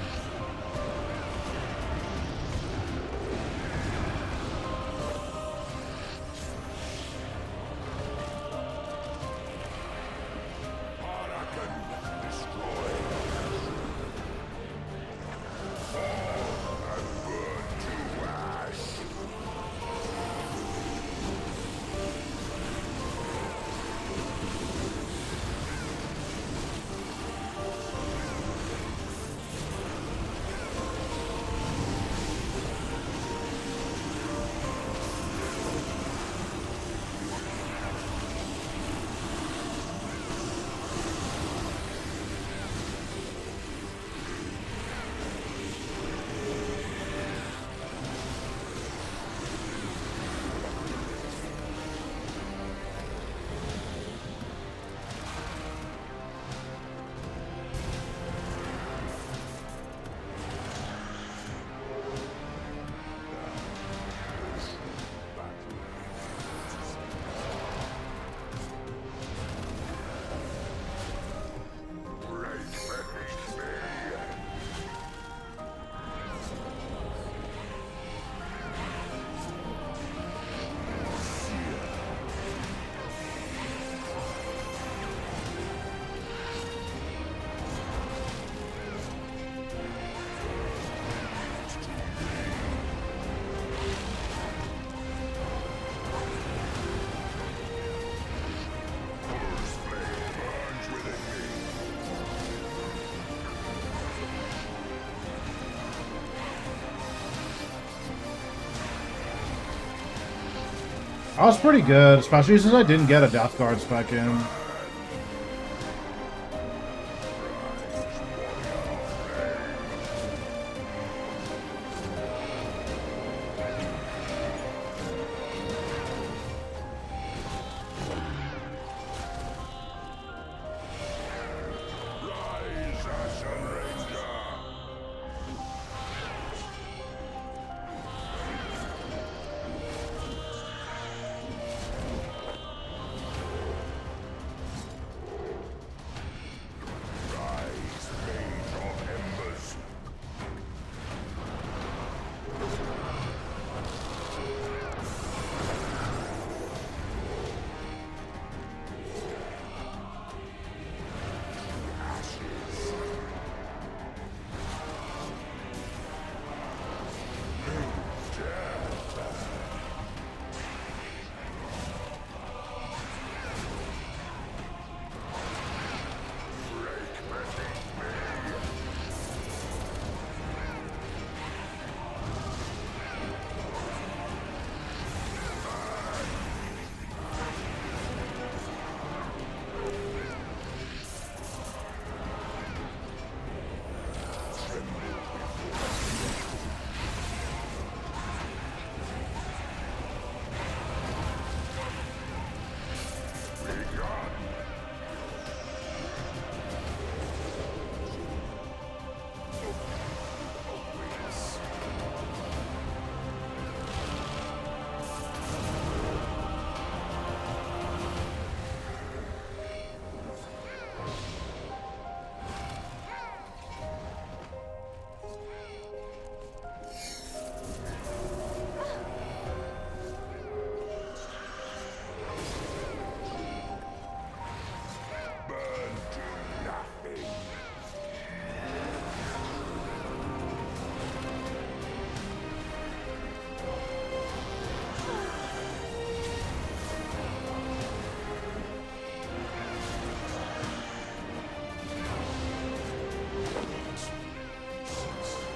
That was pretty good, especially since I didn't get a Death Guard spec in.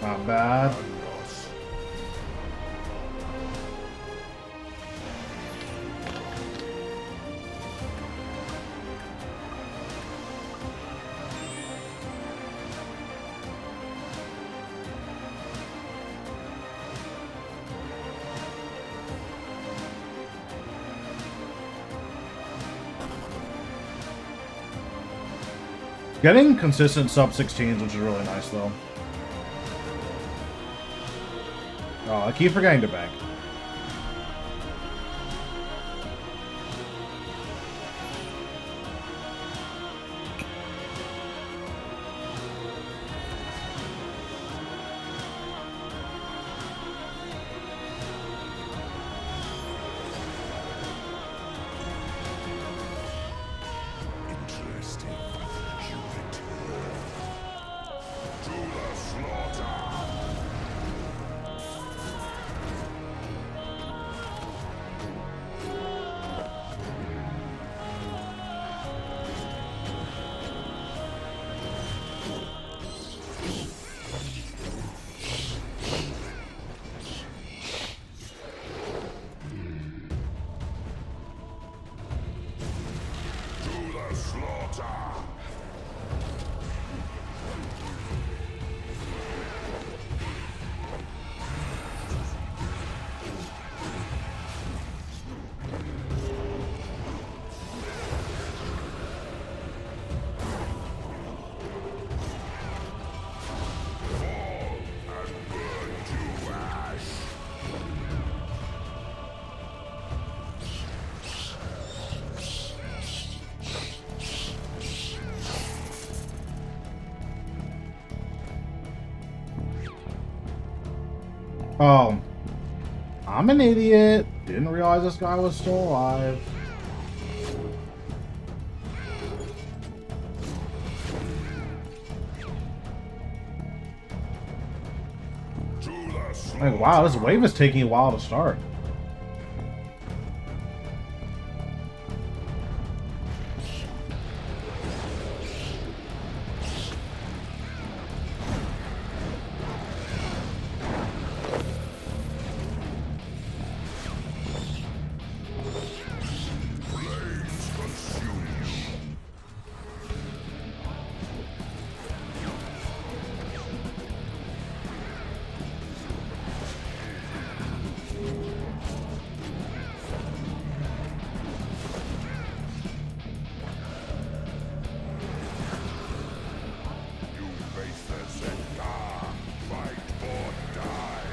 Not bad. Getting consistent sub 16s, which is really nice, though. Oh, I keep forgetting to bank. Interesting. You return to the slaughter. To the slaughter. Oh. I'm an idiot. Didn't realize this guy was still alive. To the slaughter. Like, wow, this wave is taking a while to start. Flames consume you. You face the Zendar. Fight or die.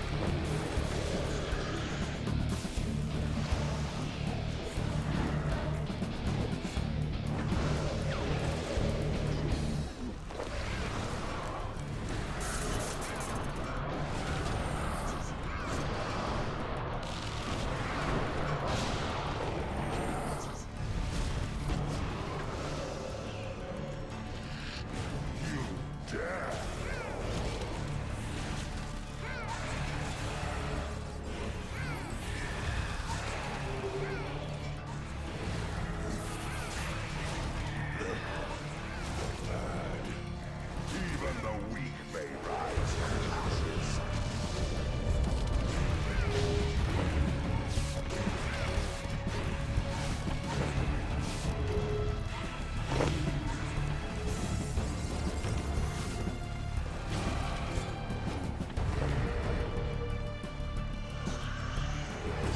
You dare. Even the weak may rise from ashes.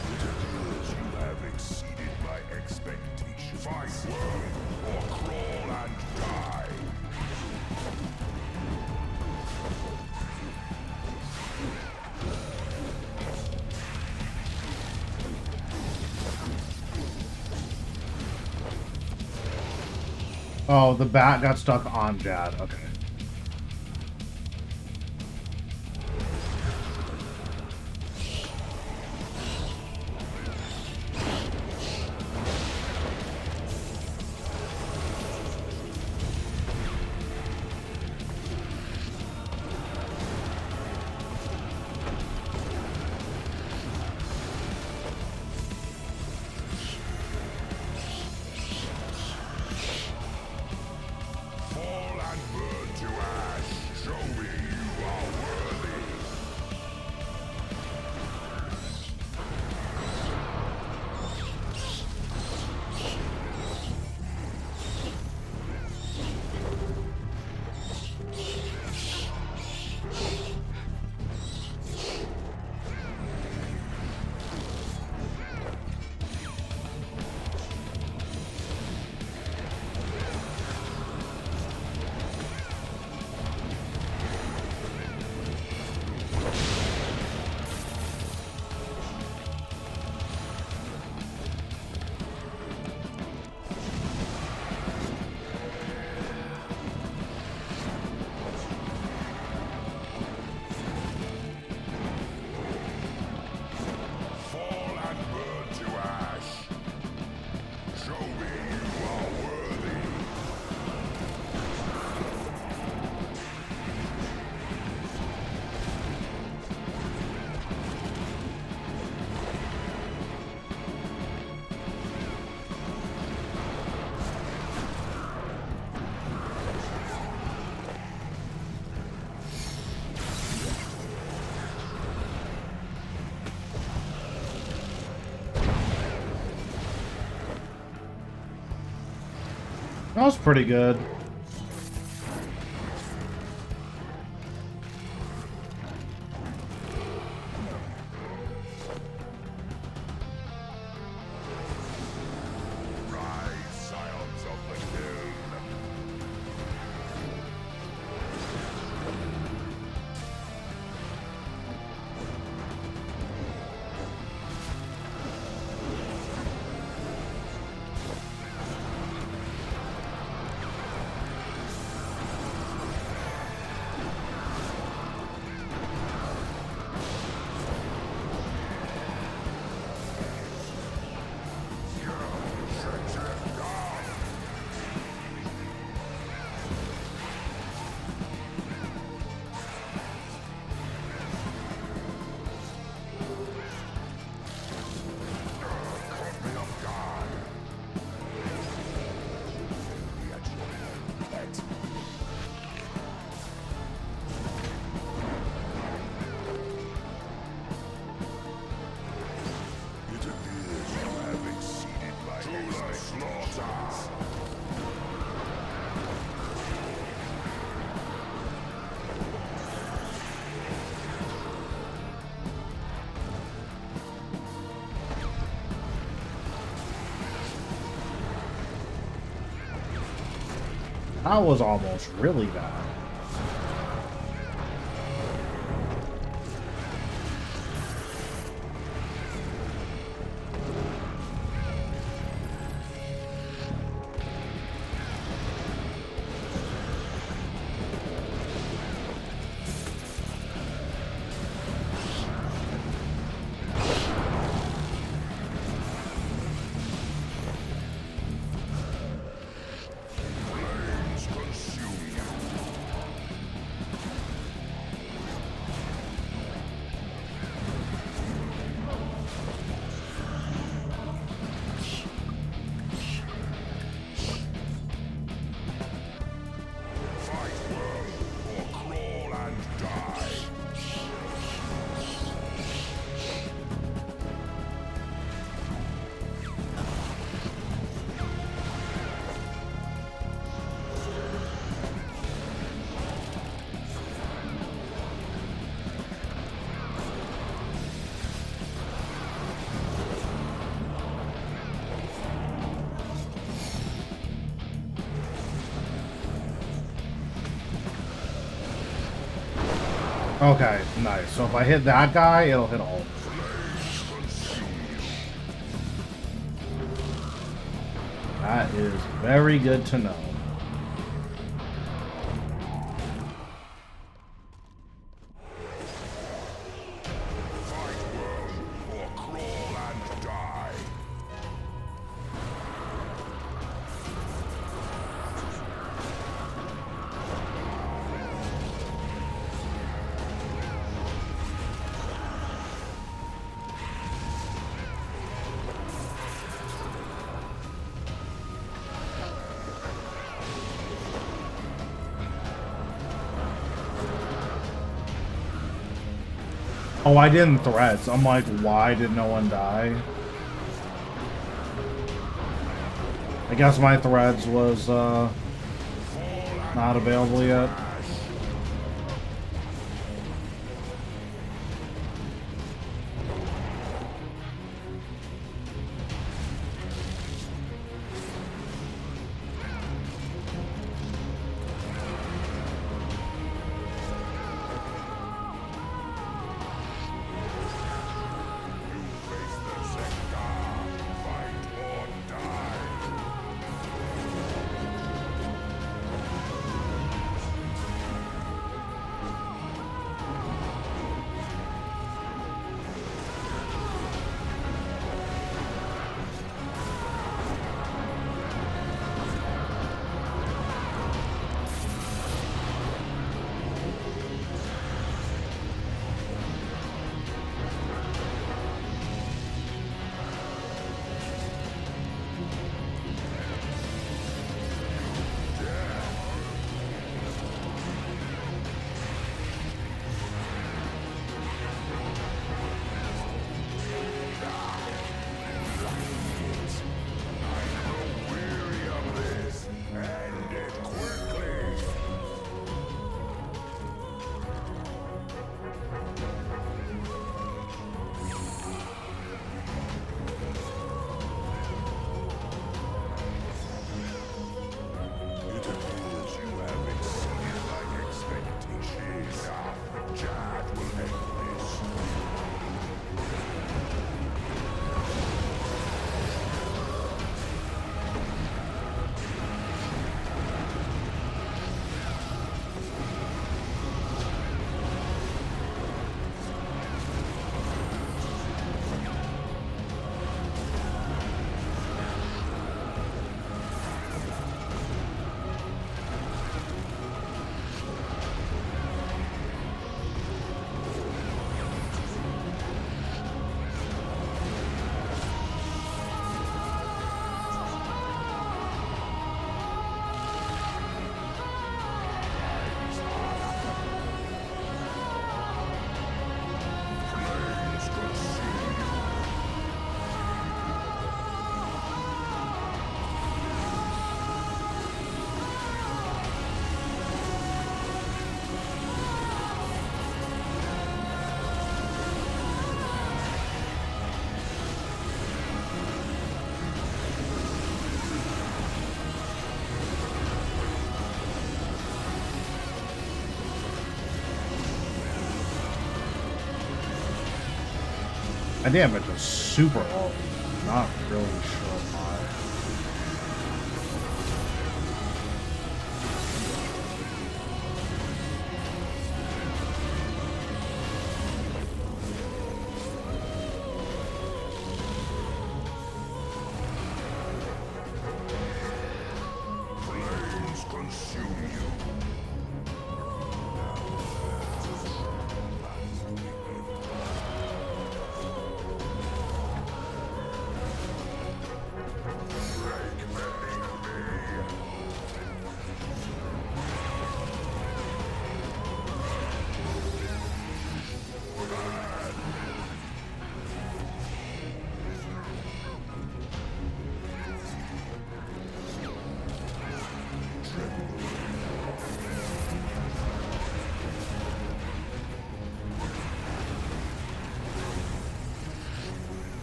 It appears you have exceeded my expectations. Fight well or crawl and die. Oh, the bat got stuck on Jad. Okay. Fall and burn That was pretty good. Rise, scions of the Kid. It appears you have exceeded my expectations. That was almost really bad. Flames consume you. Fight well, or crawl and die. Okay, nice. So if I hit that guy, it'll hit all. Flames consume you. That is very good to know. Fight well, or crawl and die. Oh, I didn't threats. I'm like, why did no one die? I guess my threads was not available yet. Face the sector. Fight or die. My damage is super low. Not really sure why. Flames consume you.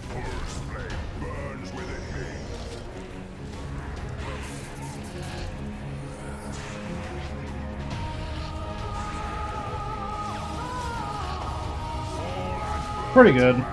Force flame burns within me. Pretty good.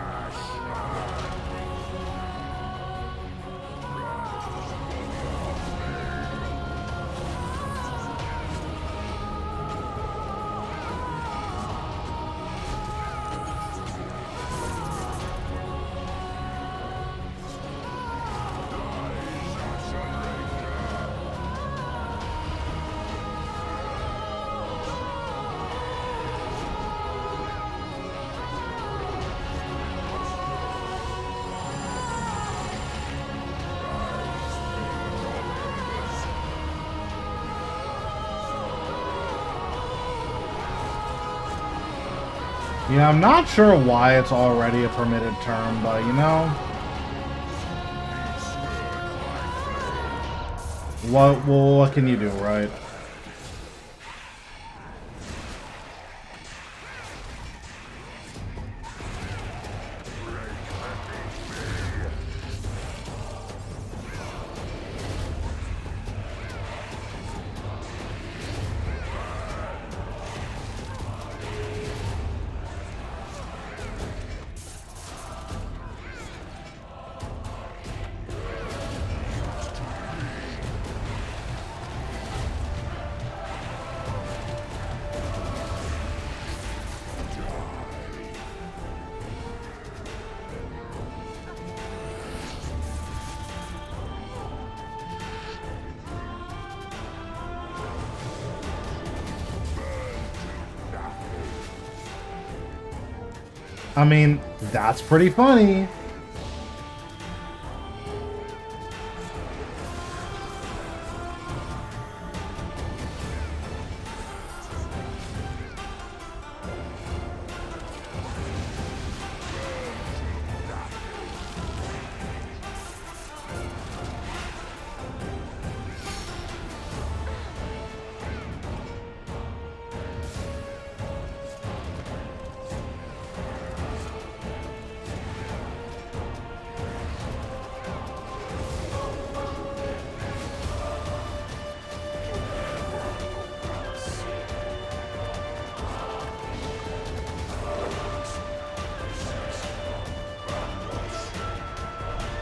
Yeah, I'm not sure why it's already a permitted term, but you know, what can you do, right? I mean, that's pretty funny.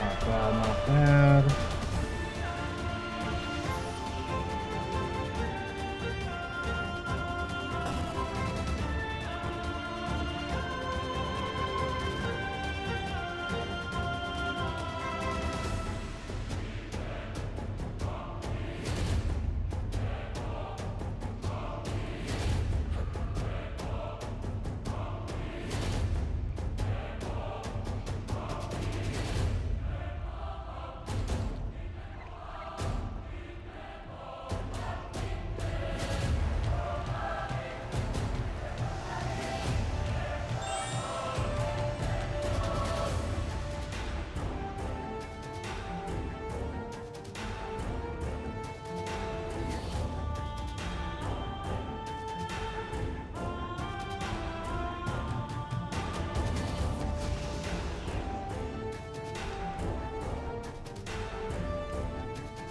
Not bad, not bad.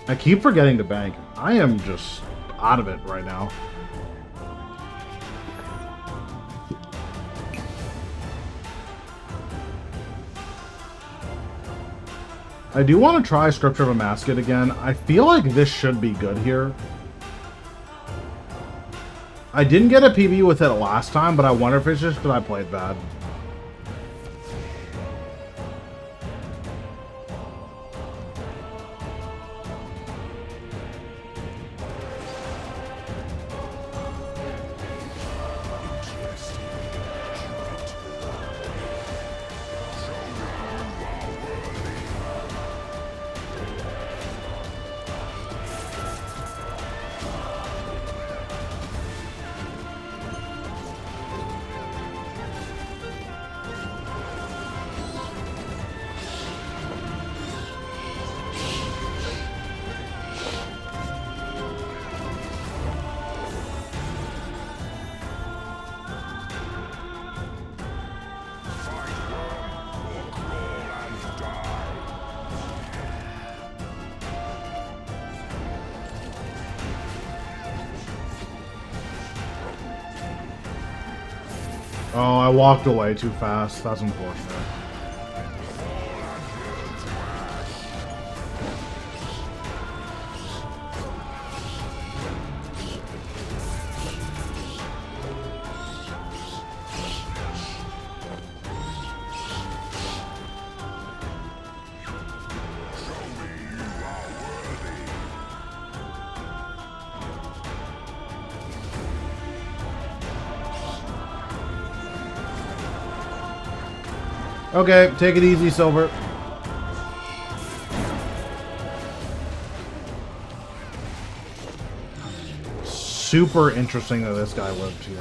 I keep forgetting to bank. I am just out of it right now. I do want to try Scripture of a Masket again. I feel like this should be good here. I didn't get a PB with it last time, but I wonder if it's just because I played bad. Oh, I walked away too fast. That's unfortunate. Okay, take it easy, Silver. Super interesting that this guy lived here.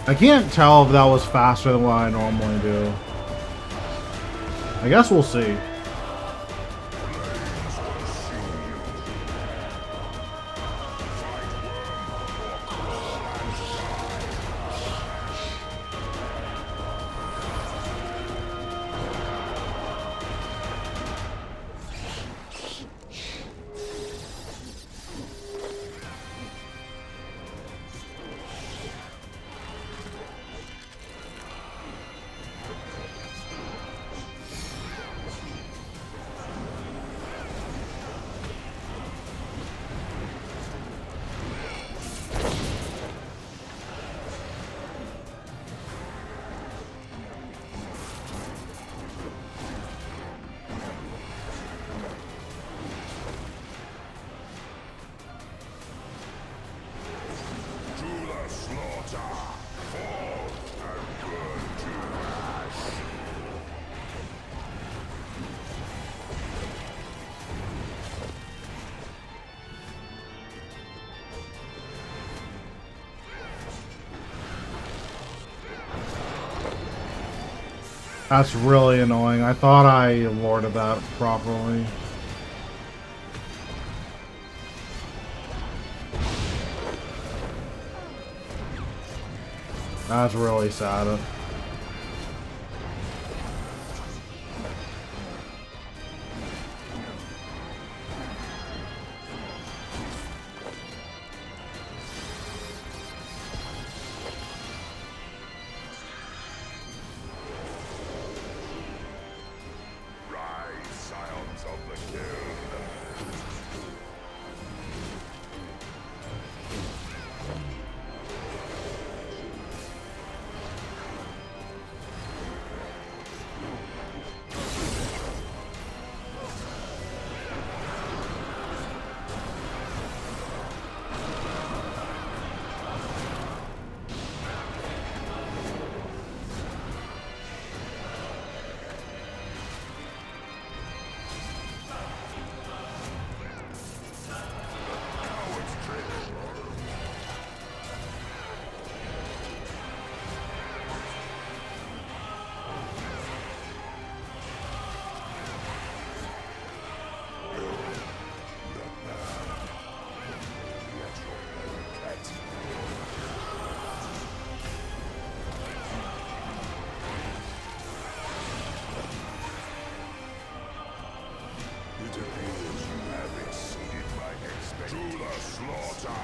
I can't tell if that was faster than what I normally do. I guess we'll see. That's really annoying. I thought I worded that properly. That's really sad. Rise, scions of the guild. It appears you have exceeded my expectations. To the slaughter!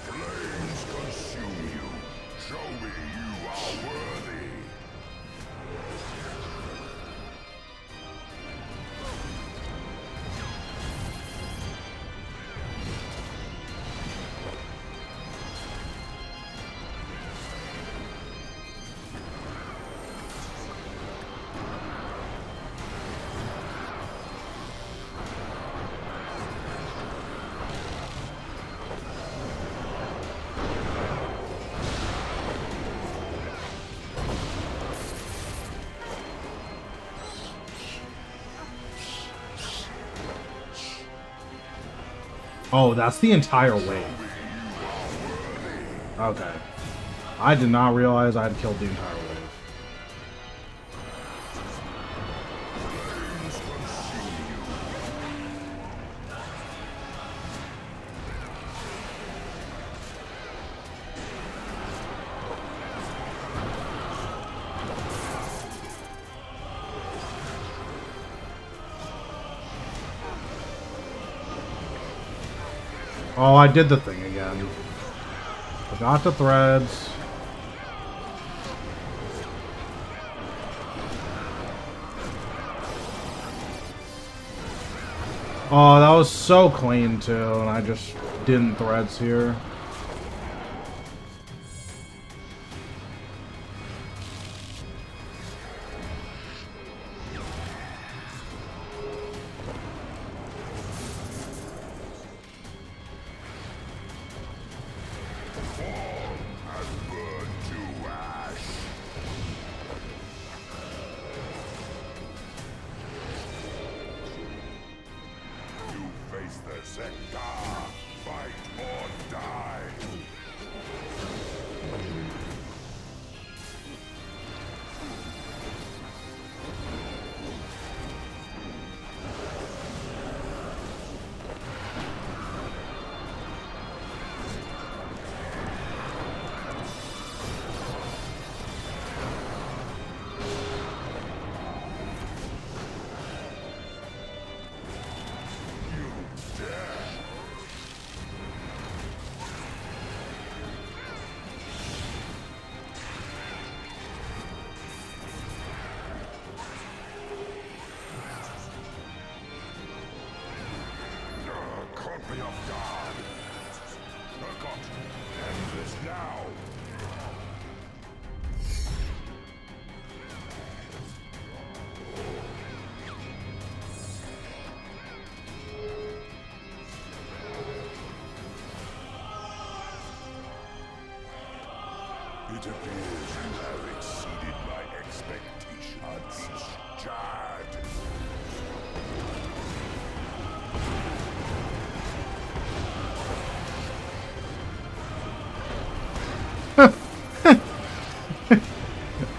Flames consume you. Show me you are worthy. Oh, that's the entire wave. Okay. I did not realize I had killed the entire wave. Oh, I did the thing again. Forgot the threads. Oh, that was so clean too, and I just didn't threads here. Face the Zekar. Fight or die.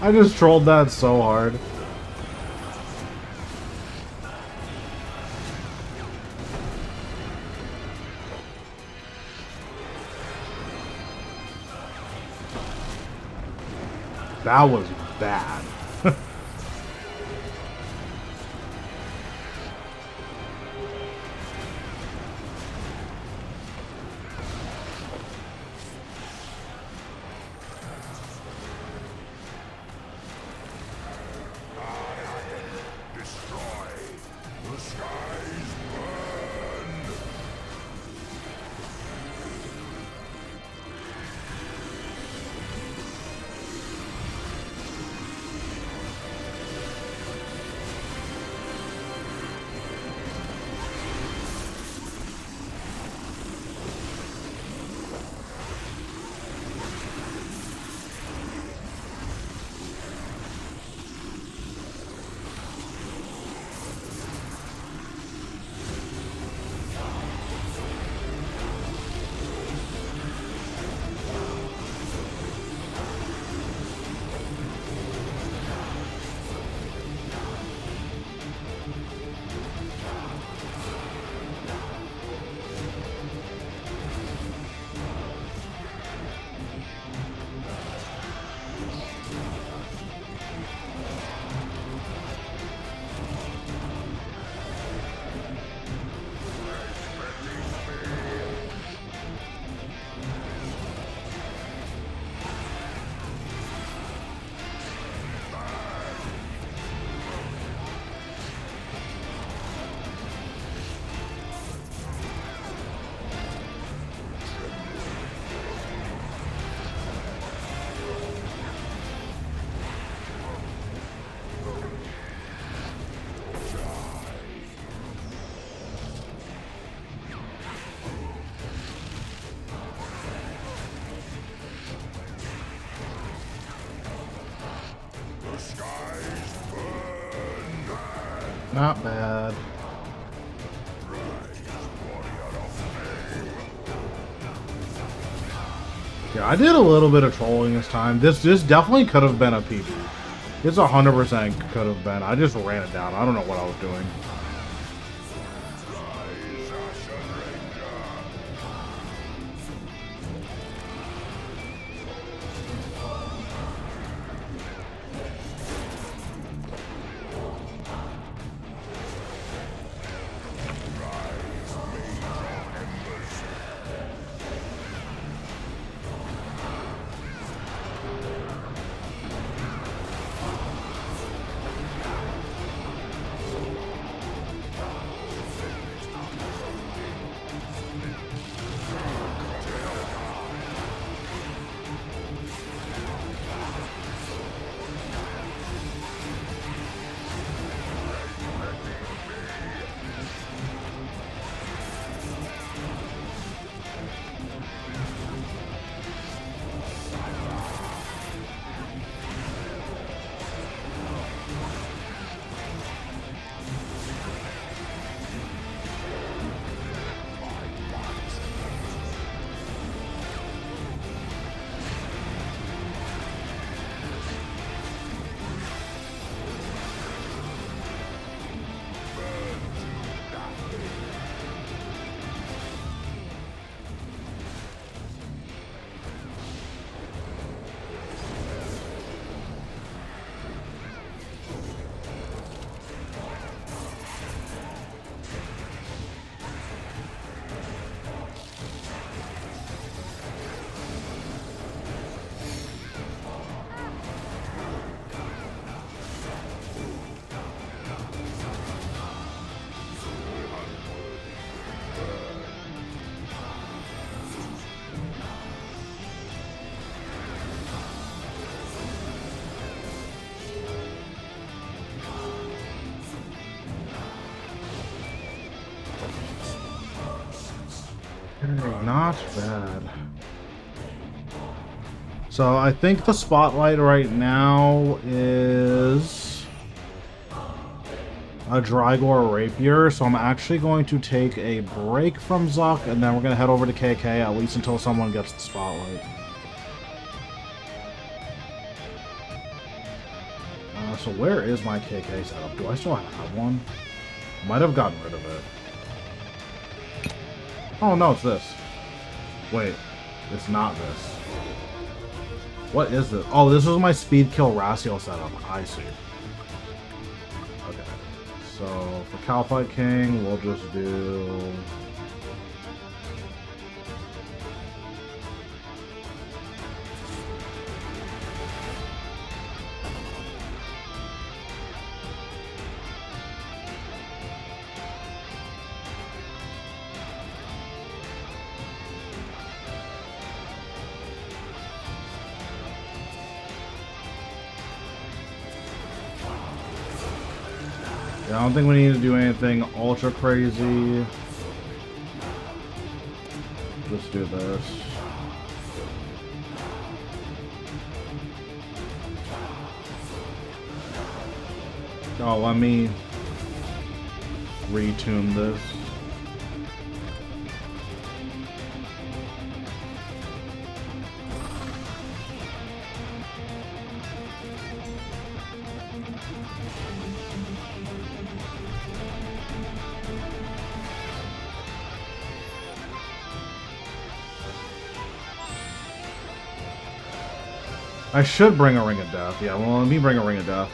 I just trolled that so hard. That was bad. Destroy. The skies burn. Not bad. Yeah, I did a little bit of trolling this time. This definitely could have been a PB. This 100% could have been. I just ran it down. I don't know what I was doing. Not bad. So I think the spotlight right now is a Drygor Rapier, so I'm actually going to take a break from Zuck, and then we're going to head over to KK, at least until someone gets the spotlight. So where is my KK setup? Do I still have one? Might have gotten rid of it. Oh no, it's this. Wait, it's not this. What is this? Oh, this was my speed kill Raciel setup. I see. Okay. So for Calfight King, we'll just do... Yeah, I don't think we need to do anything ultra crazy. Just do this. Oh, let me retune this. I should bring a Ring of Death. Yeah, well, let me bring a Ring of Death.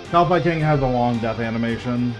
Calfight King has a long death animation.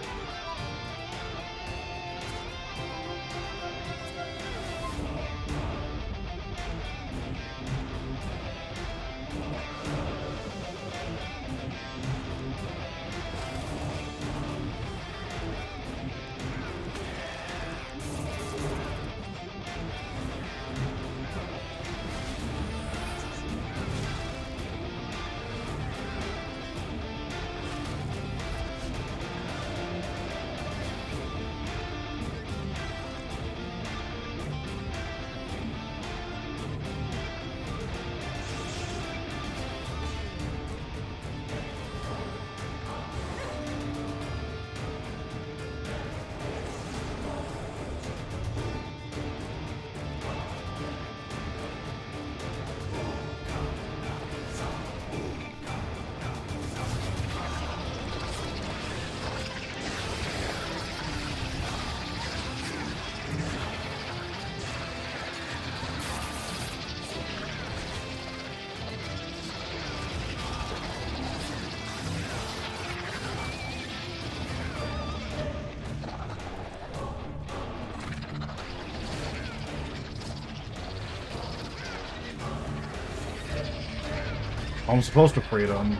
I'm supposed to free them.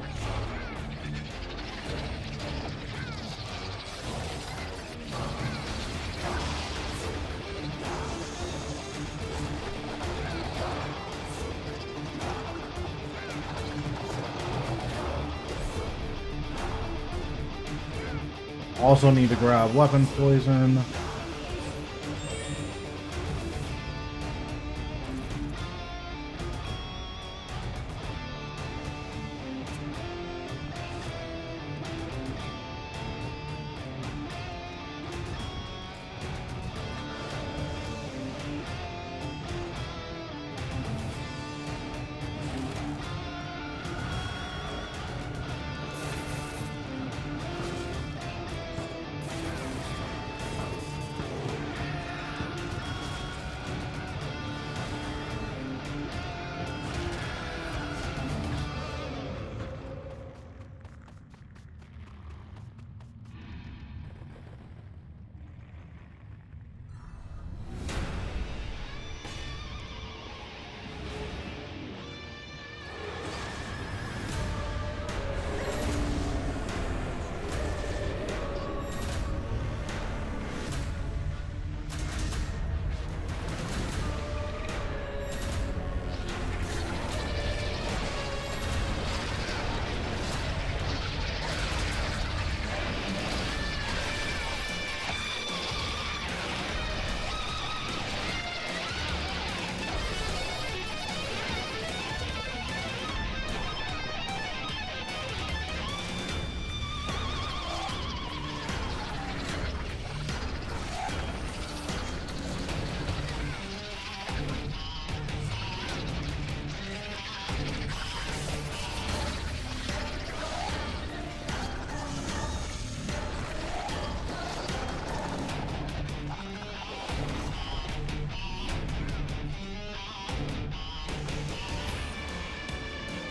Also need to grab weapon poison.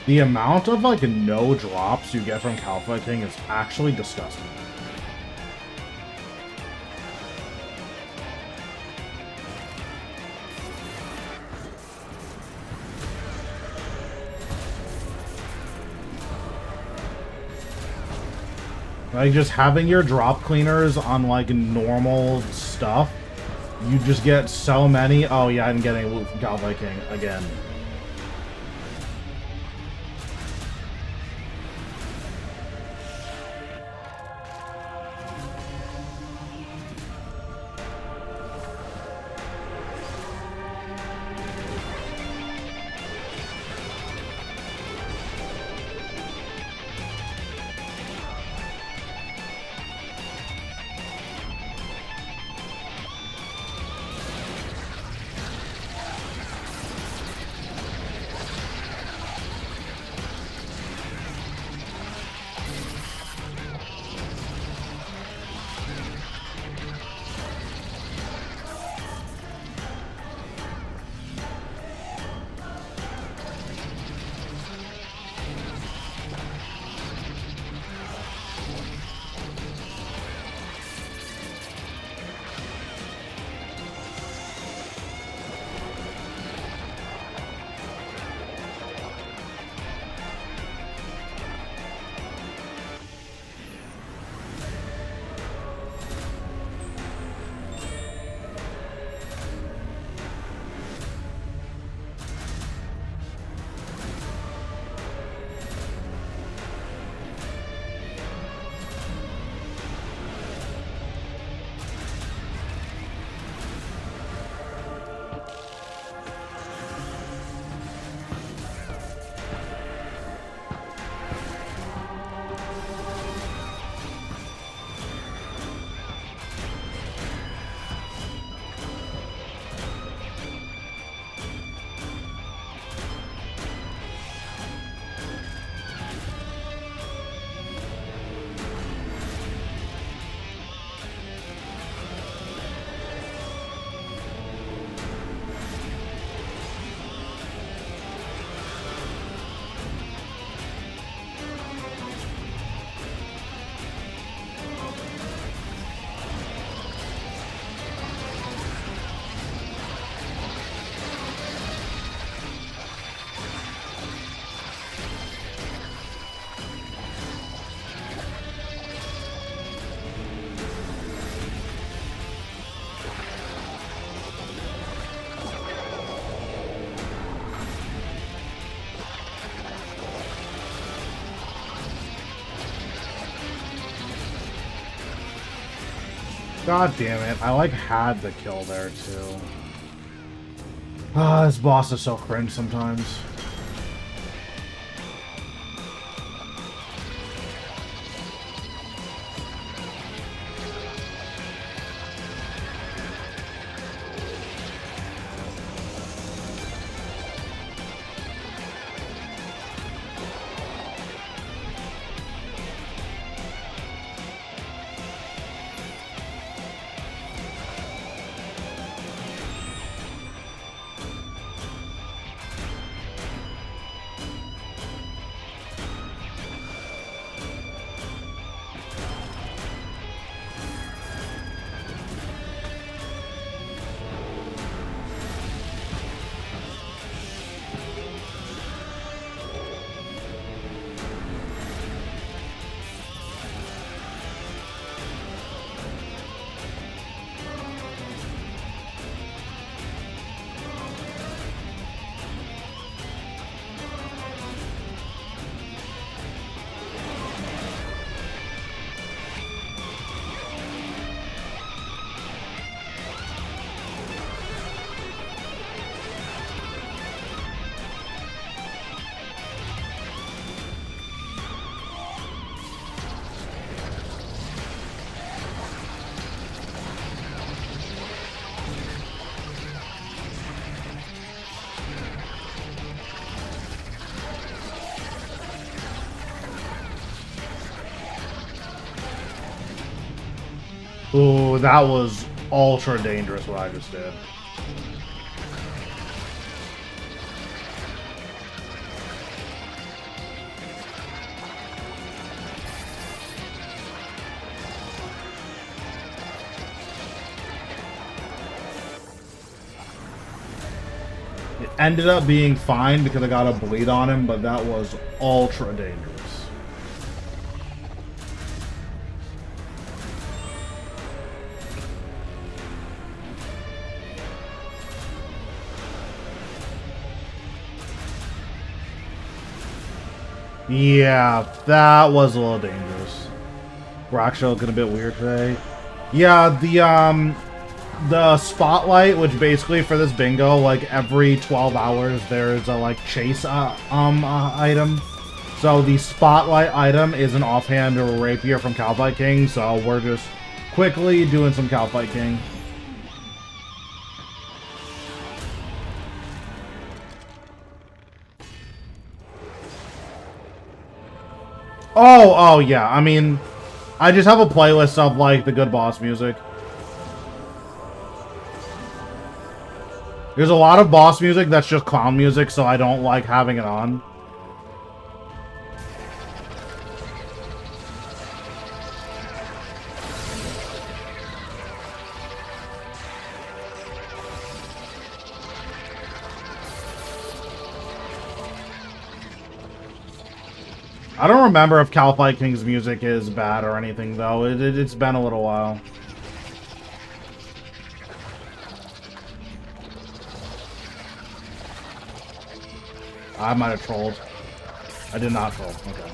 The amount of, like, no drops you get from Calpha King is actually disgusting. Like, just having your drop cleaners on, like, normal stuff, you just get so many. Oh, yeah, I'm getting loot from Calpha King again. God damn it. I, like, had the kill there, too. Ah, this boss is so cringe sometimes. Ooh, that was ultra dangerous what I just did. ended up being fine because I got a bleed on him, but that was ultra dangerous. Yeah, that was a little dangerous. Raksha looking a bit weird today. Yeah, the spotlight, which basically for this bingo, like every 12 hours there's a like chase item. So the spotlight item is an offhand rapier from Calfight King, so we're just quickly doing some Calfight King. Oh yeah, I mean, I just have a playlist of like the good boss music. There's a lot of boss music that's just clown music, so I don't like having it on. I don't remember if Calfight King's music is bad or anything, though. It's been a little while. I might have trolled. I did not troll. Okay.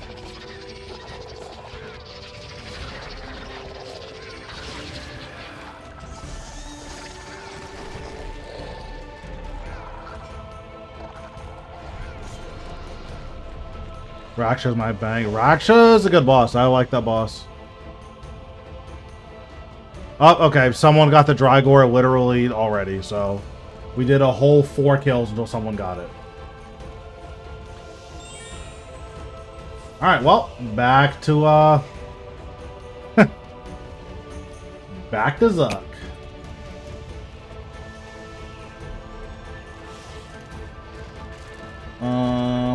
Raksha's my bang. Raksha's a good boss. I like that boss. Oh, okay. Someone got the Drygore literally already, so we did a whole 4 kills until someone got it. Alright, well, back to, back to Zuck.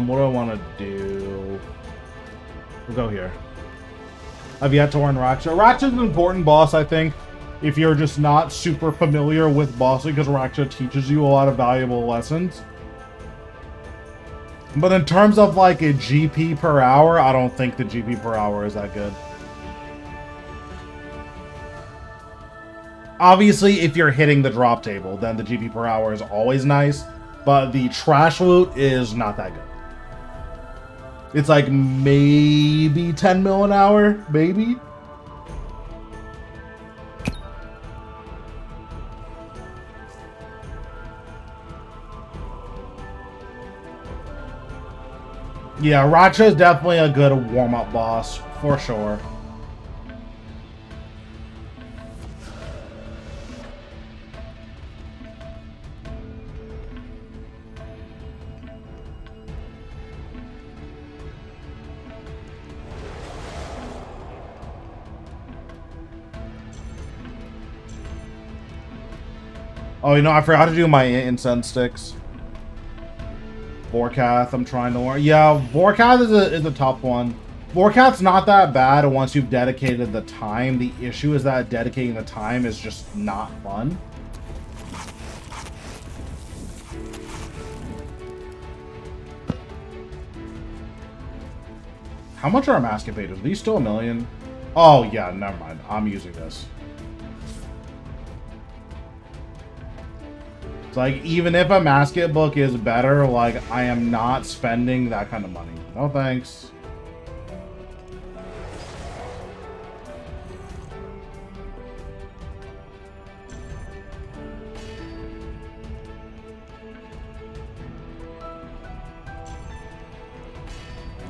What do I want to do? We'll go here. I've yet to learn Raksha. Raksha's an important boss, I think, if you're just not super familiar with bossing, because Raksha teaches you a lot of valuable lessons. But in terms of like a GP per hour, I don't think the GP per hour is that good. Obviously, if you're hitting the drop table, then the GP per hour is always nice, but the trash loot is not that good. It's like maybe 10 mil an hour, maybe. Yeah, Raksha is definitely a good warm-up boss, for sure. Oh, you know, I forgot to do my incense sticks. Vorkath, I'm trying to learn. Yeah, Vorkath is a tough one. Vorkath's not that bad once you've dedicated the time. The issue is that dedicating the time is just not fun. How much are Emascipators? Are these still 1 million? Oh, yeah, never mind. I'm using this. It's like, even if a Masket book is better, like, I am not spending that kind of money. No thanks.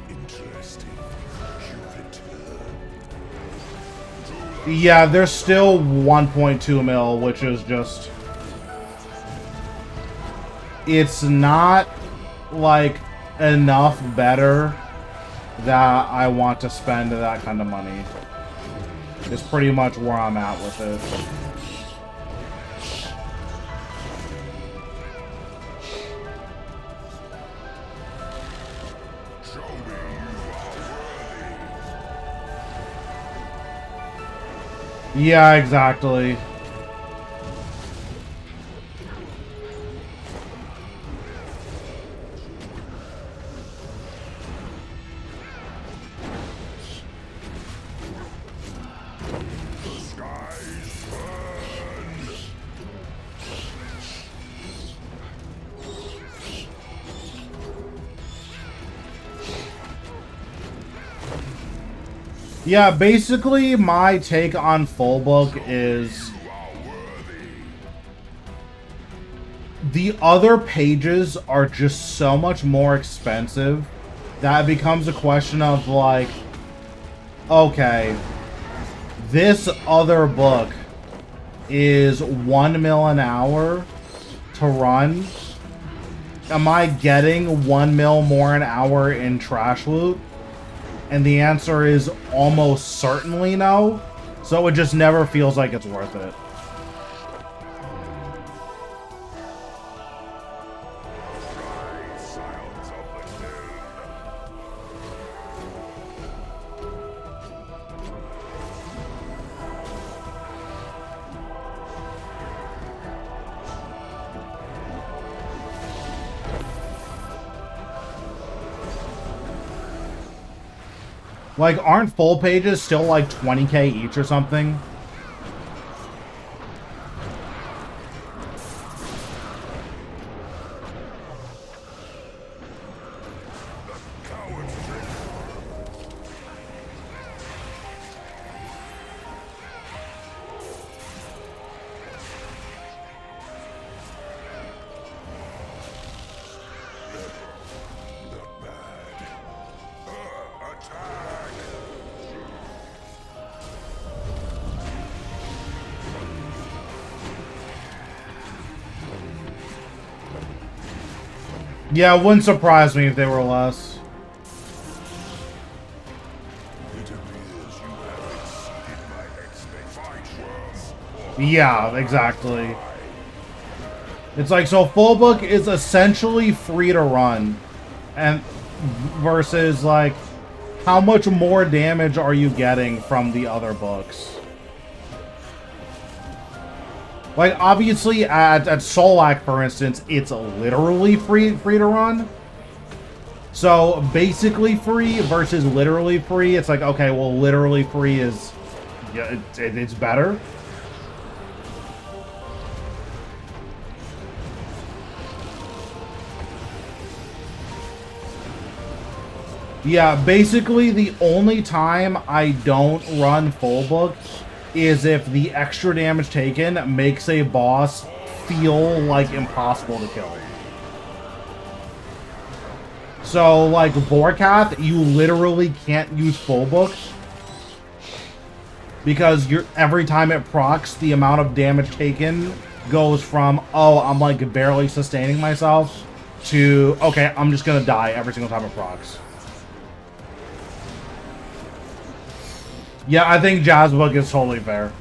Interesting. Yeah, there's still 1.2 mil, which is just... It's not, like, enough better that I want to spend that kind of money. It's pretty much where I'm at with it. Yeah, exactly. skies burn. Yeah, basically my take on full book is the other pages are just so much more expensive that it becomes a question of like, okay, this other book is 1 mil an hour to run. Am I getting 1 mil more an hour in trash loot? And the answer is almost certainly no. So it just never feels like it's worth it. Like, aren't full pages still like 20k each or something? Yeah, it wouldn't surprise me if they were less. It appears you have exceeded my expectations. Yeah, exactly. It's like, so full book is essentially free to run. And versus like, how much more damage are you getting from the other books? Like, obviously, at Solak, for instance, it's literally free to run. So, basically free versus literally free, it's like, okay, well, literally free is... yeah, it's better. Yeah, basically, the only time I don't run full book is if the extra damage taken makes a boss feel like impossible to kill. So, like, Vorkath, you literally can't use full book because every time it procs, the amount of damage taken goes from, oh, I'm like barely sustaining myself, to, okay, I'm just gonna die every single time it procs. Yeah, I think Jazz book is totally fair.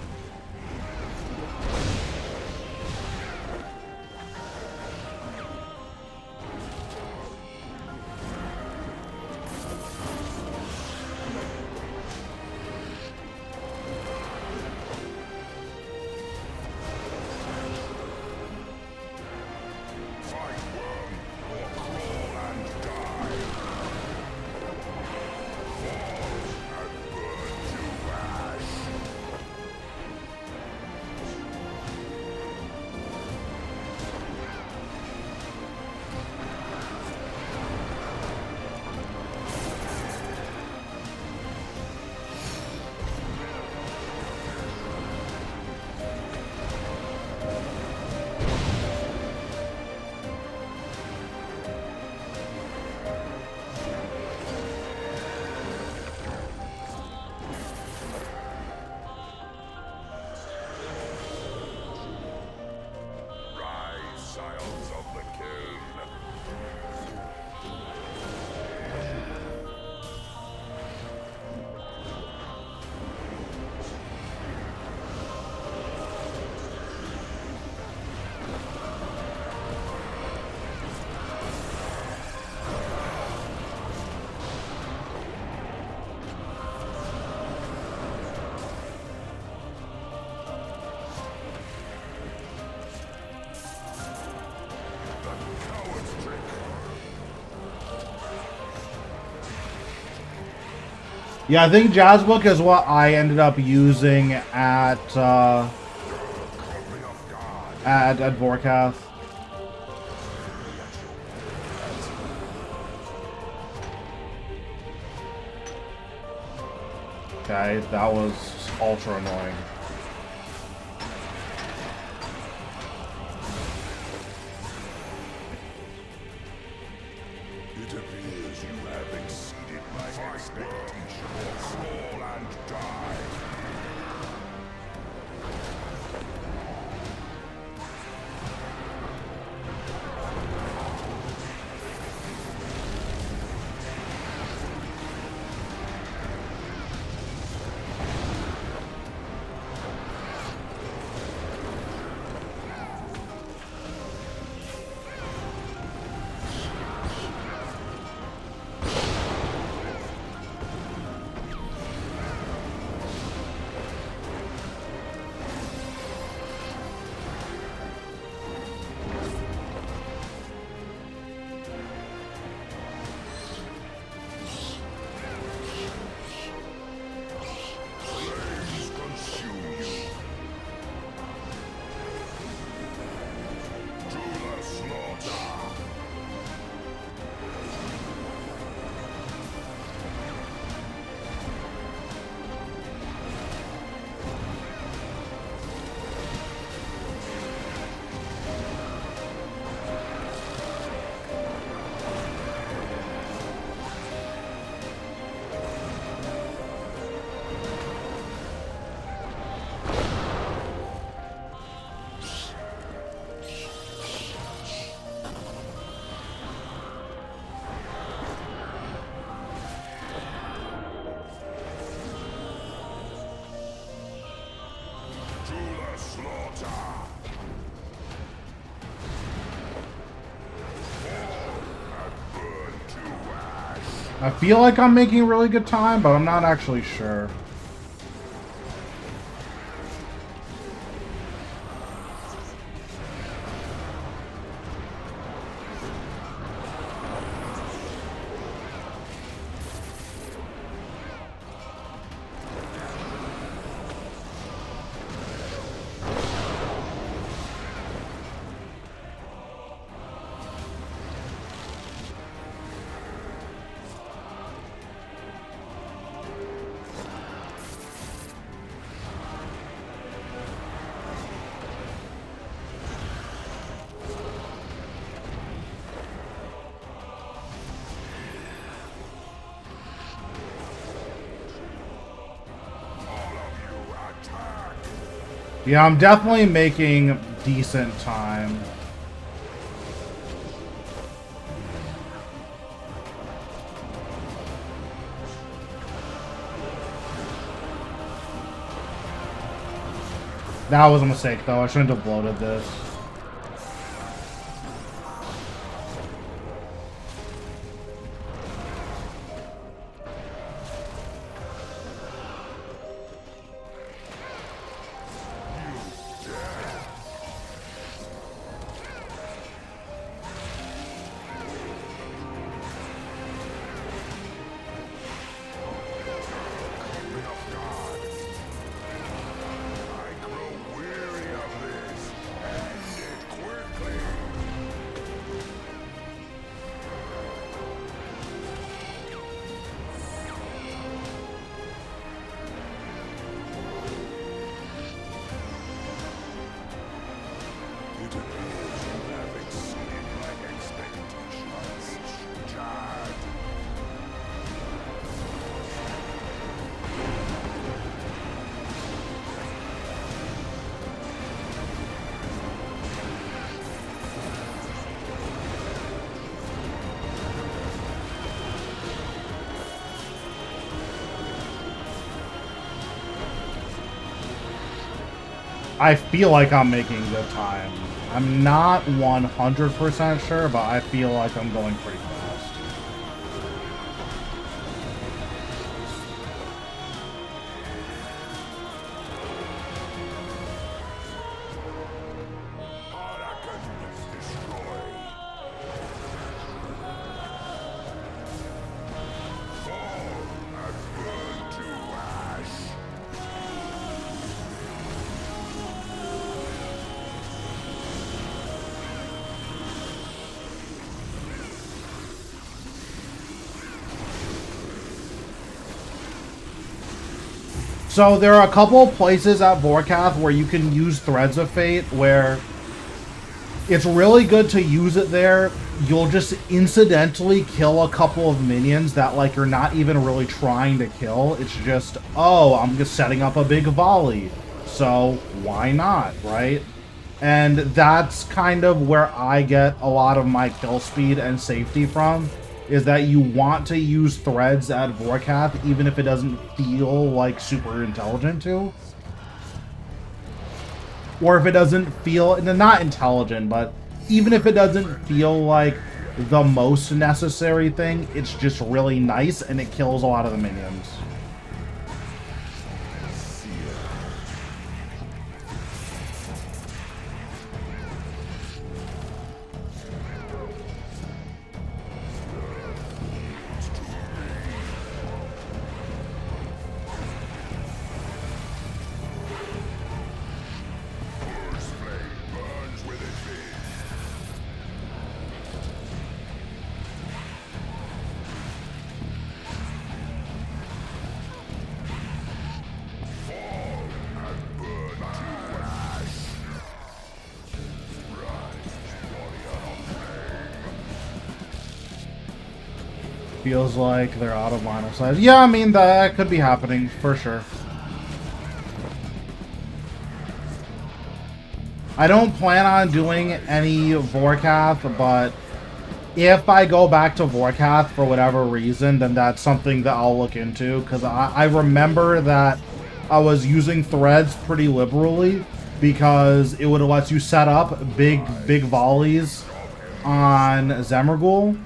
Yeah, I think Jazz Book is what I ended up using at Vorkath. Okay, that was ultra annoying. It appears you have exceeded my expectation. Crawl and die. Flames consume you. To the slaughter. To the slaughter. Burn to ash. I feel like I'm making really good time, but I'm not actually sure. Yeah, I'm definitely making decent time. That was a mistake, though. I shouldn't have bloated this. I grow weary of this. End it quickly. It appears you have exceeded my expectations. Jad. I feel like I'm making good time. I'm not 100% sure, but I feel like I'm going pretty fast. Harakan is destroyed. Fall and burn So there are a couple of places at Vorkath where you can use Threads of Fate where it's really good to use it there. You'll just incidentally kill a couple of minions that like you're not even really trying to kill. It's just, oh, I'm just setting up a big volley. So why not, right? And that's kind of where I get a lot of my kill speed and safety from, is that you want to use threads at Vorkath even if it doesn't feel like super intelligent to. Or if it doesn't feel, not intelligent, but even if it doesn't feel like the most necessary thing, it's just really nice and it kills a lot of the minions. Feels like they're out of line of sight. Yeah, I mean, that could be happening, for sure. I don't plan on doing any Vorkath, but if I go back to Vorkath for whatever reason, then that's something that I'll look into, because I remember that I was using threads pretty liberally, because it would let you set up big volleys on Zemergul,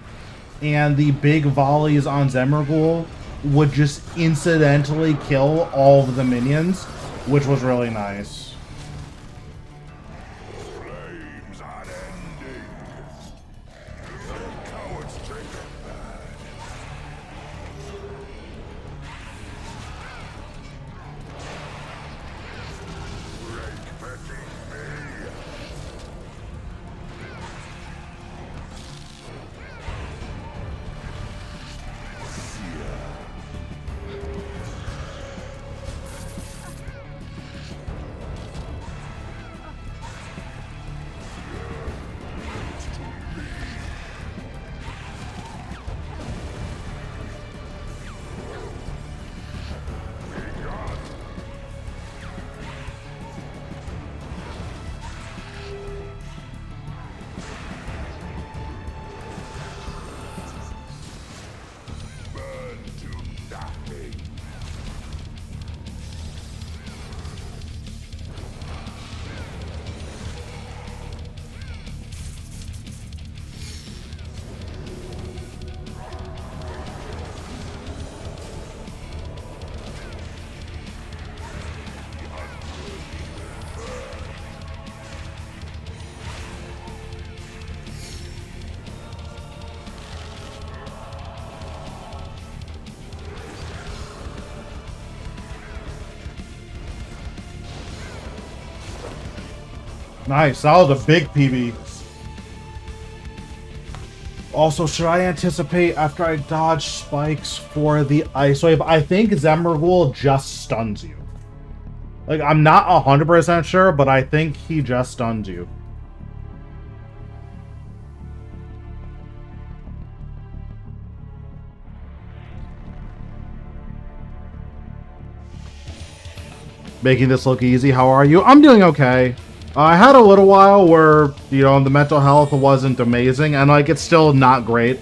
and the big volleys on Zemergul would just incidentally kill all of the minions, which was really nice. Flames unending. The cowards drink it bad. Break beneath me. Burn to nothing. Nice, that was a big PB. Also, should I anticipate after I dodge spikes for the ice wave? I think Zemergul just stuns you. Like, I'm not 100% sure, but I think he just stuns you. Making this look easy, how are you? I'm doing okay. I had a little while where, you know, the mental health wasn't amazing, and, like, it's still not great.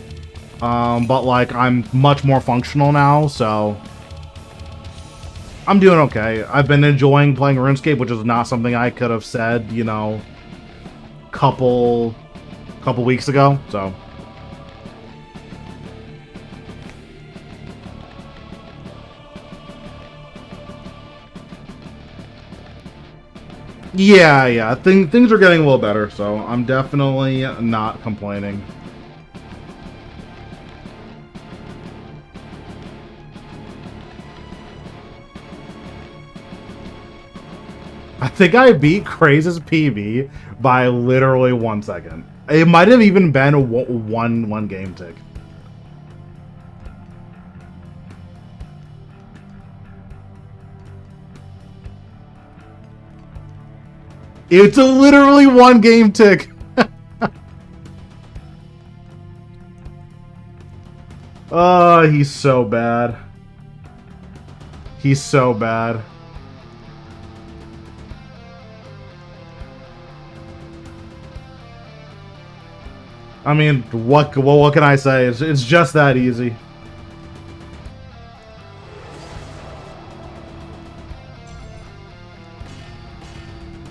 But, like, I'm much more functional now, so I'm doing okay. I've been enjoying playing RuneScape, which is not something I could have said, you know, couple weeks ago, so. Yeah, things are getting a little better, so I'm definitely not complaining. I think I beat Craze's PB by literally 1 second. It might have even been one game tick. It's a literally one game tick. Oh, he's so bad. He's so bad. I mean, what can I say? It's just that easy.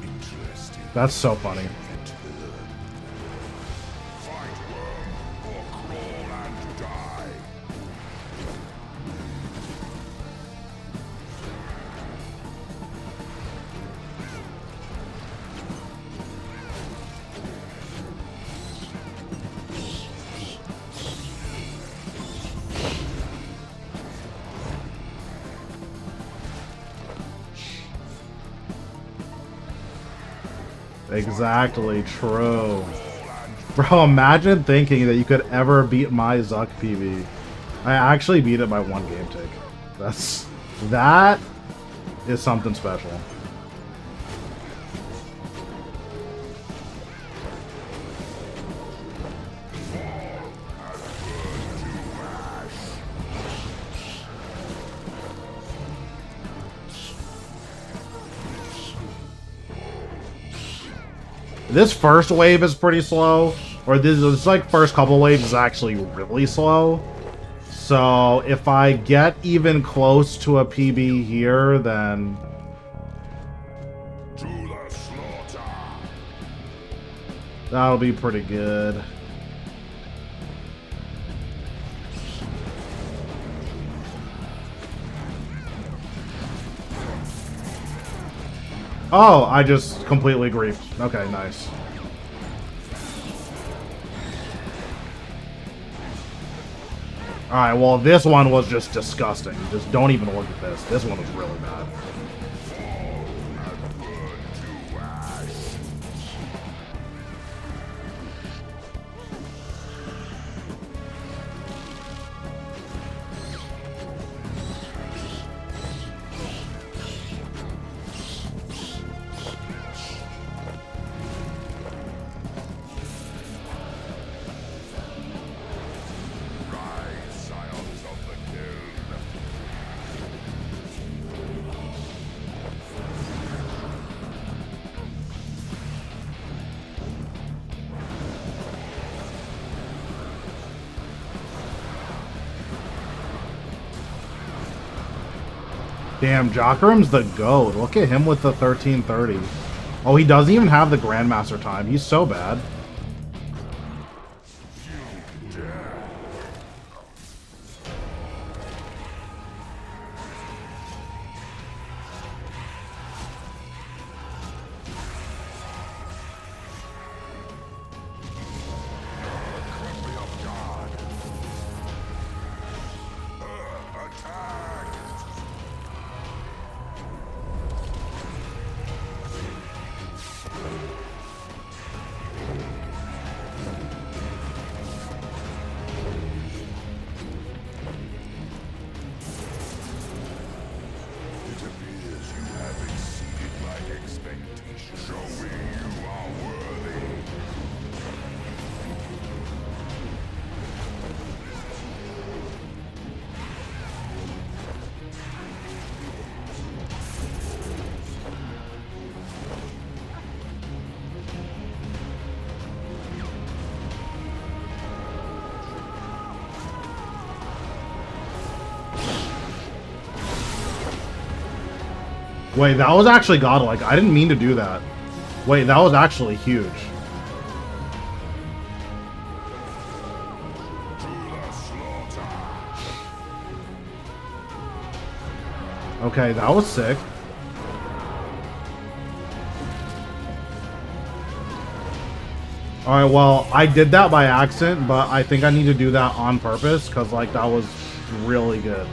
Interesting. That's so funny. Fight worm or crawl and die. Exactly, true. Bro, imagine thinking that you could ever beat my Zuck PB. I actually beat it by one game tick. That is something special. This first wave is pretty slow, or this like first couple waves is actually really slow. So if I get even close to a PB here, then To the slaughter. that'll be pretty good. Oh, I just completely griefed. Okay, nice. Alright, well, this one was just disgusting. Just don't even look at this. This one was really bad. Rise, scions of the Kid. Damn, Jokerim's the GOAT. Look at him with the 1330. Oh, he doesn't even have the Grandmaster time. He's so bad. Attack! It appears you have exceeded my expectations. Show me you are worthy. Wait, that was actually godlike. I didn't mean to do that. Wait, that was actually huge. To the slaughter. Okay, that was sick. Alright, well, I did that by accident, but I think I need to do that on purpose, because, like, that was really good.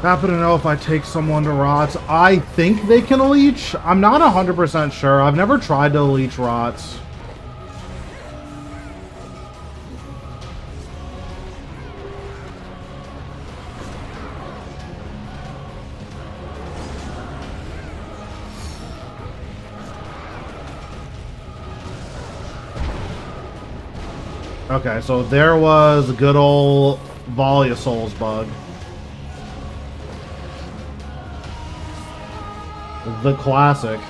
Happen to know if I take someone to rots. I think they can leech. I'm not 100% sure. I've never tried to leech rots. Okay, so there was a good old Volley Souls bug. The classic.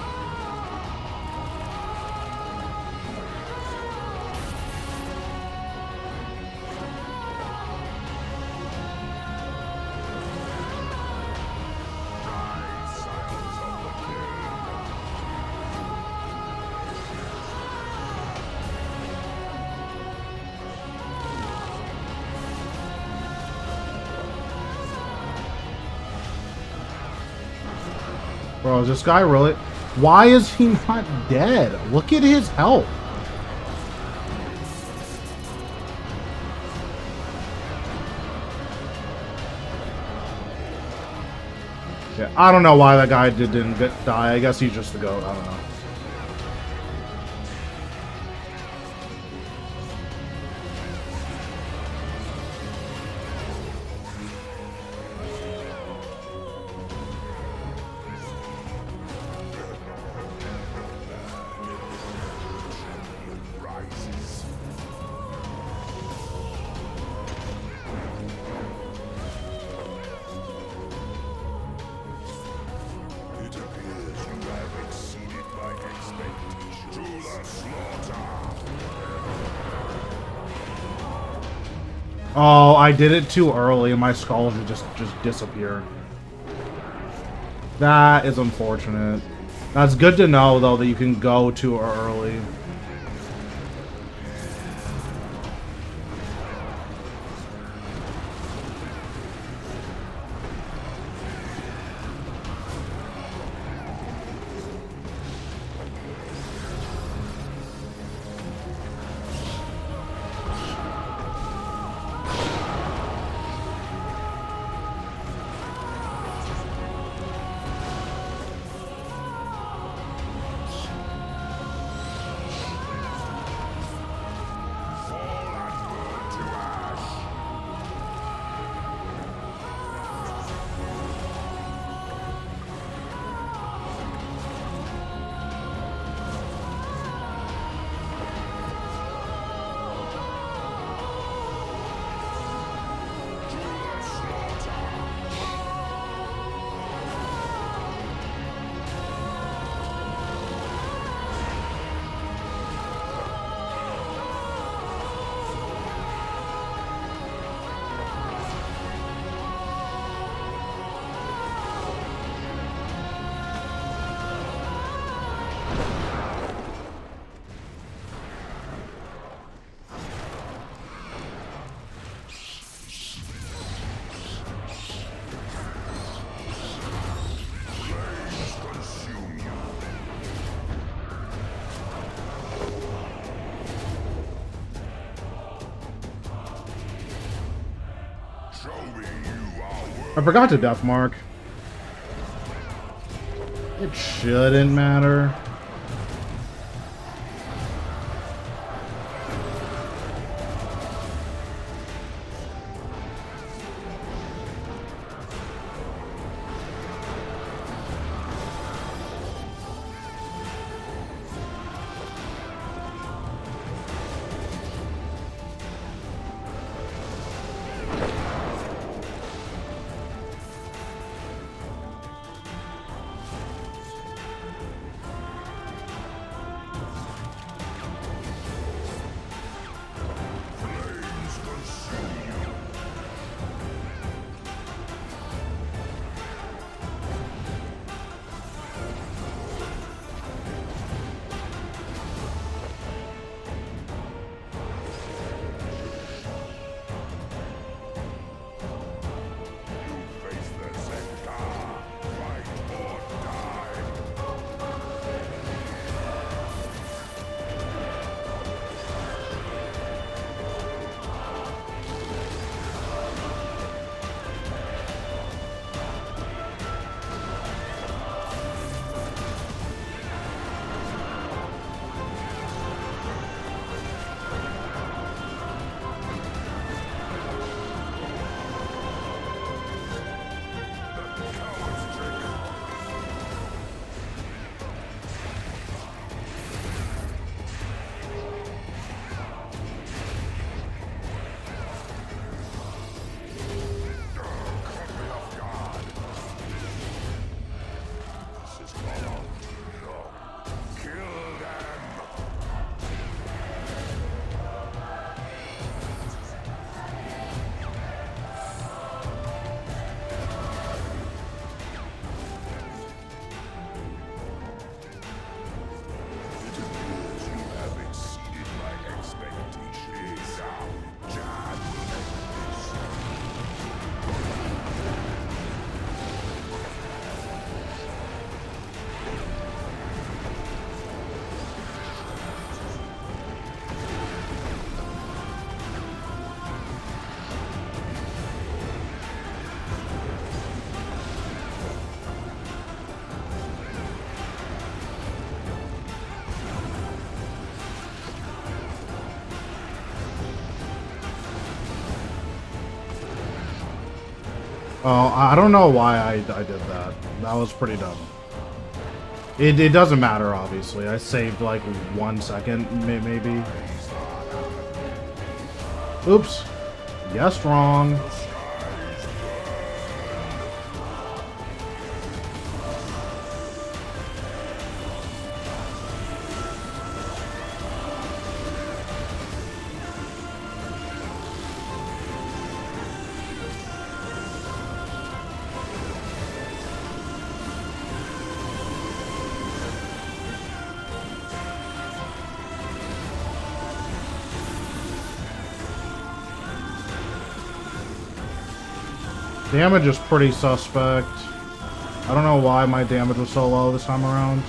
Bro, is this guy really... Why is he not dead? Look at his health. Yeah, I don't know why that guy didn't die. I guess he's just the GOAT. I don't know. Oh, I did it too early and my skulls just disappeared. That is unfortunate. That's good to know, though, that you can go too early. I forgot to death mark. It shouldn't matter. Oh, I don't know why I did that. That was pretty dumb. It doesn't matter, obviously. I saved like 1 second, maybe. Oops. Yes, wrong. Damage is pretty suspect. I don't know why my damage was so low this time around.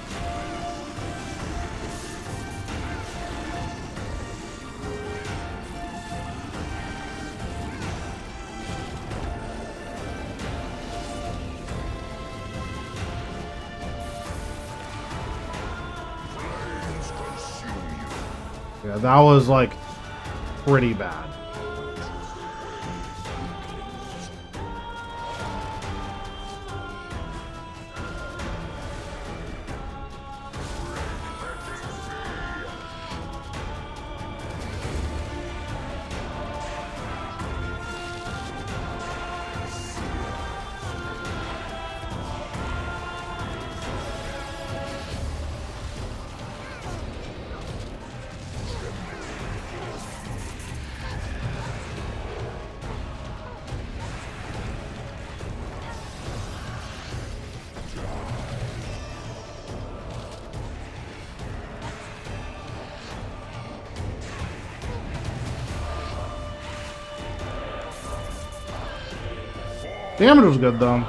Yeah, that was like pretty bad. Damage was good though.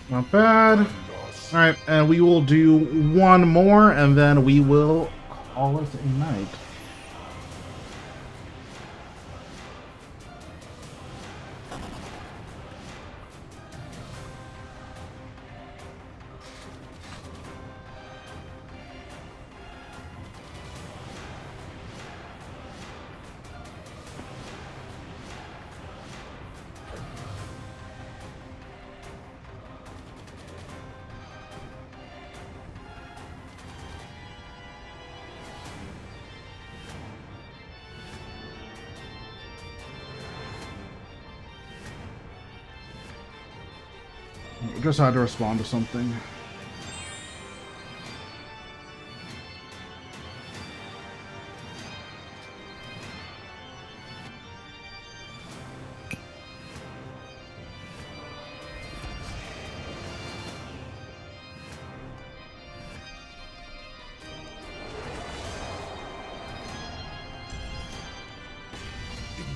Not bad. Alright, and we will do one more, and then we will call it a night. Just had to respond to something.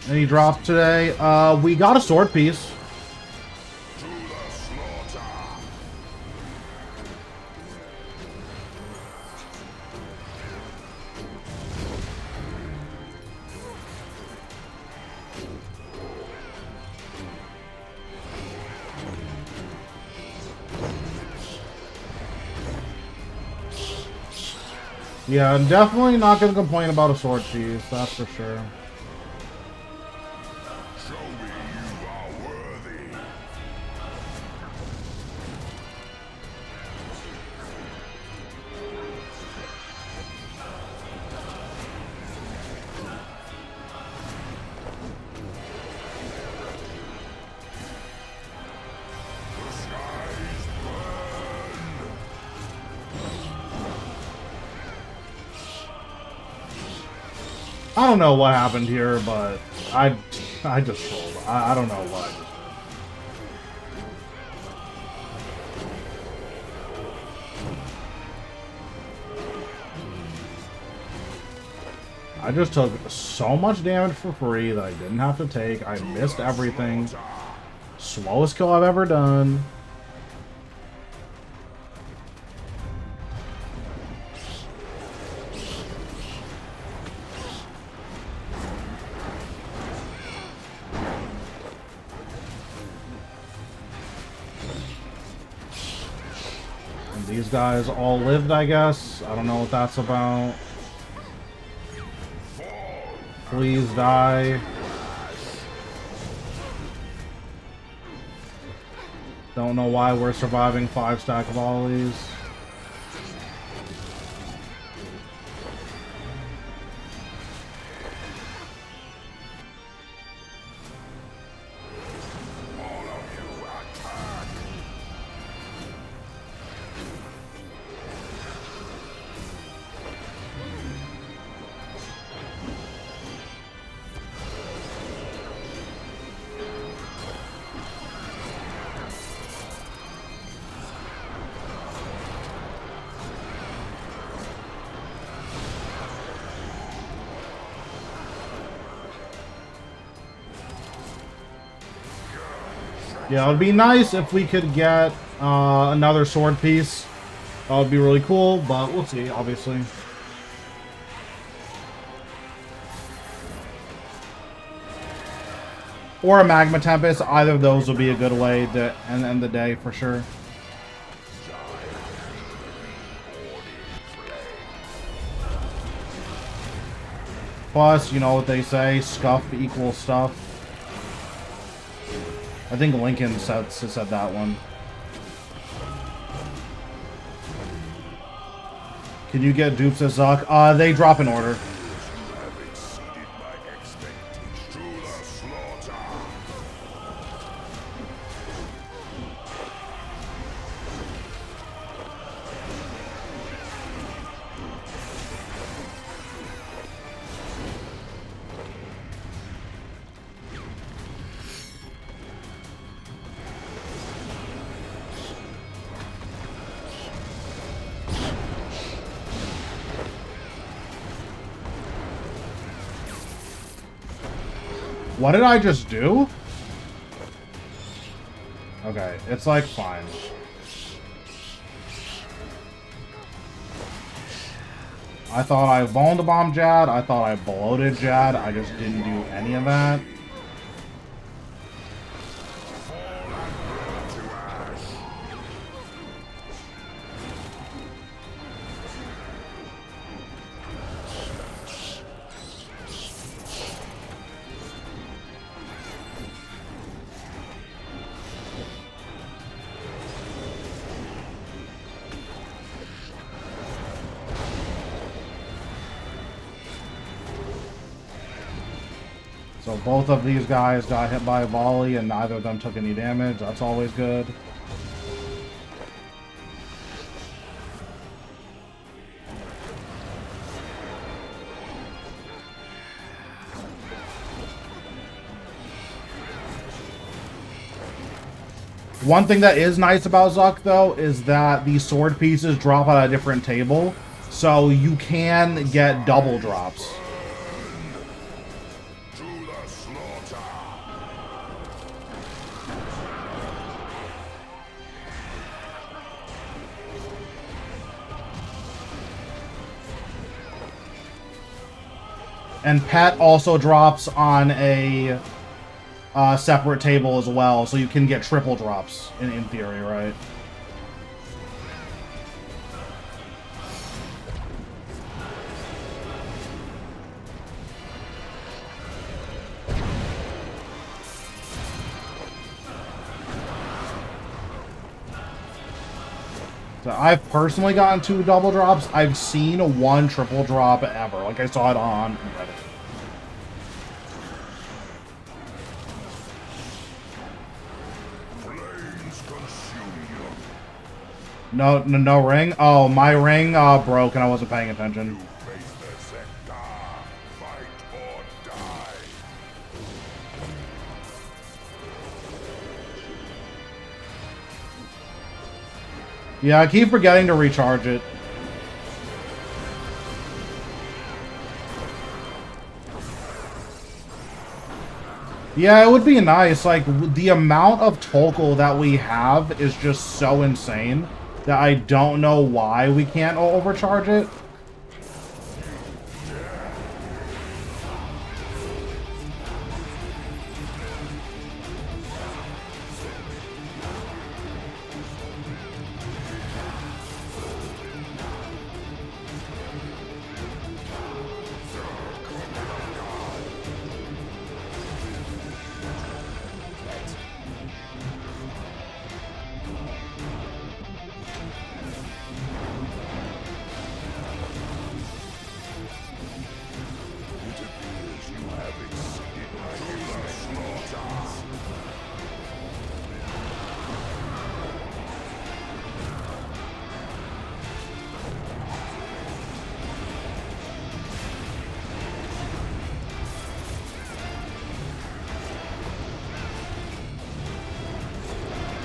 Any drops today? We got a sword piece. To the slaughter. Yeah, I'm definitely not going to complain about a sword piece, that's for sure. Show me you are worthy. The skies burn. I don't know what happened here, but I just trolled. I don't know what. I just took so much damage for free that I didn't have to take. I missed everything. Slowest kill I've ever done. And these guys all lived, I guess. I don't know what that's about. Please die. Don't know why we're surviving 5-stack volleys. Yeah, it would be nice if we could get another sword piece. That would be really cool, but we'll see, obviously. Or a Magma Tempest. Either of those would be a good way to end the day for sure. Plus, you know what they say, scuff equals stuff. I think Lincoln said that one. Can you get dupes as Zuck? They drop in order. You have exceeded my expectations. To the slaughter. What did I just do? Okay, it's like fine. I thought I Vulnerable Jad, I thought I bloated Jad, I just didn't do any of that. So both of these guys got hit by a volley and neither of them took any damage. That's always good. One thing that is nice about Zuck, though, is that the sword pieces drop on a different table, so you can get double drops. To the slaughter. And Pet also drops on a separate table as well, so you can get triple drops, in theory, right? So I've personally gotten 2 double drops. I've seen 1 triple drop ever. Like, I saw it on Reddit. Flames consume you. No ring? Oh, my ring broke and I wasn't paying attention. Face the sector. Fight or die. Yeah, I keep forgetting to recharge it. Yeah, it would be nice. Like, the amount of Tokal that we have is just so insane that I don't know why we can't overcharge it.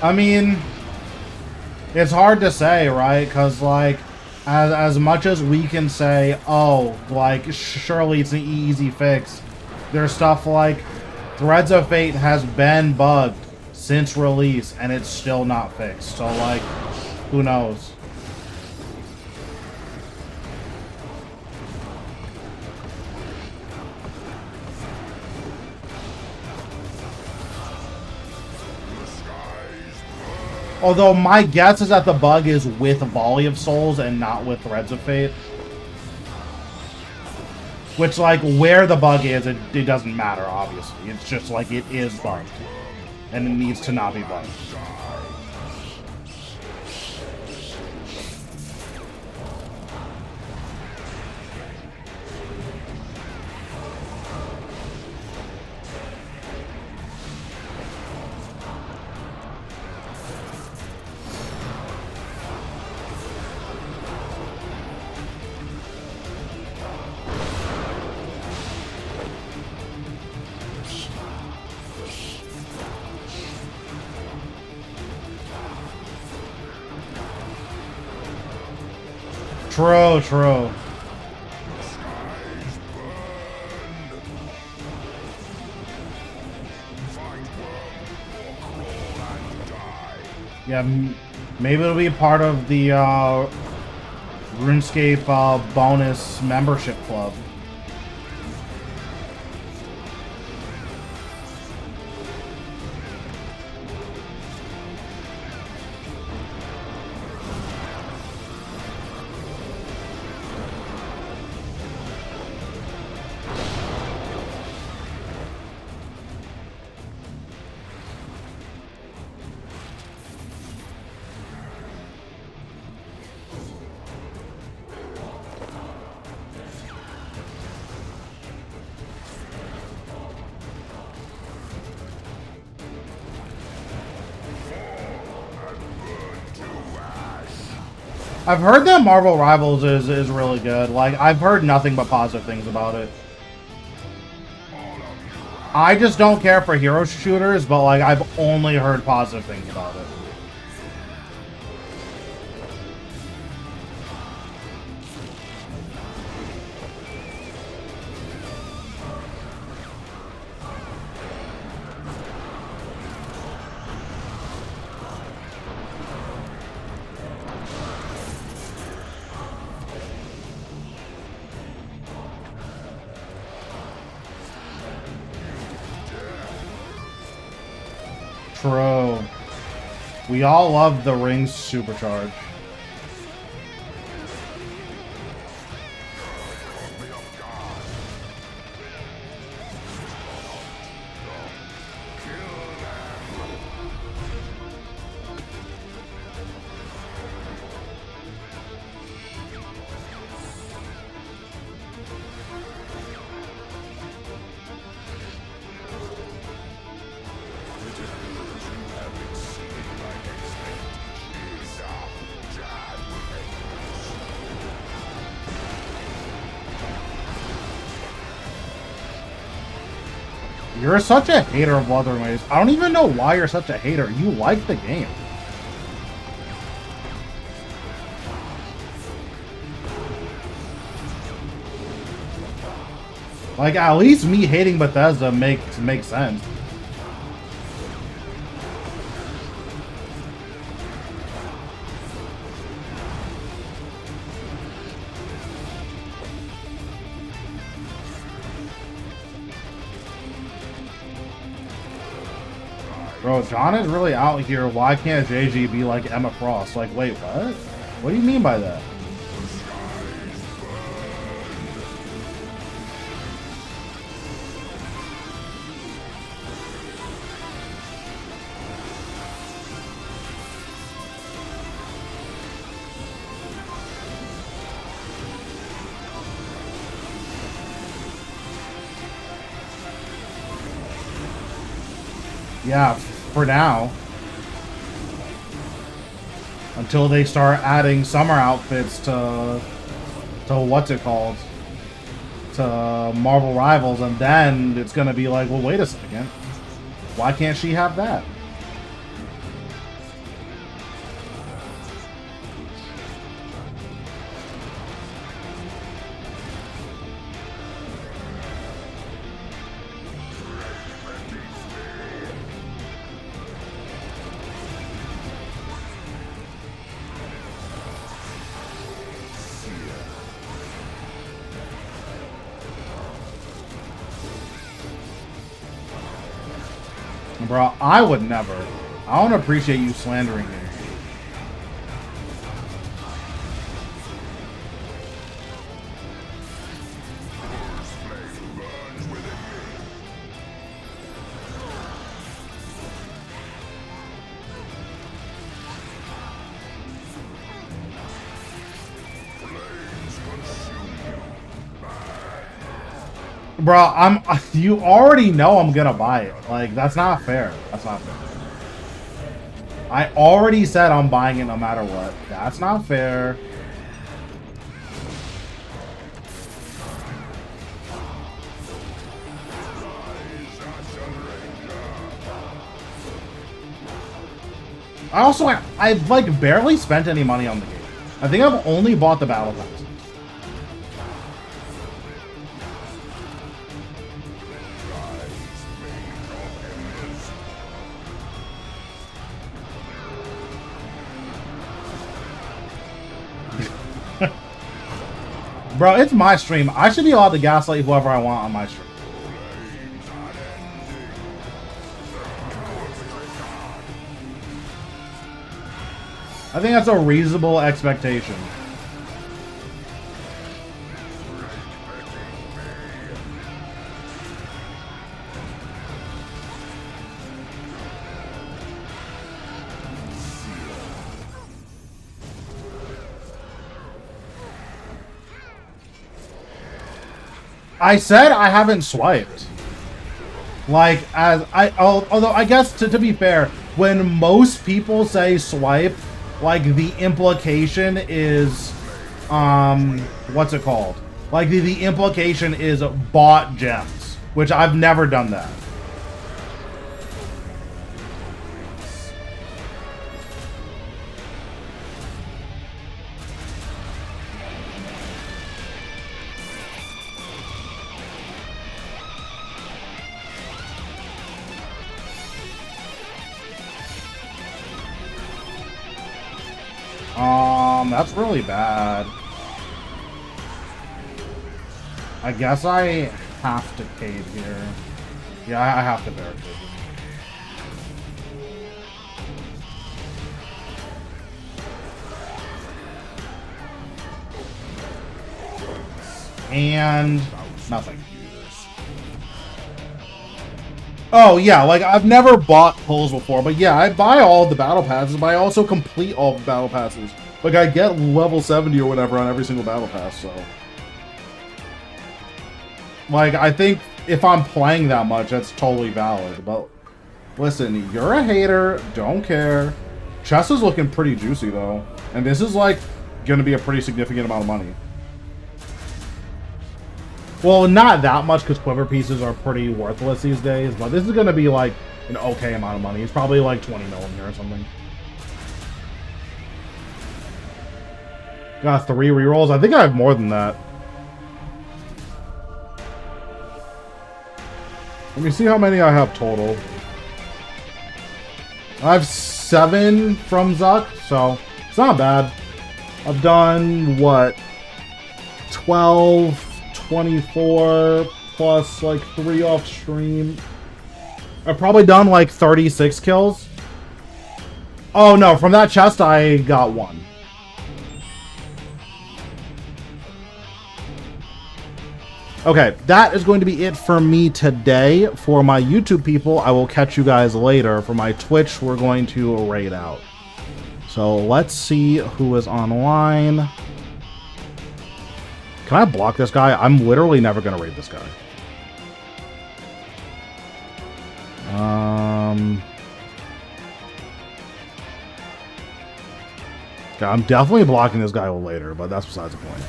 I mean, it's hard to say, right? Because, like, as much as we can say, oh, like, surely it's an easy fix, there's stuff like Threads of Fate has been bugged since release, and it's still not fixed. So, like, who knows? Although my guess is that the bug is with Volley of Souls and not with Threads of Fate. Which, like, where the bug is, it doesn't matter, obviously. It's just, like, it is bugged. And it needs to not be bugged. True, true. Yeah, maybe it'll be part of the RuneScape bonus membership club. I've heard that Marvel Rivals is really good. Like, I've heard nothing but positive things about it. All of you I just don't care for hero shooters, but like I've only heard positive things about it. True. We all love the rings supercharge. You're such a hater of Wuthering Waves. I don't even know why you're such a hater. You like the game. Like, at least me hating Bethesda makes sense. Bro, John is really out here. Why can't JG be like Emma Frost? Like, wait, what? What do you mean by that? Yeah, for now. Until they start adding summer outfits to what's it called? To Marvel Rivals, and then it's gonna be like, well, wait a second. Why can't she have that? Bro, I would never. I don't appreciate you slandering me. Bro, you already know I'm gonna buy it. Like, that's not fair. That's not fair. I already said I'm buying it no matter what. That's not fair. I've like barely spent any money on the game. I think I've only bought the battle pass. Bro, it's my stream. I should be allowed to gaslight whoever I want on my stream. I think that's a reasonable expectation. I said I haven't swiped. Like, although I guess to be fair, when most people say swipe, like the implication is, what's it called? Like the implication is bought gems, which I've never done that. That's really bad. I guess I have to cave here. Yeah, I have to barricade. And nothing. Oh yeah, like I've never bought pulls before, but yeah, I buy all the battle passes, but I also complete all the battle passes. Like I get level 70 or whatever on every single battle pass, so. Like, I think if I'm playing that much, that's totally valid. But listen, you're a hater, don't care. Chess is looking pretty juicy, though. And this is, like, going to be a pretty significant amount of money. Well, not that much, because quiver pieces are pretty worthless these days. But this is going to be, like, an okay amount of money. It's probably, like, 20 million here or something. Got 3 rerolls. I think I have more than that. Let me see how many I have total. I have 7 from Zuck, so it's not bad. I've done, what, 12, 24, plus, like, 3 off stream. I've probably done, like, 36 kills. Oh, no, from that chest, I got 1. Okay, that is going to be it for me today. For my YouTube people, I will catch you guys later. For my Twitch, we're going to raid out. So let's see who is online. Can I block this guy? I'm literally never going to raid this guy. Okay, I'm definitely blocking this guy later, but that's besides the point.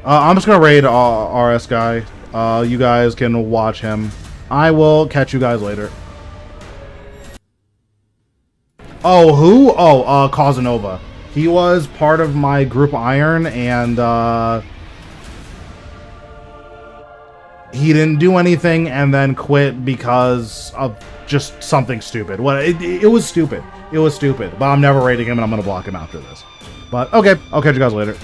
I'm just gonna raid RS guy. You guys can watch him. I will catch you guys later. Oh, who? Oh, Casanova. He was part of my group Iron, and he didn't do anything, and then quit because of just something stupid. What? It was stupid. It was stupid. But I'm never raiding him, and I'm gonna block him after this. But okay, I'll catch you guys later.